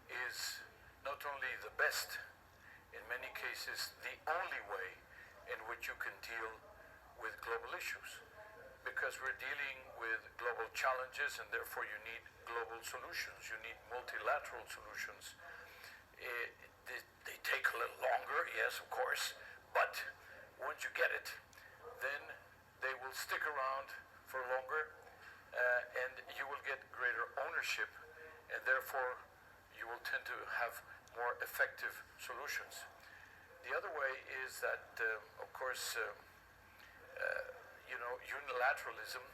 is not only the best, in many cases the only way in which you can deal with global issues, because we're dealing with global challenges and therefore you need global solutions, you need multilateral solutions. They take a little longer, yes, of course, but once you get it, then they will stick around for longer and you will get greater ownership, and therefore you will tend to have more effective solutions. The other way is that, of course, unilateralism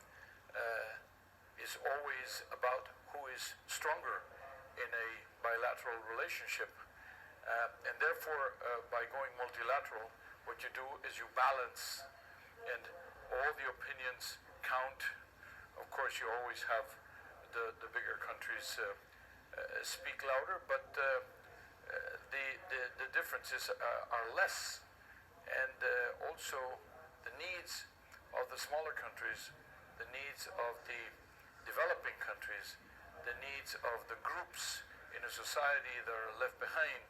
is always about who is stronger in a bilateral relationship. And therefore, by going multilateral, what you do is you balance, and all the opinions count. Of course, you always have the bigger countries speak louder, but the differences are less, and also the needs of the smaller countries, the needs of the developing countries, the needs of the groups in a society that are left behind,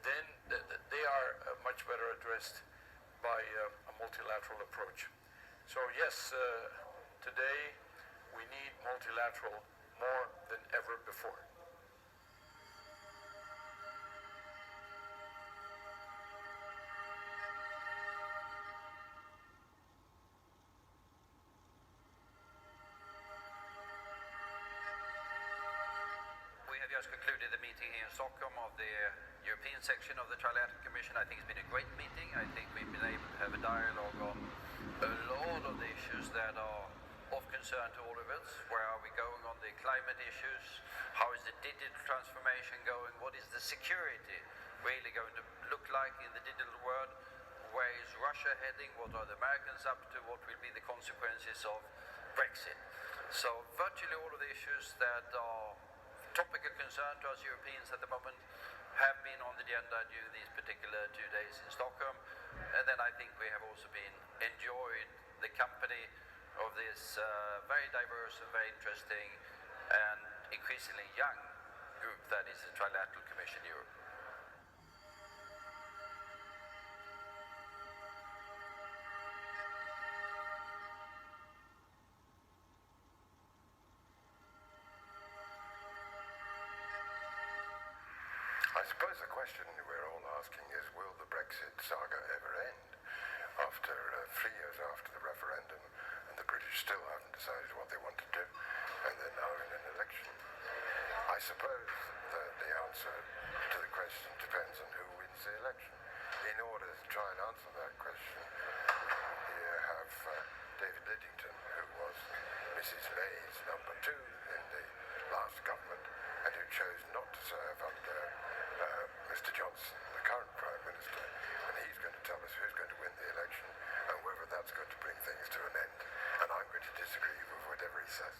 then they are much better addressed by a multilateral approach. So yes, today we need multilateral more than ever before. We have just concluded the meeting here in Stockholm of the European section of the Trilateral Commission. I think it's been a great meeting. I think we've been able to have a dialogue on a lot of the issues that are of concern to all of us. Where are we going on the climate issues? How is the digital transformation going? What is the security really going to look like in the digital world? where is Russia heading, what are the Americans up to, what will be the consequences of Brexit. So virtually all of the issues that are topic of concern to us Europeans at the moment have been on the agenda during these particular 2 days in Stockholm. And then I think we have also been enjoying the company of this very diverse and very interesting and increasingly young group that is the Trilateral Commission Europe. I suppose the question we're all asking is, will the Brexit saga ever end? After 3 years after the referendum, and the British still haven't decided what they want to do, and they're now in an election. I suppose that the answer to the question depends on who wins the election. In order to try and answer that question, we here have David Lidington, who was Mrs. May's number 2 in the last government, and who chose not to serve under Mr. Johnson, the current Prime Minister, and he's going to tell us who's going to win the election and whether that's going to bring things to an end. And I'm going to disagree with whatever he says.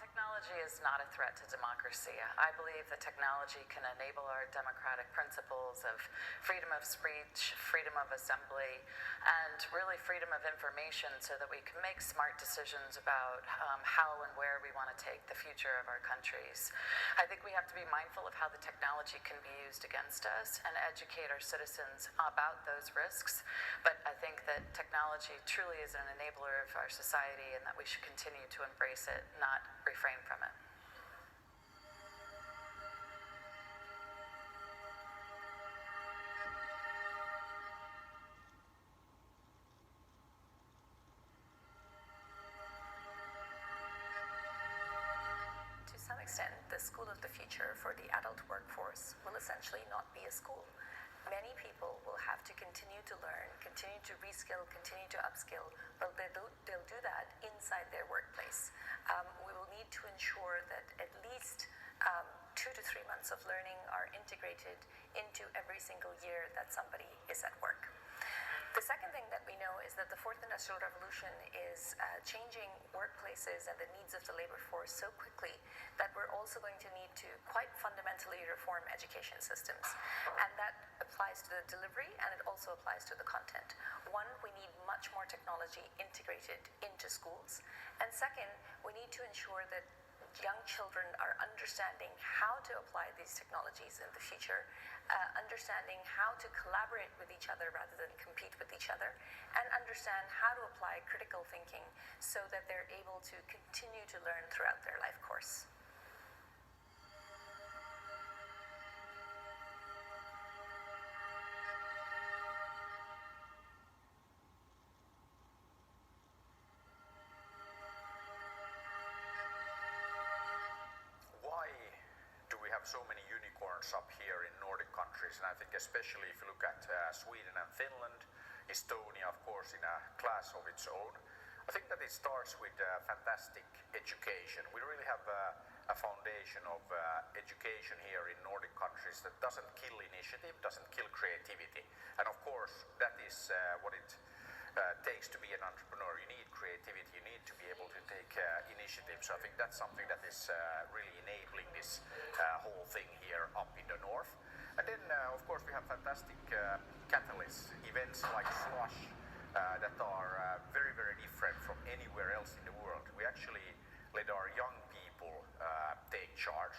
Technology is not a threat to democracy. I believe that technology can enable our democratic principles of freedom of speech, freedom of assembly, and really freedom of information so that we can make smart decisions about how and where we want to take the future of our countries. I think we have to be mindful of how the technology can be used against us and educate our citizens about those risks. But I think that technology truly is an enabler of our society and that we should continue to embrace it, not refrain from it. To some extent, the school of the future for the adult workforce will essentially not be a school. Many people will have to continue to learn, continue to reskill, continue to upskill, but they'll do that inside their workplace. We will need to ensure that at least 2 to 3 months of learning are integrated into every single year that somebody is at work. The second thing that we know is that the Fourth Industrial Revolution is changing workplaces and the needs of the labor force so quickly that we're also going to need to quite fundamentally reform education systems. And that applies to the delivery and it also applies to the content. One, we need much more technology integrated into schools. And second, we need to ensure that young children are understanding how to apply these technologies in the future, understanding how to collaborate with each other rather than compete with each other, and understand how to apply critical thinking so that they're able to continue to learn throughout their life course. So many unicorns up here in Nordic countries, and I think especially if you look at Sweden and Finland, Estonia, of course, in a class of its own. I think that it starts with fantastic education. We really have a foundation of education here in Nordic countries that doesn't kill initiative, doesn't kill creativity, and of course that is what it takes to be an entrepreneur. You need creativity, you need to be able to take initiative. So I think that's something that is really enabling this whole thing here up in the north. And then of course we have fantastic catalysts, events like Slush that are very, very different from anywhere else in the world. We actually let our young people take charge.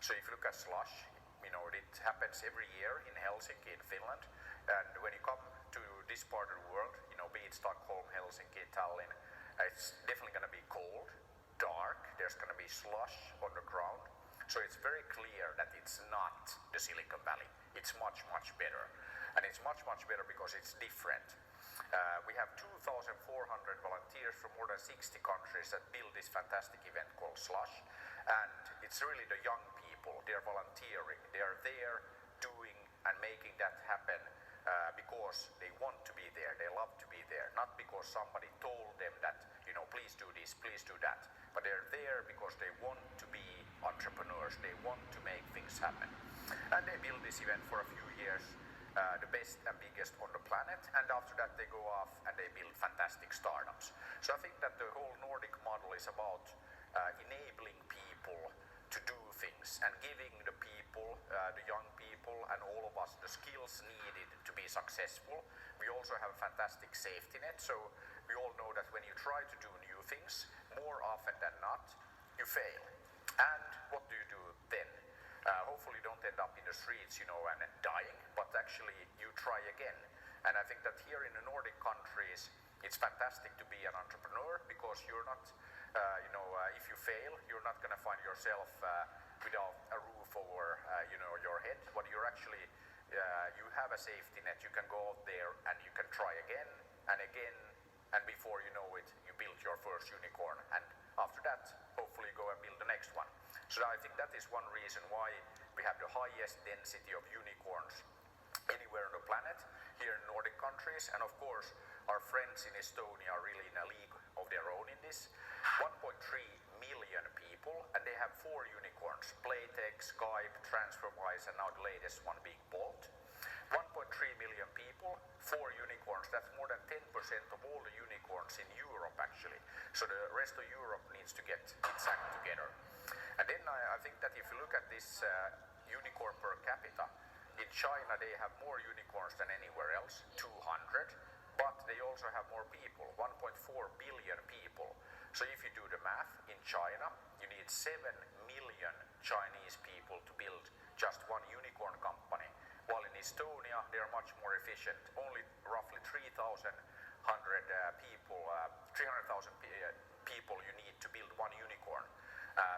So if you look at Slush, you know, it happens every year in Helsinki in Finland. And when you come to this part of the world, you know, be it Stockholm, Helsinki, Tallinn, it's definitely going to be cold, dark, there's going to be slush on the ground. So it's very clear that it's not the Silicon Valley. It's much, much better. And it's much, much better because it's different. We have 2,400 volunteers from more than 60 countries that build this fantastic event called Slush. And it's really the young people, they're volunteering, they're there doing and making that happen because because they want to be there, they love to be there, not because somebody told them that, please do this, please do that, but they're there because they want to be entrepreneurs, they want to make things happen. And they build this event for a few years, the best and biggest on the planet, and after that they go off and they build fantastic startups. So I think that the whole Nordic model is about enabling people to do things and giving the people, the young people and all of us the skills needed to be successful. We also have a fantastic safety net, so we all know that when you try to do new things, more often than not, you fail. And what do you do then? Hopefully you don't end up in the streets, and dying, but actually you try again. And I think that here in the Nordic countries, it's fantastic to be an entrepreneur because you're not, if you fail, you're not going to find yourself without a roof over, your head, but you're actually, you have a safety net. You can go out there and you can try again and again, and before you know it, you build your first unicorn, and after that, hopefully go and build the next one. So I think that is one reason why we have the highest density of unicorns anywhere on the planet here in Nordic countries, and of course our friends in Estonia are really in a league of their own in this. 1.3 million people, and they have 4 unicorns: Playtex, Skype, TransferWise, and now the latest one being Bolt. 1.3 million people, 4 unicorns, that's more than 10% of all the unicorns in Europe actually. So the rest of Europe needs to get its act together. And then I think that if you look at this unicorn per capita, in China they have more unicorns than anywhere else, 200, but they also have more people, 1.4 billion people. So if you do the math, in China you need 7 million Chinese people to build just one unicorn company, while in Estonia they are much more efficient, only roughly 3,000 people you need to build one unicorn.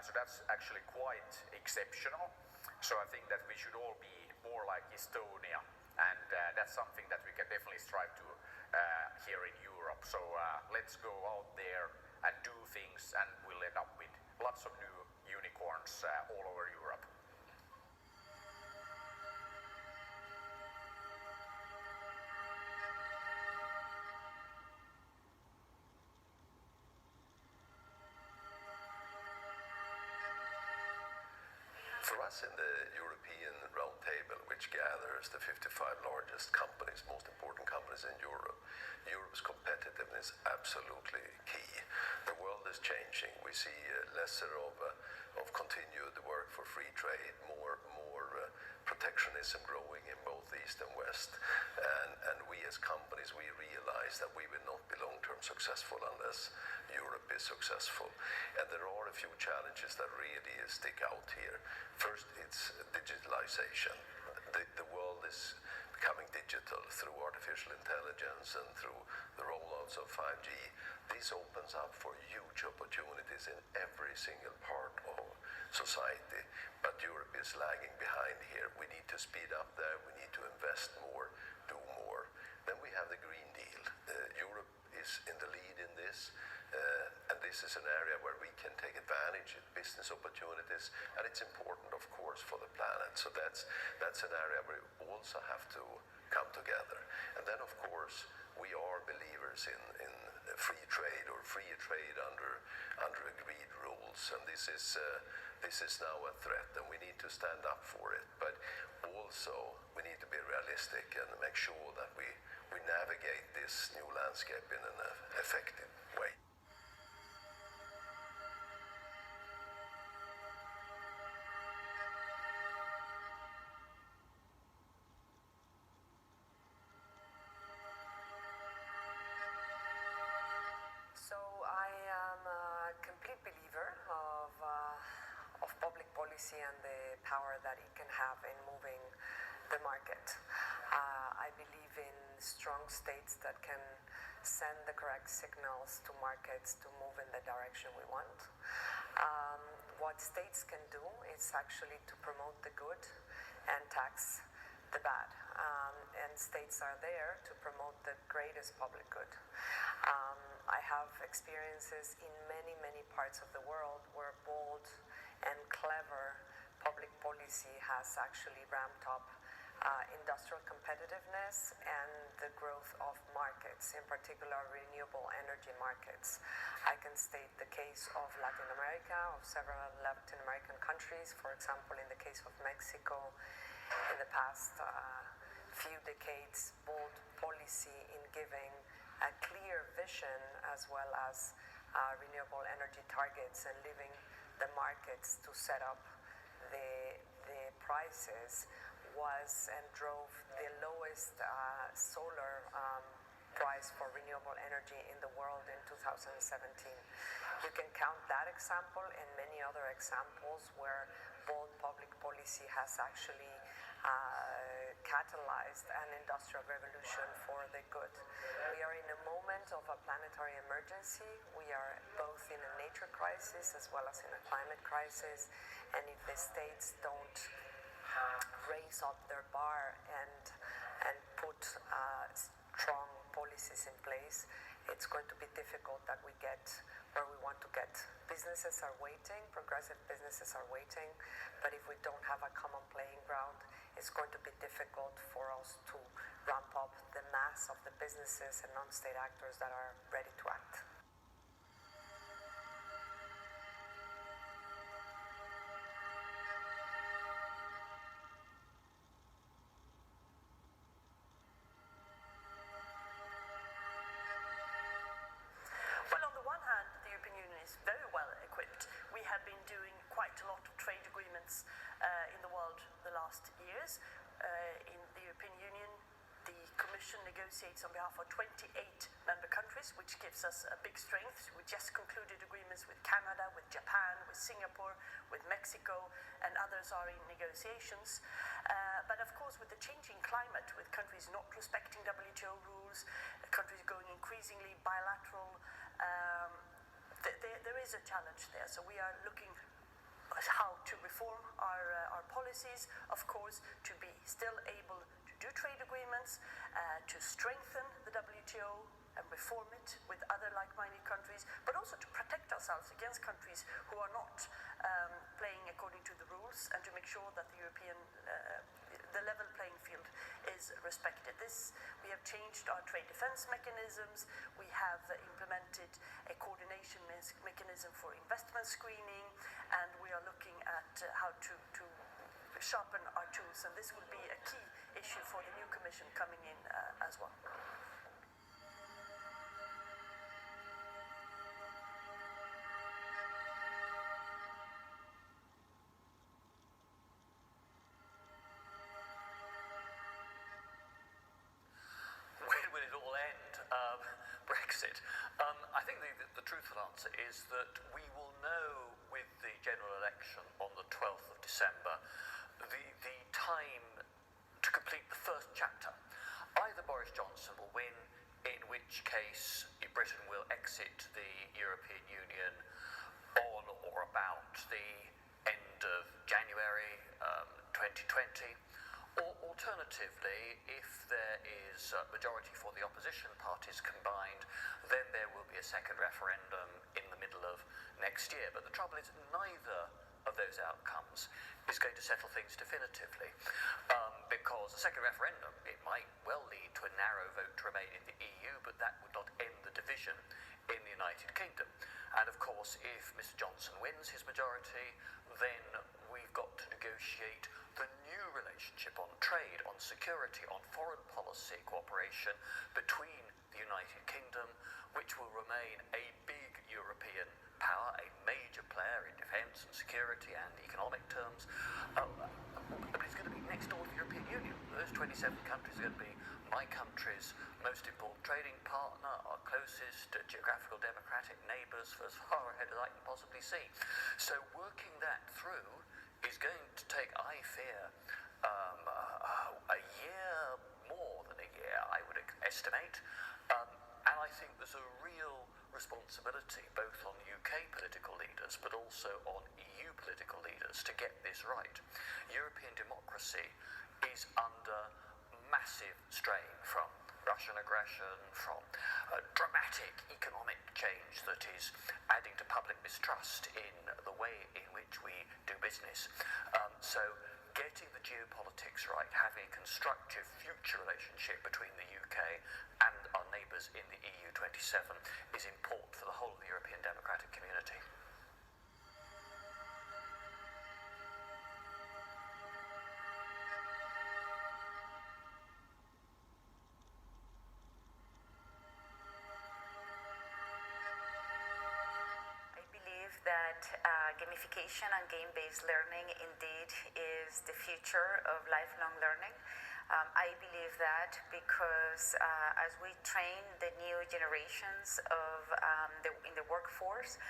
So that's actually quite exceptional. So I think that we should all be more like Estonia, and that's something that we can definitely strive to here in Europe. So let's go out there and do things, and we'll end up with lots of new unicorns all over Europe. For us in the European Roundtable, which gathers the 55 largest companies, most important companies in Europe, Europe's competitiveness is absolutely key. The world is changing. We see lesser of continued work for free trade, more protectionism growing in both East and West. And we as companies, we realize that we will not be long-term successful unless Europe is successful. And there are a few challenges that really stick out here. First, it's digitalization. The world is becoming digital through artificial intelligence and through the rollouts of 5G. This opens up for huge opportunities in every single part of society, but Europe is lagging behind here. We need to speed up there, we need to invest more, do more. Then we have the Green Deal. Europe is in the lead in this, and this is an area where we can take advantage of business opportunities, and it's important, of course, for the planet. So that's an area where we also have to come together. And then, of course, we are believers in free trade, or free trade under agreed rules, and this is now a threat, and we need to stand up for it. But also we need to be realistic and make sure that we navigate this new landscape in an effective way. So I am a complete believer of public policy and the power that it can have in moving the market. I believe in strong states that can send the correct signals to markets to move in the direction we want. What states can do is actually to promote the good and tax the bad. And states are there to promote the greatest public good. I have experiences in many, many parts of the world where bold and clever public policy has actually ramped up industrial competitiveness and the growth of markets, in particular renewable energy markets. I can state the case of Latin America, of several Latin American countries. For example, in the case of Mexico, in the past few decades, bold policy in giving a clear vision as well as renewable energy targets and leaving the markets to set up the prices was and drove the lowest solar price for renewable energy in the world in 2017. You can count that example and many other examples where bold public policy has actually catalyzed an industrial revolution for the good. We are in a moment of a planetary emergency. We are both in a nature crisis as well as in a climate crisis, and if the states don't raise up their bar and put strong policies in place, it's going to be difficult that we get where we want to get. Businesses are waiting, progressive businesses are waiting, but if we don't have a common playing ground, it's going to be difficult for us to ramp up the mass of the businesses and non-state actors that are ready to act. Well, on the one hand, the European Union is very well equipped. We have been doing quite a lot of trade agreements in the world the last years. In the European Union, the Commission negotiates on behalf of 28 member countries, which gives us a big strength. We just concluded agreements with Canada, with Japan, with Singapore, with Mexico, and others are in negotiations. But of course, with the changing climate, with countries not respecting WTO rules, countries going increasingly bilateral, there is a challenge there. So we are looking at how to reform our policies, of course, to be still able to do trade agreements, to strengthen the WTO and reform it with other like-minded countries, but also to protect ourselves against countries who are not playing according to the rules, and to make sure that the the level playing field is respected. We have changed our trade defense mechanisms. We have implemented a coordination mechanism for investment screening, and we are looking at how to sharpen our tools, and this will be a key issue for the new Commission coming in as well. When will it all end? Brexit. I think the truthful answer is that we will know with the general election on the 12th of December the time to complete the first chapter. Either Boris Johnson will win, in which case Britain will exit the European Union on or about the end of January 2020, or alternatively, if there is a majority for the opposition parties combined, then there will be a second referendum in the middle of next year. But the trouble is, neither of those outcomes is going to settle things definitively, because a second referendum, it might well lead to a narrow vote to remain in the EU, but that would not end the division in the United Kingdom. And of course, if Mr. Johnson wins his majority, then we've got to negotiate the new relationship on trade, on security, on foreign policy cooperation between the United Kingdom, which will remain a big European power, a major player in defence and security and economic terms, but it's going to be next door to the European Union. Those 27 countries are going to be my country's most important trading partner, our closest geographical democratic neighbours for as far ahead as I can possibly see. So working that through is going to take, I fear, a year, more than a year, I would estimate. And I think there's a real responsibility both on UK political leaders but also on EU political leaders to get this right. European democracy is under massive strain from Russian aggression, from dramatic economic change that is adding to public mistrust in the way in which we do business. So getting the geopolitics right, having a constructive future relationship between the UK and our neighbours in the EU 27 is important for the whole of the European democratic community. That gamification and game-based learning indeed is the future of lifelong learning. I believe that because as we train the new generations of in the workforce,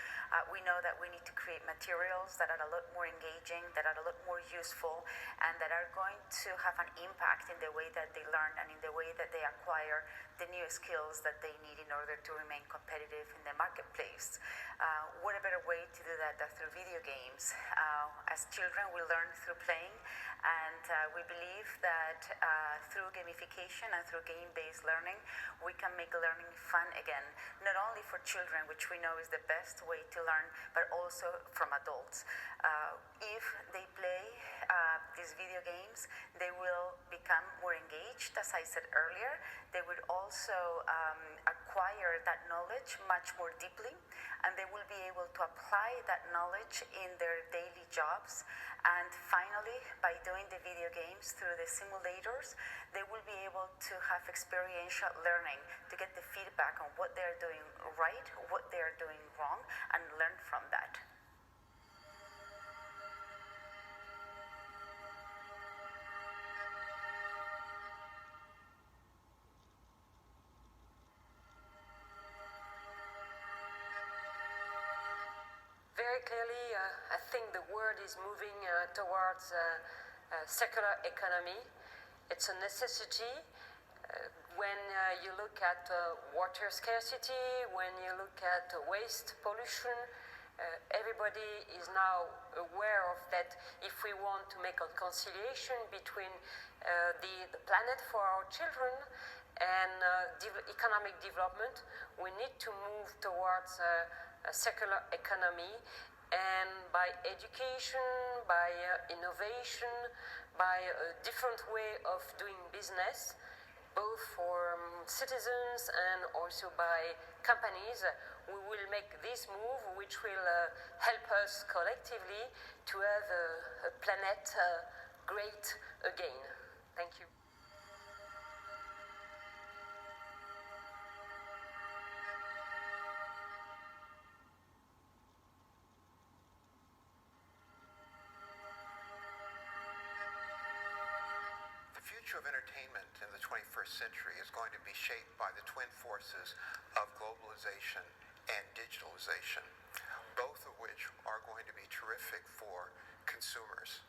we know that we need to create materials that are a lot more engaging, that are a lot more useful, and that are going to have an impact in the way that they learn and in the way that they acquire the new skills that they need in order to remain competitive in the marketplace. What a better way to do that than through video games? As children, we learn through playing, and we believe that through gamification and through game-based learning, we can make learning fun again, not only for children, which we know is the best way to learn, but also from adults. If they play these video games, they will become more engaged, as I said earlier. They will also acquire that knowledge much more deeply, and they will be able to apply that knowledge in their daily jobs. And finally, by doing the video games through the simulators, they will be able to have experiential learning to get the feedback on what they're doing right, what they're doing wrong, and learn from that. Very clearly, I think the world is moving towards a secular economy. It's a necessity. When you look at water scarcity, when you look at waste pollution, everybody is now aware of that. If we want to make a conciliation between the planet for our children and economic development, we need to move towards a secular economy, and by education, by innovation, by a different way of doing business, both for citizens and also by companies, we will make this move, which will help us collectively to have a planet great again. Thank you. The future of entertainment in the 21st century is going to be shaped by the twin forces of globalization and digitalization, both of which are going to be terrific for consumers.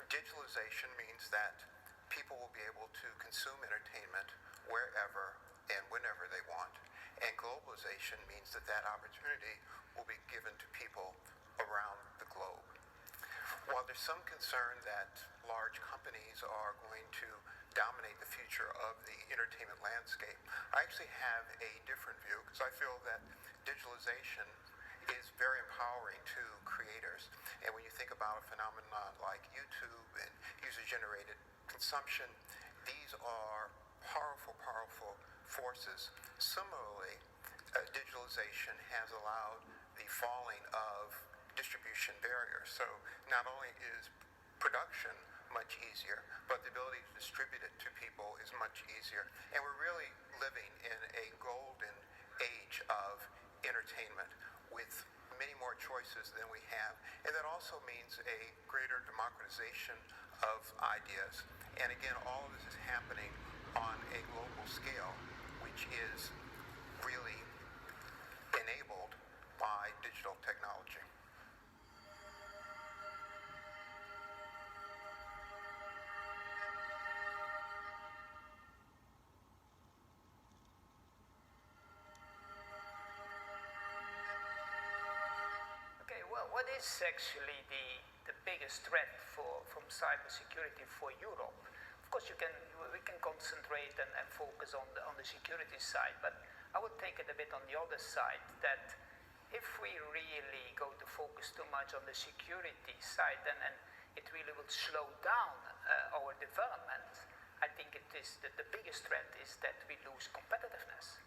Digitalization means that people will be able to consume entertainment wherever and whenever they want, and globalization means that that opportunity will be given to people around the globe. While there's some concern that large companies are going to dominate the future of the entertainment landscape, I actually have a different view, because I feel that digitalization is very empowering to creators. And when you think about a phenomenon like YouTube and user-generated consumption, these are powerful, powerful forces. Similarly, digitalization has allowed the falling of distribution barriers. So not only is production much easier, but the ability to distribute it to people is much easier. And we're really living in a golden age of entertainment with many more choices than we have. And that also means a greater democratization of ideas. And again, all of this is happening on a global scale, which is really enabled by digital technology. What is actually the biggest threat from cybersecurity for Europe? Of course, we can concentrate and focus on the security side, but I would take it a bit on the other side, that if we really go to focus too much on the security side, and it really will slow down our development, I think it is the biggest threat is that we lose competitiveness.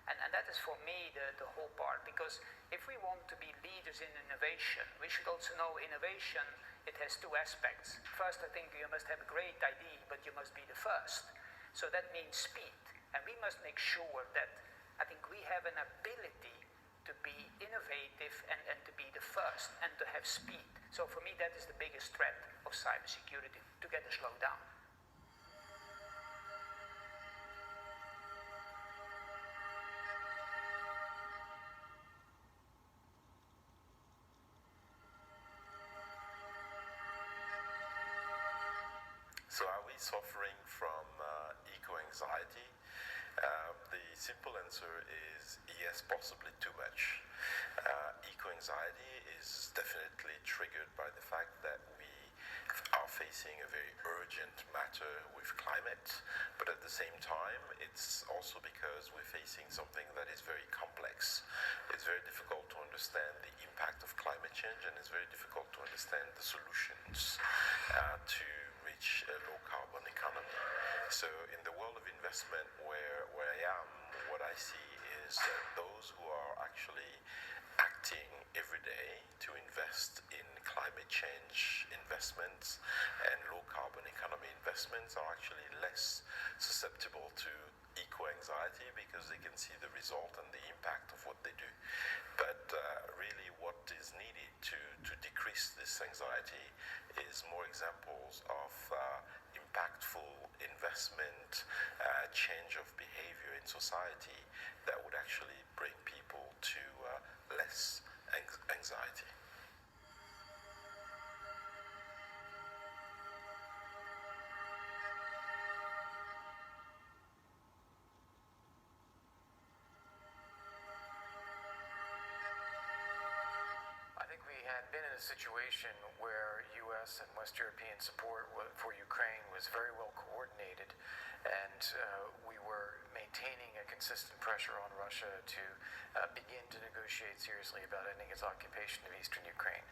And that is for me the whole part, because if we want to be leaders in innovation, we should also know innovation, it has two aspects. First, I think you must have a great idea, but you must be the first. So that means speed. And we must make sure that I think we have an ability to be innovative and to be the first and to have speed. So for me, that is the biggest threat of cybersecurity, to get a slowdown. So are we suffering from eco-anxiety? The simple answer is yes, possibly too much. Eco-anxiety is definitely triggered by the fact that we are facing a very urgent matter with climate, but at the same time, it's also because we're facing something that is very complex. It's very difficult to understand the impact of climate change, and it's very difficult to understand the solutions to reach a low-carbon economy. So in the world of investment where I am, what I see is that those who are actually acting every day to invest in climate change investments and low-carbon economy investments are actually less susceptible to eco-anxiety because they can see the result and the impact of what they do. But really what is needed to decrease this anxiety is more examples of impactful investment, change of behavior in society that would actually bring people to less anxiety. A situation where U.S. and West European support for Ukraine was very well coordinated, and we were maintaining a consistent pressure on Russia to begin to negotiate seriously about ending its occupation of eastern Ukraine.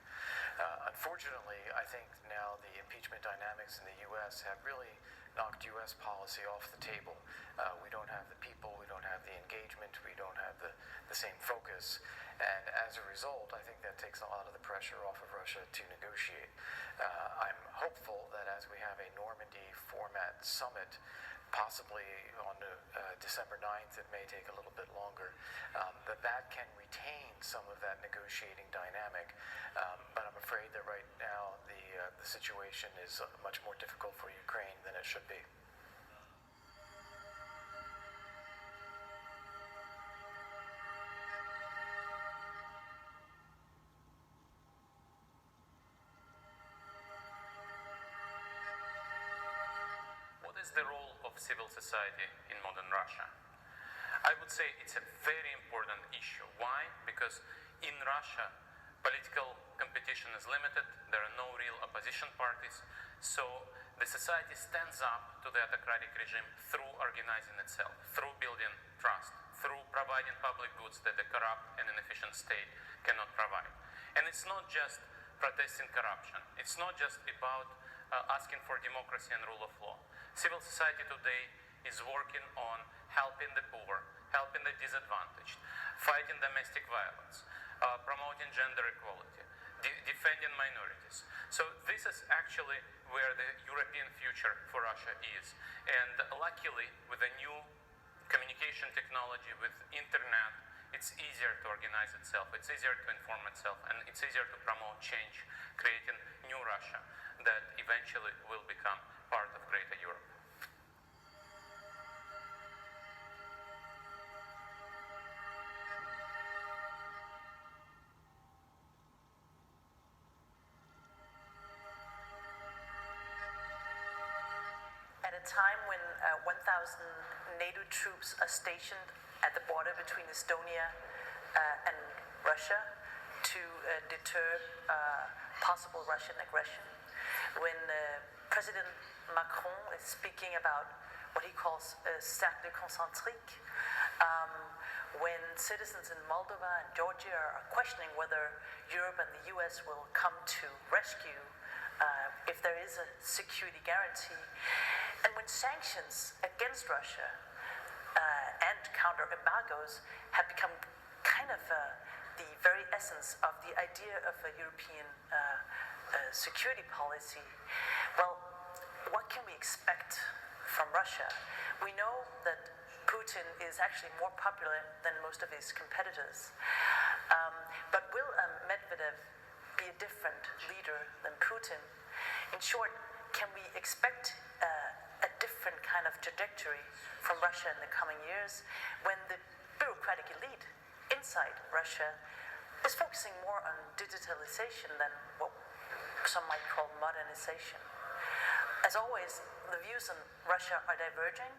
Unfortunately, I think now the impeachment dynamics in the U.S. have really knocked U.S. policy off the table. We don't have the people, we don't have the engagement, we don't have the same focus. And as a result, I think that takes a lot of the pressure off of Russia to negotiate. I'm hopeful that as we have a Normandy format summit, possibly on December 9th, it may take a little bit longer, that can retain some of that negotiating dynamic. But I'm afraid that right now the situation is much more difficult for Ukraine than it should be. The role of civil society in modern Russia? I would say it's a very important issue. Why? Because in Russia, political competition is limited, there are no real opposition parties, so the society stands up to the autocratic regime through organizing itself, through building trust, through providing public goods that a corrupt and inefficient state cannot provide. And it's not just protesting corruption, it's not just about asking for democracy and rule of law. Civil society today is working on helping the poor, helping the disadvantaged, fighting domestic violence, promoting gender equality, defending minorities. So this is actually where the European future for Russia is. And luckily, with the new communication technology, with internet, it's easier to organize itself, it's easier to inform itself, and it's easier to promote change, creating new Russia that eventually will become part of Greater Europe. At a time when 1,000 NATO troops are stationed at the border between Estonia and Russia to deter possible Russian aggression, when President Macron is speaking about what he calls cercle concentrique, when citizens in Moldova and Georgia are questioning whether Europe and the US will come to rescue if there is a security guarantee. And when sanctions against Russia and counter embargoes have become kind of the very essence of the idea of a European security policy, well, what can we expect from Russia? We know that Putin is actually more popular than most of his competitors. But will Medvedev be a different leader than Putin? In short, can we expect a different kind of trajectory from Russia in the coming years when the bureaucratic elite inside Russia is focusing more on digitalization than what some might call modernization? As always, the views on Russia are diverging.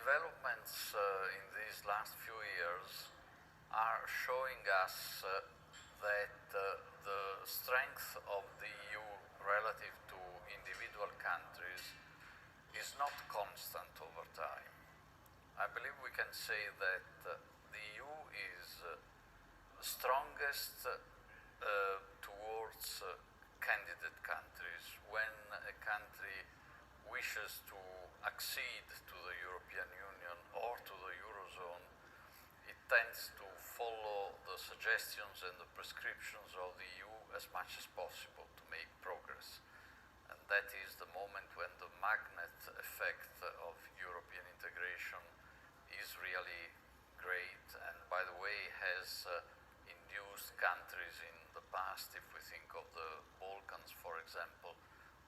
Developments in these last few years are showing us that the strength of the EU relative to individual countries is not constant over time. I believe we can say that the EU is strongest towards candidate countries. When a country wishes to accede to the European Union or to the Eurozone, it tends to follow the suggestions and the prescriptions of the EU as much as possible to make progress. And that is the moment when the magnet effect of European integration is really great, and by the way has induced countries in the past, if we think of the Balkans for example,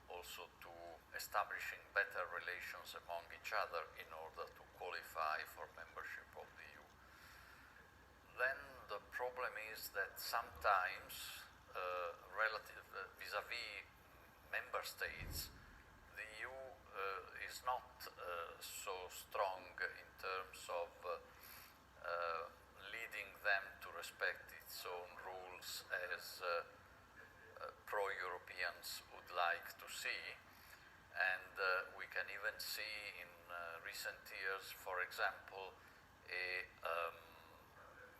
also to establishing better relations among each other in order to qualify for membership of the EU. Then the problem is that sometimes relative vis-a-vis member states, the EU is not so strong in terms of leading them to respect its own rules as pro-Europeans would like to see. And we can even see in recent years, for example, a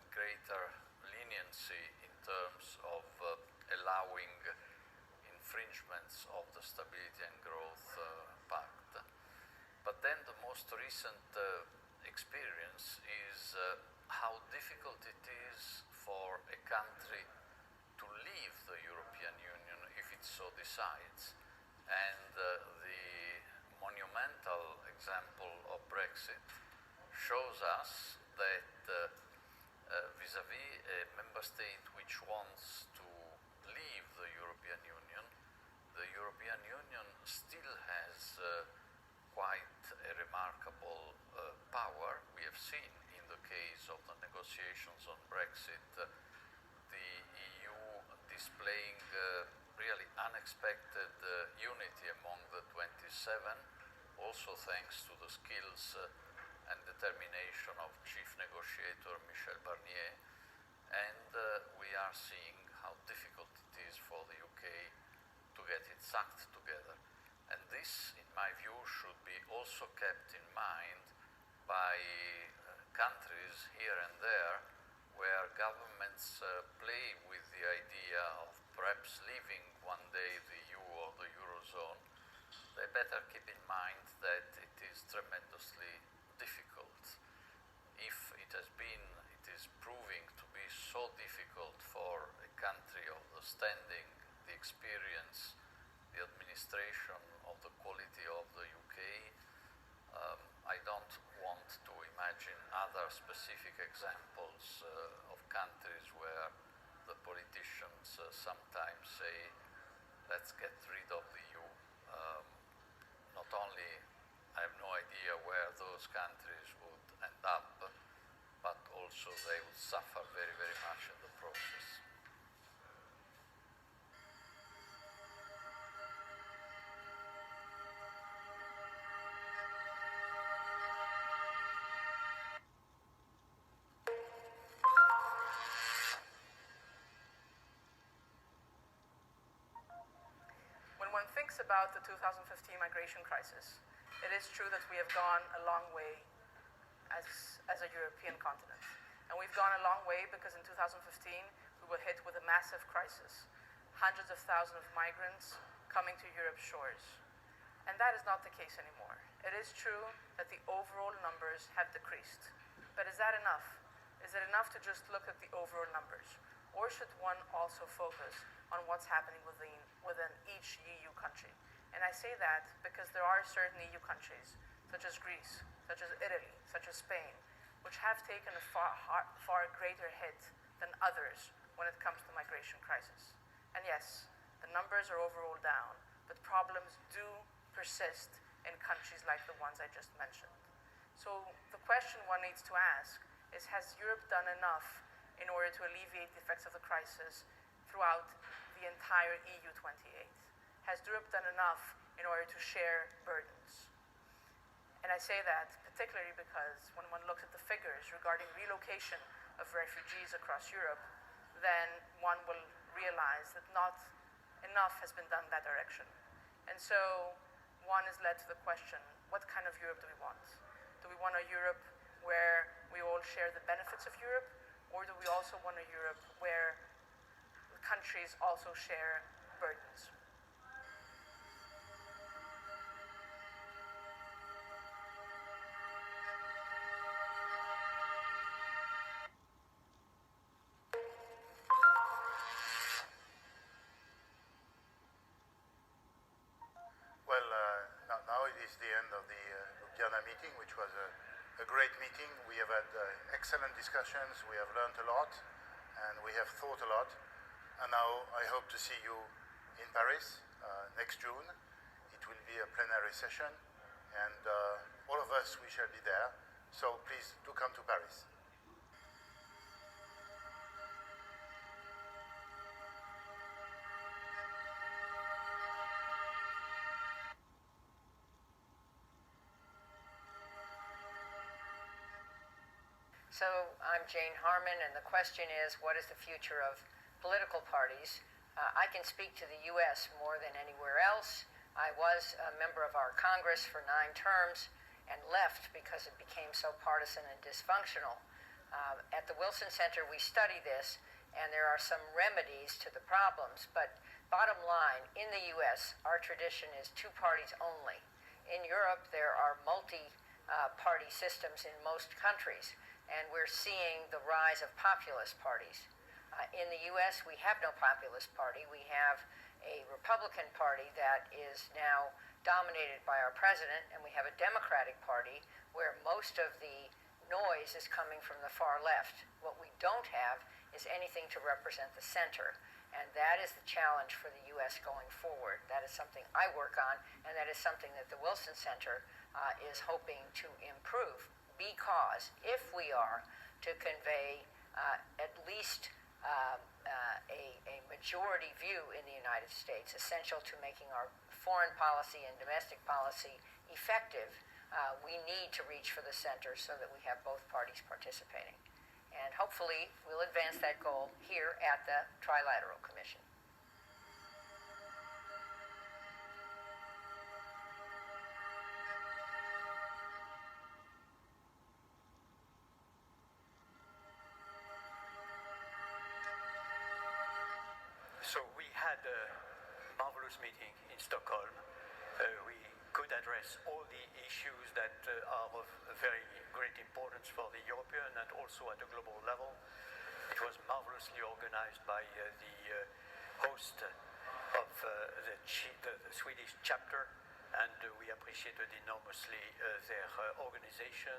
greater leniency in terms of allowing infringements of the Stability and Growth Pact. But then the most recent experience is how difficult it is for a country to leave the European Union if it so decides. And the monumental example of Brexit shows us that vis-a-vis a member state which wants to leave the European Union still has quite a remarkable power. We have seen in the case of the negotiations on Brexit the EU displaying really unexpected unity among the 27, also thanks to the skills and determination of Chief Negotiator Michel Barnier. And we are seeing how difficult it is for the UK to get its act together. And this, in my view, should be also kept in mind by countries here and there where governments play with the idea of perhaps leaving one day the EU or the Eurozone. They better keep in mind that it is tremendously difficult. If it is proving to be so difficult for a country of the standing, the experience, the administration of the quality of the UK, I don't want to imagine other specific examples of countries where the politicians sometimes say, let's get rid of the EU. Not only I have no idea where those countries would end up, but also they would suffer very, very much in the process. thinks about the 2015 migration crisis? It is true that we have gone a long way as a European continent. And we've gone a long way because in 2015 we were hit with a massive crisis. Hundreds of thousands of migrants coming to Europe's shores. And that is not the case anymore. It is true that the overall numbers have decreased. But is that enough? Is it enough to just look at the overall numbers? Or should one also focus on what's happening within each EU country? And I say that because there are certain EU countries, such as Greece, such as Italy, such as Spain, which have taken a far greater hit than others when it comes to the migration crisis. And yes, the numbers are overall down, but problems do persist in countries like the ones I just mentioned. So the question one needs to ask is, has Europe done enough in order to alleviate the effects of the crisis throughout the entire EU 28? Has Europe done enough in order to share burdens? And I say that particularly because when one looks at the figures regarding relocation of refugees across Europe, then one will realize that not enough has been done in that direction. And so one is led to the question, what kind of Europe do we want? Do we want a Europe where we all share the benefits of Europe, or do we also want a Europe where the countries also share burdens? Meeting, which was a great meeting. We have had excellent discussions, we have learned a lot, and we have thought a lot. And now I hope to see you in Paris next June. It will be a plenary session, and all of us, we shall be there. So please do come to Paris. So I'm Jane Harmon, and the question is, what is the future of political parties? I can speak to the U.S. more than anywhere else. I was a member of our Congress for 9 terms and left because it became so partisan and dysfunctional. At the Wilson Center, we study this, and there are some remedies to the problems. But bottom line, in the U.S., our tradition is 2 parties only. In Europe, there are multi-party systems in most countries, and we're seeing the rise of populist parties. In the U.S., we have no populist party. We have a Republican Party that is now dominated by our president, and we have a Democratic Party where most of the noise is coming from the far left. What we don't have is anything to represent the center, and that is the challenge for the U.S. going forward. That is something I work on, and that is something that the Wilson Center is hoping to improve. Because if we are to convey at least a majority view in the United States, essential to making our foreign policy and domestic policy effective, we need to reach for the center so that we have both parties participating. And hopefully we'll advance that goal here at the Trilateral Commission. So we had a marvelous meeting in Stockholm. We could address all the issues that are of very great importance for the European and also at a global level. It was marvelously organized by the host of the Swedish chapter, and we appreciated enormously their organization.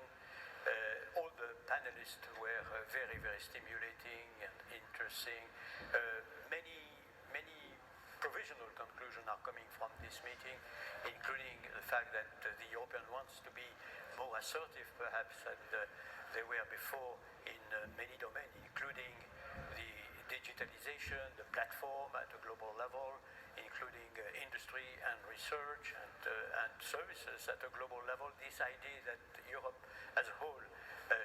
All the panelists were very, very stimulating and interesting. Many provisional conclusions are coming from this meeting, including the fact that the European wants to be more assertive, perhaps, than they were before in many domains, including the digitalization, the platform at a global level, including industry and research and services at a global level. This idea that Europe as a whole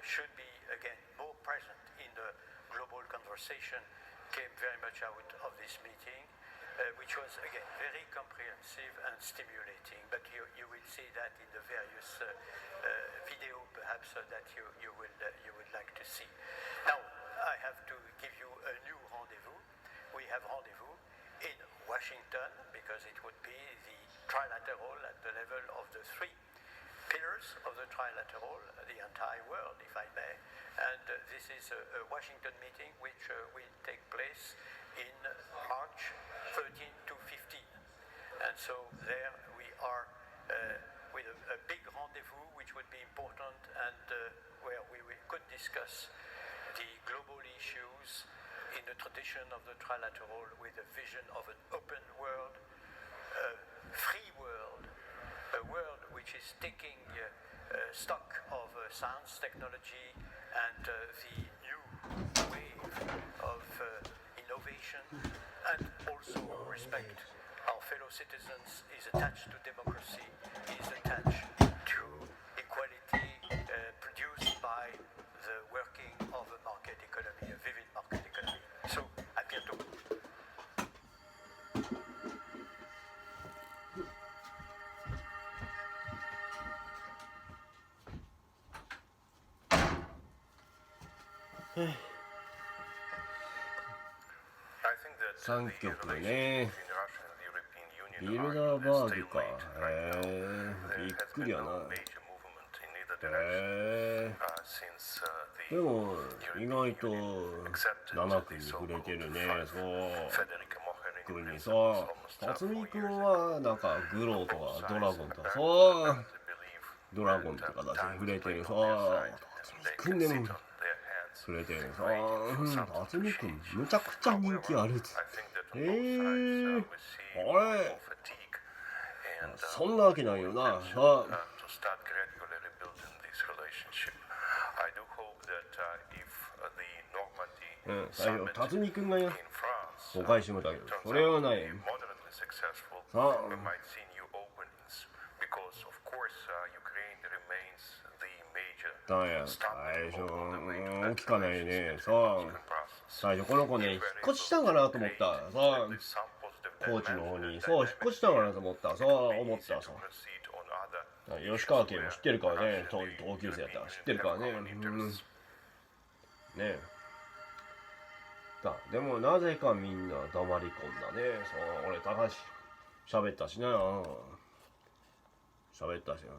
should be, again, more present in the global conversation came very much out of this meeting. which was again very comprehensive and stimulating. But you will see that in the various video, perhaps that you would like to see. Now I have to give you a new rendezvous. We have rendezvous in Washington because it would be the trilateral at the level of the three pillars of the trilateral, the entire world, if I may. And this is a Washington meeting which will take place in March 13 to 15. And so there we are with a big rendezvous which would be important and where we could discuss the global issues in the tradition of the trilateral with a vision of an open world, a free world, a world which is taking stock of science, technology, and the new wave of innovation, and also respect our fellow citizens, is attached to democracy, is attached to equality produced by the working of a market economy, a vivid market economy. So, à bientôt.3曲ね。ビルダーバーグか。びっくりやな。でも意外と7君に触れてるね。そう君にさ、辰巳君はなんかグローとかドラゴンとかさ、ドラゴンとかだし触れてるさ、辰巳君でも触れてるさ、辰巳君むちゃくちゃ人気あるっつって。あれそんなわけないよな。最初辰巳君がお返しもだけど、それはない。さあだや最初聞かないね。さあ最初この子ね引っ越ししたんかなと思った。さあ高知の方にそう引っ越したんかなと思った。さあ思ったさ。吉川家も知ってるからね。同級生やったら知ってるからね。ねえ。でもなぜかみんな黙り込んだね。そう俺高橋喋ったしな。喋ったしな。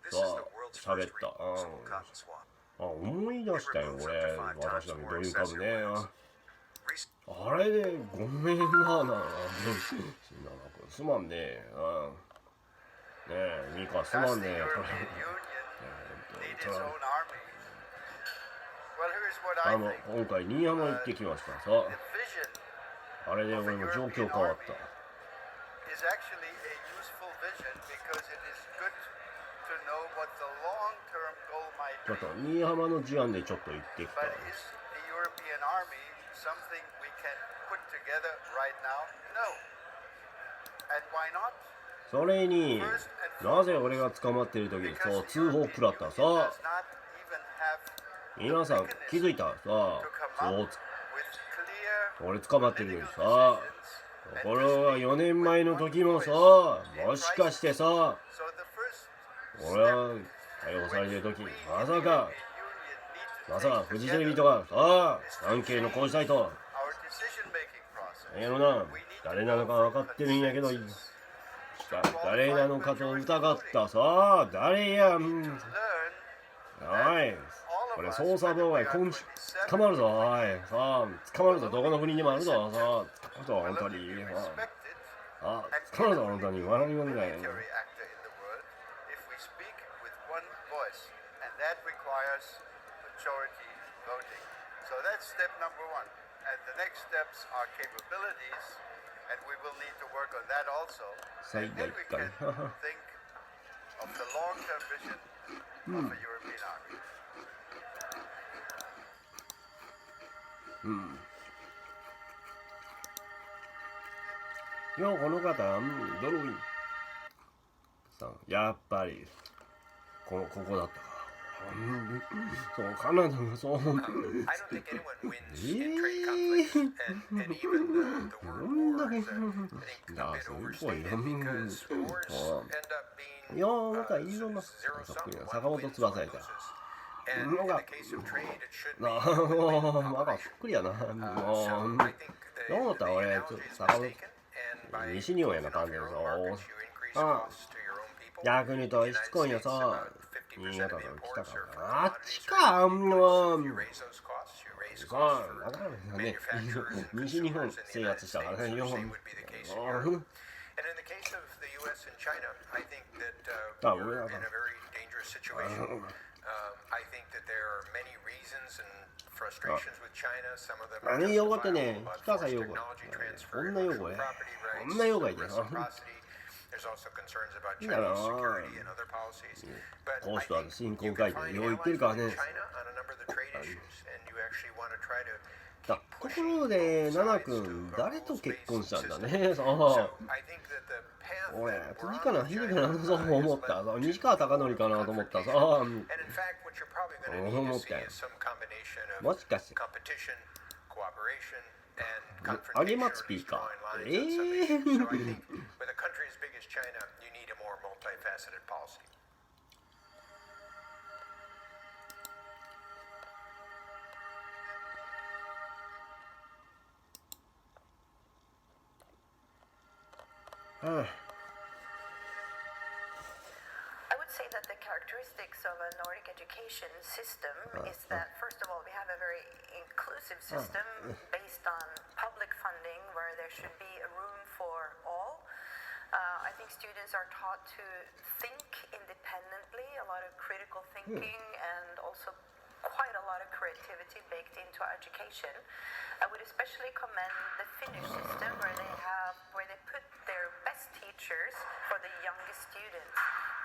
さあ喋った。思い出したよ俺。私だけどういう株ね。あれでごめんなすまんねえ。ねえミカすまんねえ。今回新居浜行ってきました。さああれで俺も状況変わった。ちょっと新居浜の事案でちょっと行ってきた。それになぜ俺が捕まってる時にそう通報食らったさ。皆さん気づいたさ。そう俺捕まってるのにさ。これは4年前の時もさ、もしかしてさ、俺は逮捕されてる時まさかフジテレビとかさ、関係の講師サイト誰なのか分かってるんやけど、誰なのかと疑ったさ、誰やおいこれ捜査妨害捕まるぞ。おいさあ捕まるぞ。どこの国にもあるぞ。さあ捕まるぞ本当に。捕まるぞ本当に。笑いもんだよ。最大回いやこの方ドルウィンさんやっぱりここだったか。そうカナダもそう。I don't think anyone wins in trade conflicts, and even the word war is, I think, a bit overstated because wars end up being なんかいろんなそっくりな坂本翼やから。and in the case of trade, it should be なんかそっくりやな。どう思った俺ちょっと坂本西日本やな感じでさ。逆に言うとしつこいんやさ。新潟から来たからあっちかもうさあだからね西日本制圧したからね日本 And in the case of the US and China, I think that we're in a very dangerous situation. I think that there are many reasons and frustrations with China. Some of them are justifiable about forced technology transfer, intellectual property rights, reciprocity. There's also concerns about Chinese security and other policies. But I think you can find allies with China on a number of the trade issues, and you actually want to try to keep pushing both sides to 誰と結婚したんだね。 So I think that the path おい that 次 we're かな on 次 with かな China そう思った西川貴教かなと思ったさ and in fact, what you're probably going to need to see is some combination of もしかして competition, cooperation, and あげ confrontation ま or スピー just カ drawing ー lines on some issues. So I think with a country as big as China, you need a more multifaceted policy. I would say that the characteristics of a Nordic education system is that, first of all, we have a very inclusive system based on public funding where there should be a room for all. I think students are taught to think independently, a lot of critical thinking, and also quite a lot of creativity baked into our education. I would especially commend the Finnish system where they put their best teachers for the youngest students,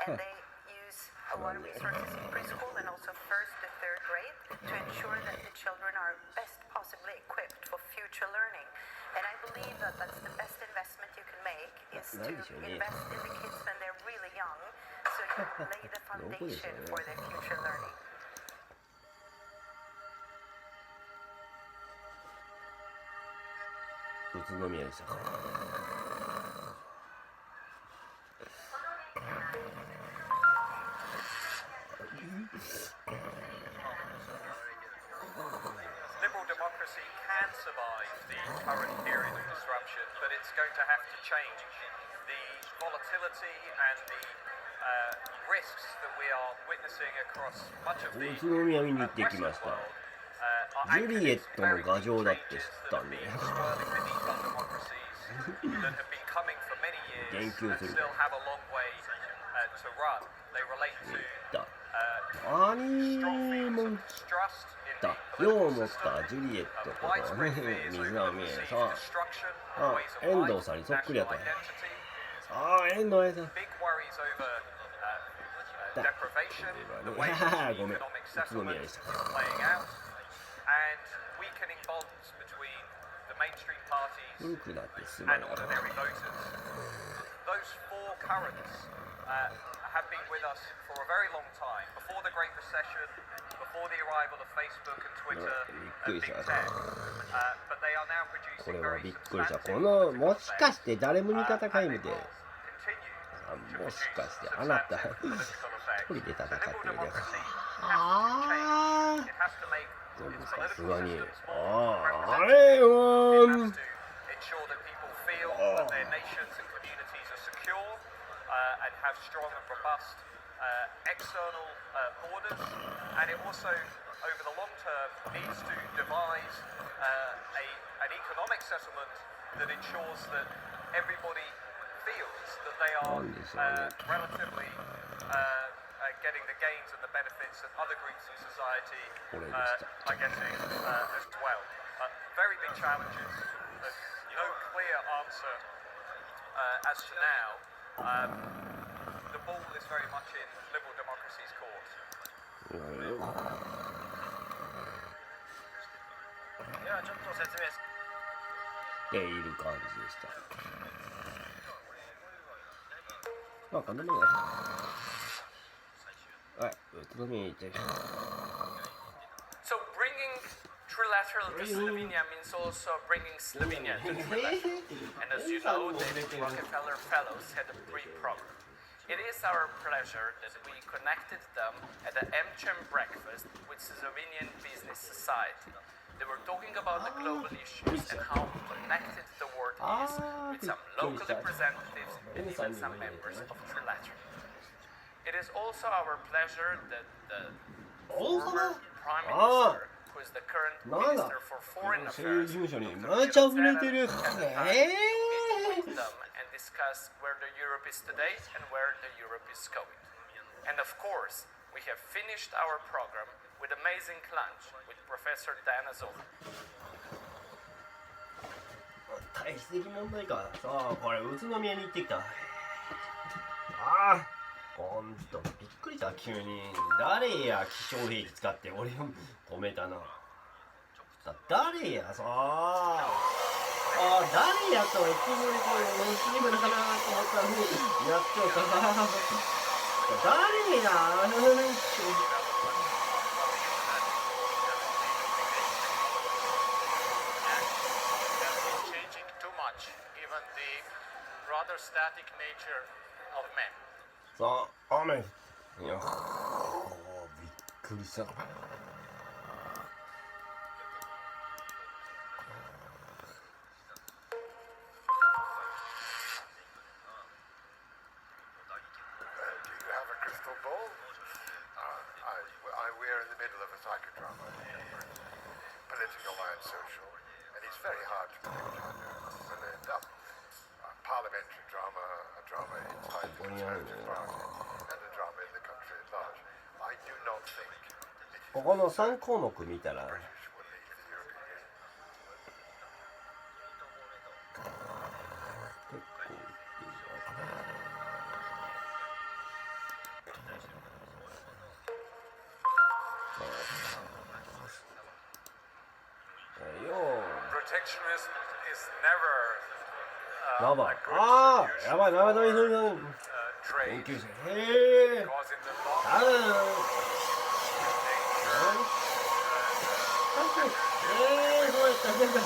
and they use a lot of resources in preschool and also first to third grade to ensure that the children are best possibly equipped for future learning. And I believe that that's the best investment you can make is to invest in the kids when they're really young, so you lay the foundation for their future learning. 宇都宮でした。Liberal democracy can survive the current period of disruption, but it's going to have to change. The volatility and the risks that we are witnessing across much of the 宇都宮見に行ってきました。ジュリエットの牙城だって知ったんで。言及する。アニモンだ。よう思ったジュリエットとか水波へさあ、遠藤さんにそっくりやったね。さあ、遠藤さん。だ。ごめん、宇都宮でした。And weakening bonds between the mainstream parties and ordinary voters. Those four currents have been with us for a very long time, before the Great Recession, before the arrival of Facebook and Twitter and Big Tech, but they are now こ producing れは very びっくりした。 substantive このもしかして誰も味方かいみて continue もしかしてあなた political effects. 一人で戦 So って liberal るで democracy has to change. あ It has to make でも its さす political がに systems あ more れ representative. は It has to ensure that people feel that their nations and communities are secure and have strong and robust external borders. And it also, over the long term, needs to devise an economic settlement that ensures that everybody feels that they are relatively getting the gains and the benefits that other groups in society are getting as well. Very big challenges. No clear answer as to now. The ball is very much in liberal democracy's court. ではちょっと説明っている感じでした。まあこんなもんや。はい。So bringing trilateral to Slovenia means also bringing Slovenia to trilateral. And as you know, the Rockefeller Fellows had a pre-program. It is our pleasure that we connected them at the MCHM breakfast with Slovenian Business Society. They were talking about the global issues and how connected the world is with some local representatives and even some members of Trilateral. It is also our pleasure that the former Prime Minister, who is the current Minister for Foreign Affairs, Dr. meet with them and discuss where the Europe is today and where the Europe is going. And of course, we have finished our program with amazing lunch with Professor Diana Zoha. 大質的問題か。さあ、これ宇都宮に行ってきた。ああ、ほんとびっくりした。急に誰や気象兵器使って俺を止めたな。誰やさあ。誰やとは言ってくれこれチームだなと思ったのにやっちゃうか。誰や。rather static nature of men. さあ、雨。いや、びっくりした。We're in the middle of a psychodrama, political and social, and it's very hard to predict. Parliamentary drama, a drama inside the Conservative Party, and a drama in the country at large. I do not think ここの3項目見たらProtectionism is never やばい。ああ、やばい、やばい、やばい、やばい。研究者。へえ。ああ。そうやった、全部。こ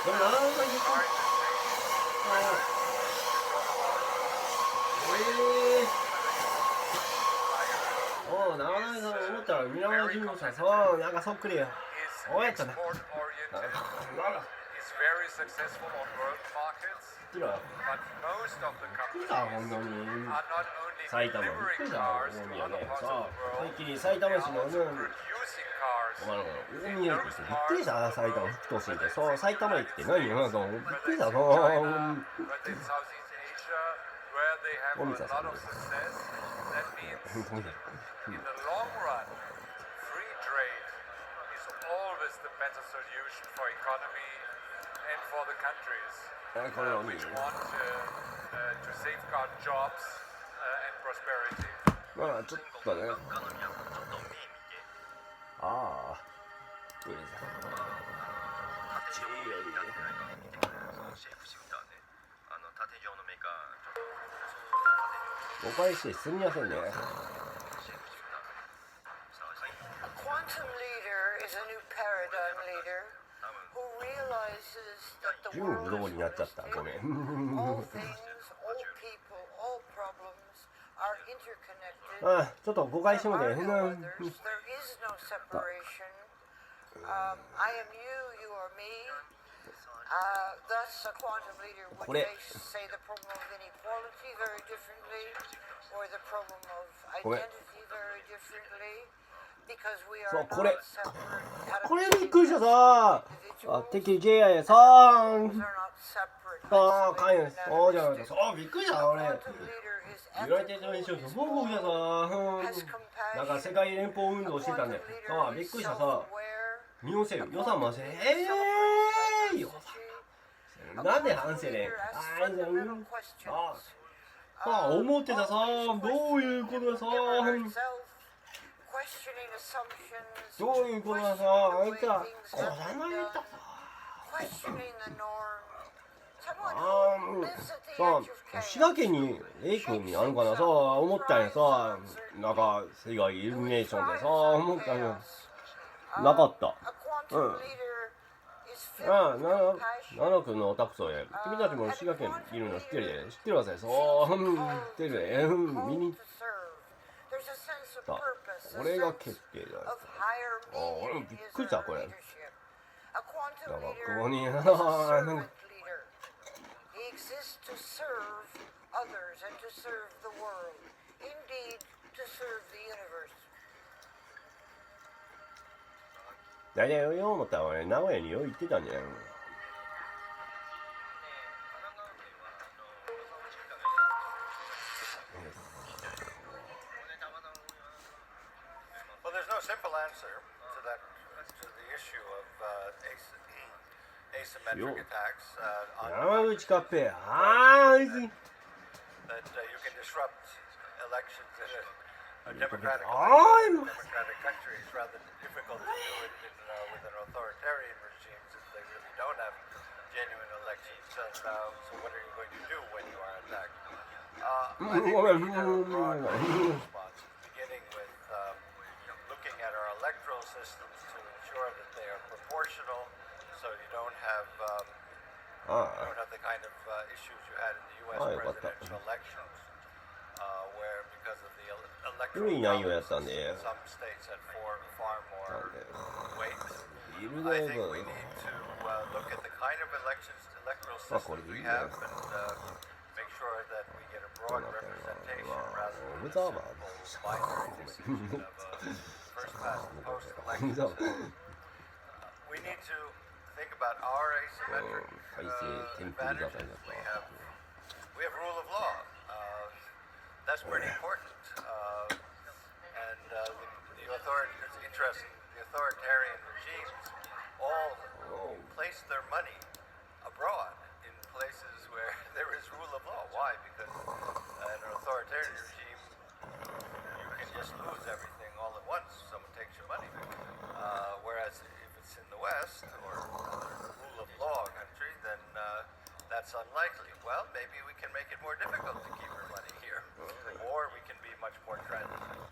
れ何回言った？長谷さん思ったら皆川淳吾さん、そう、なんかそっくりや。そうやったな。very successful on world markets, but most of the companies are not only delivering cars to other parts of the world, they are also producing cars in those parts of the world, but in Southeast Asia, where they have a lot of success, that means in the long run, free trade is always the better solution for economy and for the countries which want to safeguard jobs and prosperity. まあちょっとね。ああ。誤解してすみませんね。純不動になっちゃった。ごめん。ああ、ちょっと誤解してもね。これ。ごめん。そう、これ。これびっくりしたさ。あ、敵 J.I. やさー。ああ、関与。そうじゃないか。そう、びっくりした、俺。ユナイテッドネーションズ、報告したさ。なんか世界連邦運動してたんで。ああ、びっくりしたさ。見寄せる。予算回せ。予算。なんで反省ね。ああ、思ってたさ。どういうことださ。どういうことださ。あいつら、こだまれたさ。さ、滋賀県にレイ君にあるかなさ、思ったんやさ、なんか世界イルミネーションでさ、思ったんや。なかった。奈良君のオタク層や。君たちも滋賀県いるの知ってるで。知ってるわさ、そう、知ってるで。見に行った。俺が決定だよ。俺もびっくりした、これ。なんか、ここに、なんか。大体よう思ったら俺、名古屋によう行ってたんじゃないの。Well, there's no simple answer to that, to the issue of asymmetric attacks山口カッペ、that you can disrupt elections in a democratic country. It's rather difficult to do it with an authoritarian regime since they really don't have genuine elections. So what are you going to do when you are attacked? I think we need a broad response, beginning with looking at our electoral systems to ensure that they are proportional, so you don't have the kind of issues you had in the U.S. presidential elections, where because of the electoral college, some states had far more weight. I think we need to look at the kind of electoral systems we have and make sure that we get a broad representation rather than a simple binary decision of first past and post elections. We need to think about our asymmetric advantages. We have rule of law. That's pretty important. And it's interesting, the authoritarian regimes all place their money abroad in places where there is rule of law. Why? Because in an authoritarian regime, you can just lose everything all at once. Someone takes your money. Whereas if it's in the West or a rule of law country, then that's unlikely. Well, maybe we can make it more difficult to keep your money here. Or we can be much more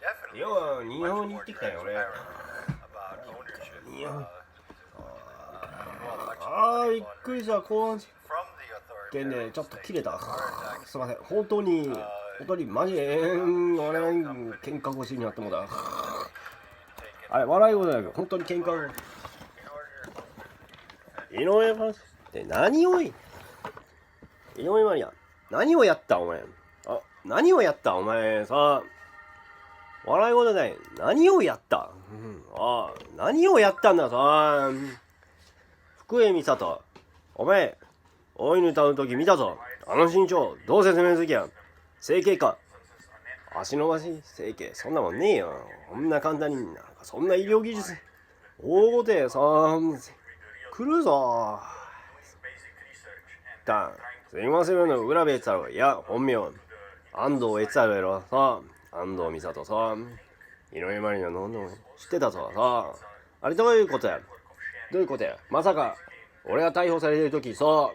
definitely much more transparent about ownership. びっくりした。こう件でちょっと切れた。すいません。本当にマジで俺喧嘩腰になってもだ。あれ笑い事だけど本当に喧嘩。井上ファンって何を井上マリア何をやったお前。何をやったお前さ。笑い事だよ。何をやった。何をやったんださ。福江美里、お前、大犬歌うとき見たぞ。あの身長、どう説明すきや。整形か。足伸ばし整形、そんなもんねえよ。こんな簡単に、そんな医療技術。大ごてさ、来るぞ。すいませんの浦部太郎、いや、本名。安藤悦太郎やろ。さあ、安藤美里さ、井上まりなの知ってたぞ。さあ、あれどういうことや。どういうことや。まさか俺が逮捕されてる時さ、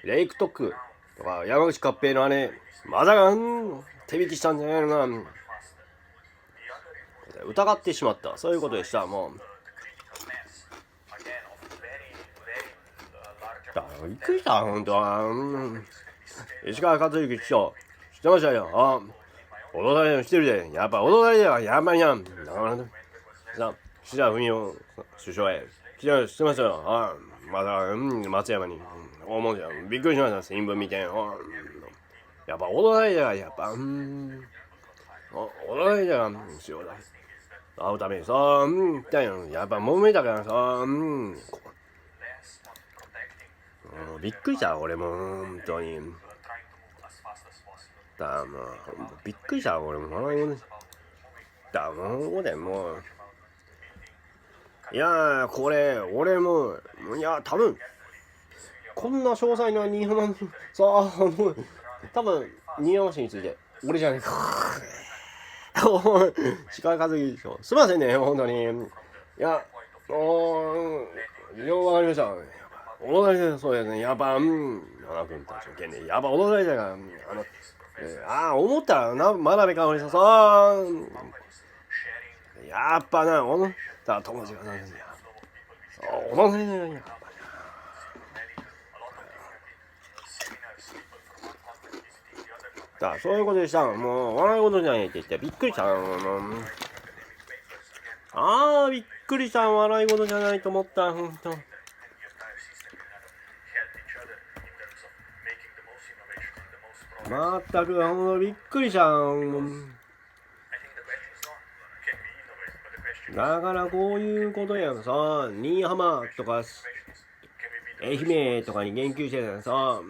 レイクトックとか山口勝平の姉まさか手引きしたんじゃないのか。疑ってしまった。そういうことでした。もうびっくりした本当は。石川和之市長知ってましたよ。脅されるの知ってるで。やっぱ脅されるよ。やっぱりな。さあ岸田文雄首相へ知ってましたよ。まだ、松山に。思うじゃん。びっくりしました。新聞見て。やっぱ驚いたが、やっぱ、驚いたが、しようだ。会うためにさ、やっぱ揉めたからさ、びっくりした、俺も、本当に。びっくりした、俺も。もう。いやー、これ、俺も、いや、多分、こんな詳細な新居浜さあ、多分、新居浜市について、俺じゃねえか。鹿井和之でしょ。すいませんね、本当に。いや、ようわかりました。そうですね、やっぱ、7君たちの件でやっぱ驚いたから思ったら真鍋かおりささやっぱな友達がなんだよ驚いたよだそういうことでしたもう笑い事じゃないって言ってびっくりしたびっくりした笑い事じゃないと思ったほんとまったくほんとびっくりしただからこういうことやんさ新居浜とか愛媛とかに言及してたらさ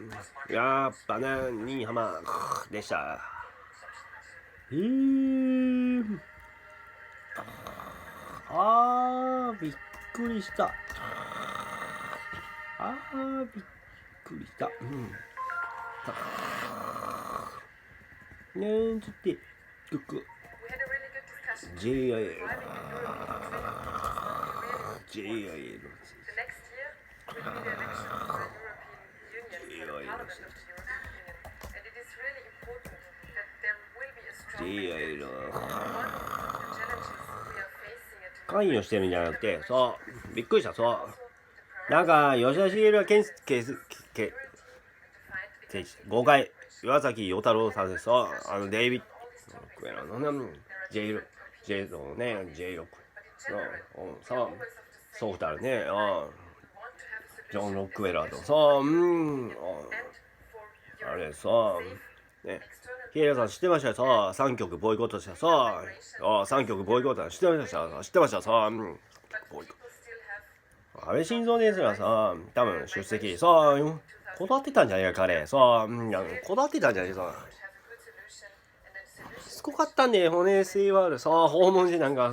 やっぱね新居浜でしたびっくりしたびっくりしたねつってJIL 関与してるんじゃなくてそうびっくりしたそうなんか吉田茂は5回岩崎与太郎さんですデイビッドのJ6 のね J6 のソフタルねジョン・ロックウェラーとあれねヒエラさん知ってましたよ3曲ボイコットした3曲ボイコット知ってました安倍晋三ですら多分出席こだわってたんじゃないか彼こだわってたんじゃないしつこかったんで骨性はある訪問時なんか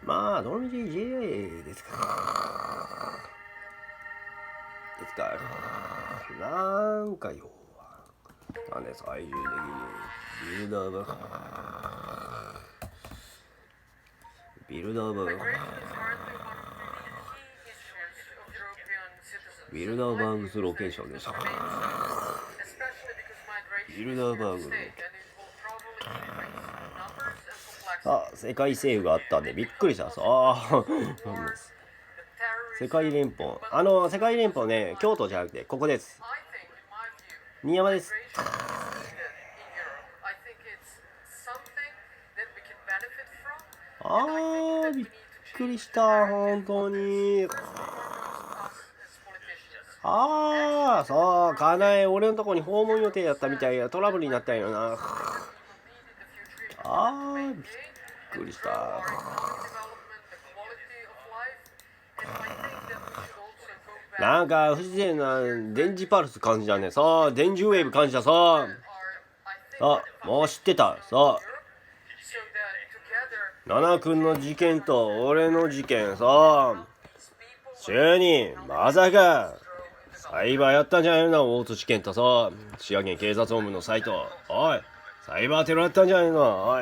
まあどのみち JA ですかなんかよなんで最終的にビルダーバーグスロケーションでしたビルダーバーグ世界政府があったんでびっくりした世界連邦世界連邦ね京都じゃなくてここです新山ですびっくりした本当にかなえ俺のとこに訪問予定だったみたいやトラブルになったんよなびっくりしたなんか不自然な電磁パルス感じだね電磁ウェーブ感じだもう知ってた7君の事件と俺の事件主任まさかサイバーやったんじゃないの大津事件と滋賀県警察本部のサイトサイバーテロやったんじゃないの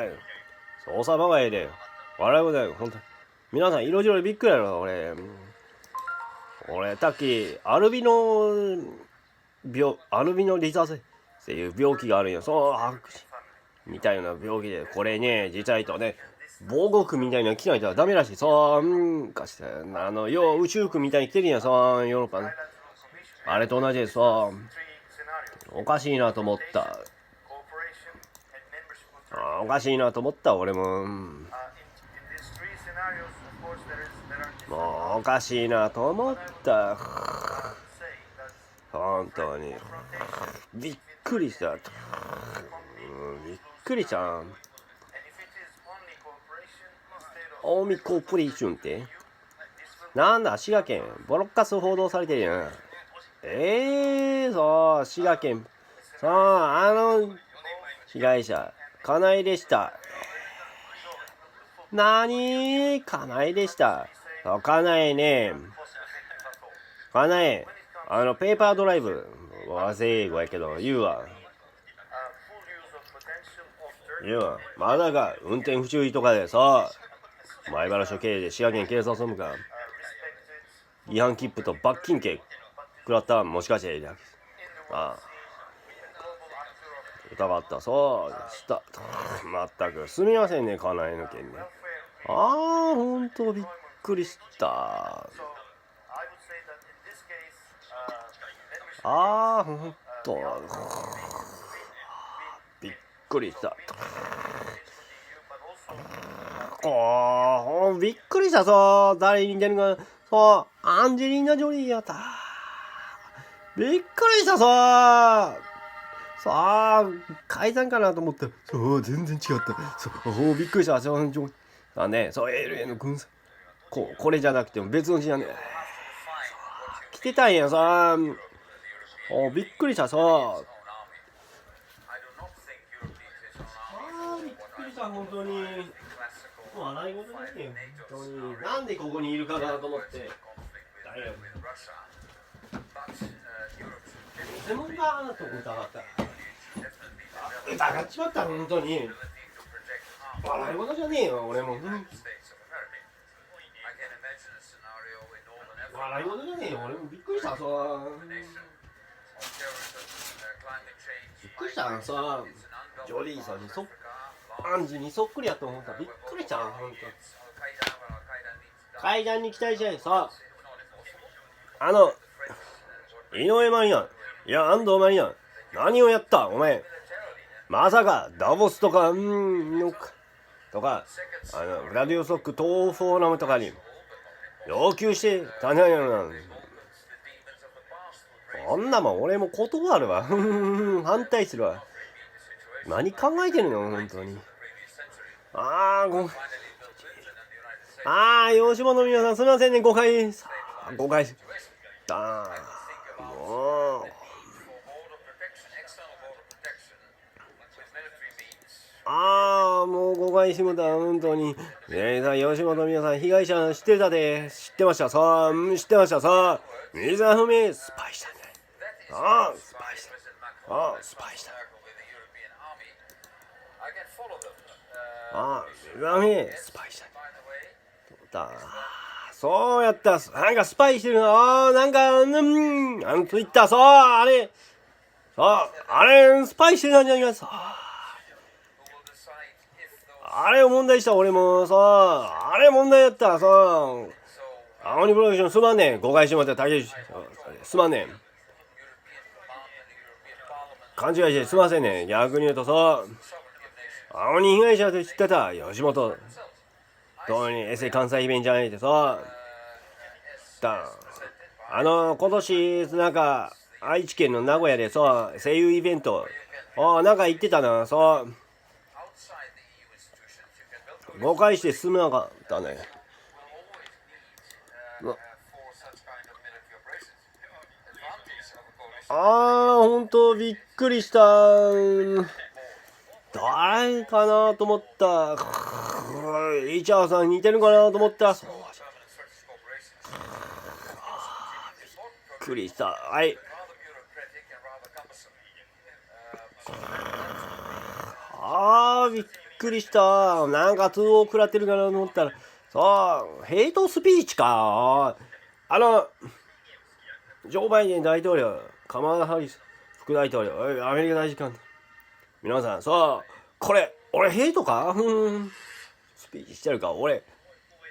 捜査まがいで笑い事だよ本当皆さん色白びっくりやろ俺さっきアルビノリザセっていう病気があるんよみたいな病気でこれね実は言うとね防護服みたいなの着ないとダメらしいかして宇宙服みたいに着てるんやヨーロッパねあれと同じでおかしいなと思った俺ももうおかしいなと思った本当にびっくりしたオウミコーポレーションってなんだ滋賀県ボロッカス報道されてるやん滋賀県被害者金井でした金井でした金井ペーパードライブ和製英語やけど言うわまだが運転不注意とかで前原署経営で滋賀県警察本部が違反切符と罰金刑食らったもしかして、ああ疑った、そうしたまったくすみませんね、かなえの件ね。ああほんとびっくりした。ああほんとびっくりした。びっくりした。そう誰に似てるか、そうアンジェリーナ・ジョリーやった。びっくりした。そう改ざんかなと思った。そう全然違った。そうびっくりした。そうね、そう LA の軍曹これじゃなくても別の字なんで来てたんや。さびっくりした。そうびっくりした本当に。笑い事だね本当に。なんでここにいるかなと思って。誰や専門家だと疑った。疑っちまった本当に。笑い事じゃねえよ俺も。笑い事じゃねえよ俺も。びっくりした。そうびっくりした。さジョリーさんにアンジにそっくりやと思った。びっくりした本当。階段に期待してさ井上マリナいや安藤マリナ何をやったお前。まさかダボスとかグラディオソック東フォーラムとかに要求してたんやろな。こんなもん俺も断るわ反対するわ。何考えてるの本当に。吉本の皆さんすみませんね、誤解もうもう誤解しもた本当に。吉本の皆さん被害者知ってたで。知ってました。知ってました。水は不明スパイしたんじゃない。スパイした水は不明スパイしたそうやった。なんかスパイしてるな。なんかツイッターあれスパイしてたんじゃないか。あれを問題した俺もあれ問題やった。青鬼プロダクションすまんねん。誤解してもらった竹内すまんねん。勘違いしてすませんねん。逆に言うと青鬼被害者と知ってた吉本どうにエセ関西弁じゃないって今年なんか愛知県の名古屋で声優イベントなんか行ってたな。誤解して進めなかったね。ほんとびっくりした。誰かなと思った。リチャーさん似てるかなと思った。びっくりした。びっくりした。なんか通報食らってるかなと思ったらヘイトスピーチか。ジョー・バイデン大統領、カマラ・ハリス副大統領、アメリカ大使館、皆さんこれ俺ヘイトかスピーチしてるか。俺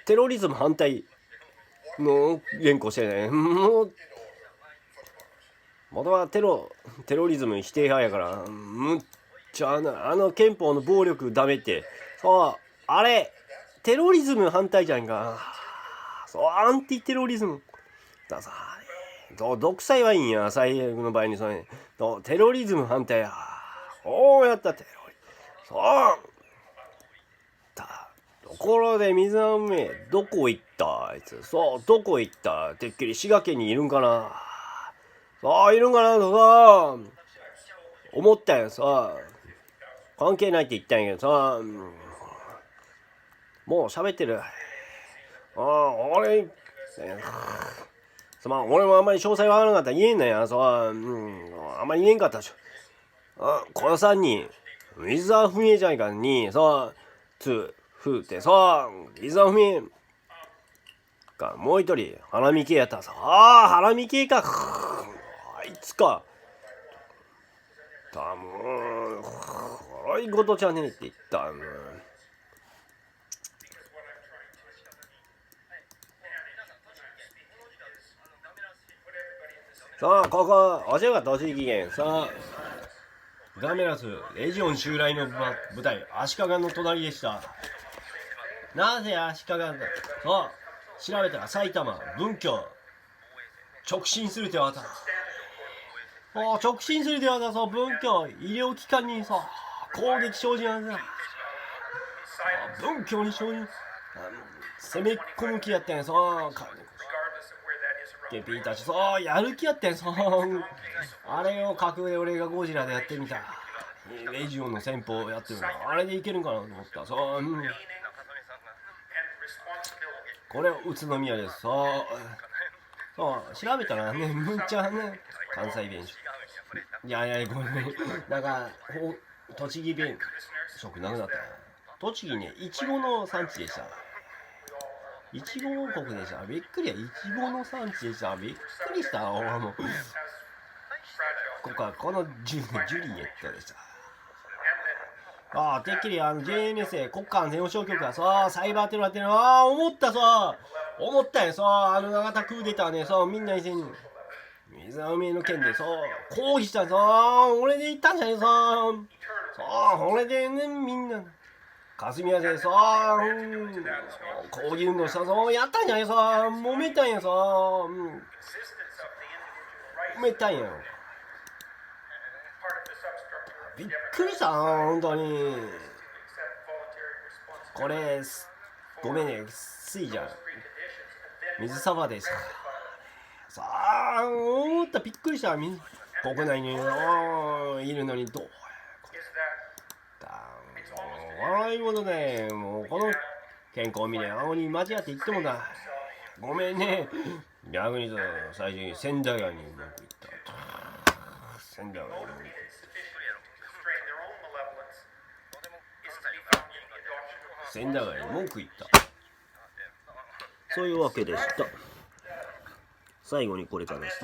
テロリズム反対の連呼してね。元はテロリズム否定派やからむっちゃ憲法の暴力ダメってあれテロリズム反対じゃんか。アンティテロリズムだ独裁はいいんや。最悪の場合にテロリズム反対や。やったテロリところで水はうめどこ行ったあいつ。どこ行った。てっきり滋賀県にいるんかな。いるんかなと思ったよ。関係ないって言ったんやけどもう喋ってる。俺もあんまり詳細わからなかったら言えんのや。あんまり言えんかったでしょ。この3人水は不明じゃないかにふってさ、リザフミンがもう一人、花見系やったさ。ああ、花見系か。あいつか。だもう、悪いことじゃねえって言ったもん。さあ、ここ、おしよかった、栃木県。さあ、ガメラス、レジオン襲来の舞台、足利の隣でした。なぜ足利だ？そう、調べたら埼玉、文京、直進する手渡。直進する手渡、そう、文京、医療機関にさ、攻撃生じなんだ。文京に生じ、攻め込む気やったんや、そう。ケピーたち、そう、やる気やってん、そう。あれを架空で俺がゴジラでやってみた。レジオンの戦法やってるの。あれでいけるんかなと思った。そう、これ宇都宮です。そう。そう、調べたらね、むんちゃんね、関西弁。いやいや、ごめん。なんか、栃木弁食なくなった。栃木ね、いちごの産地でした。いちご王国でした。びっくりや。いちごの産地でした。びっくりした。俺も。このジュリエットでした。てっきりJNSA 国家安全保障局がさ、サイバーテロやってるの。思ったさ。思ったよさ。永田クーデターね、さ、みんなにせん。水海の件でさ、抗議したさ。俺で言ったんじゃねえさ。さ、俺でね、みんな。霞ヶ関さ、抗議運動したさ、やったんじゃないさ、揉めたんやさ、揉めたんや。びっくりした、本当に。これ、ごめんね、水じゃん。水沢でさ。さあ、思った、びっくりした。国内にいるのにどう悪いことで、もうこの健康見ね、青に間違って言ってもだ。ごめんね。逆にさ、最初に千駄ヶ谷に文句言った。千駄ヶ谷に文句言った。千駄ヶ谷に文句言った。そういうわけでした。最後にこれからして。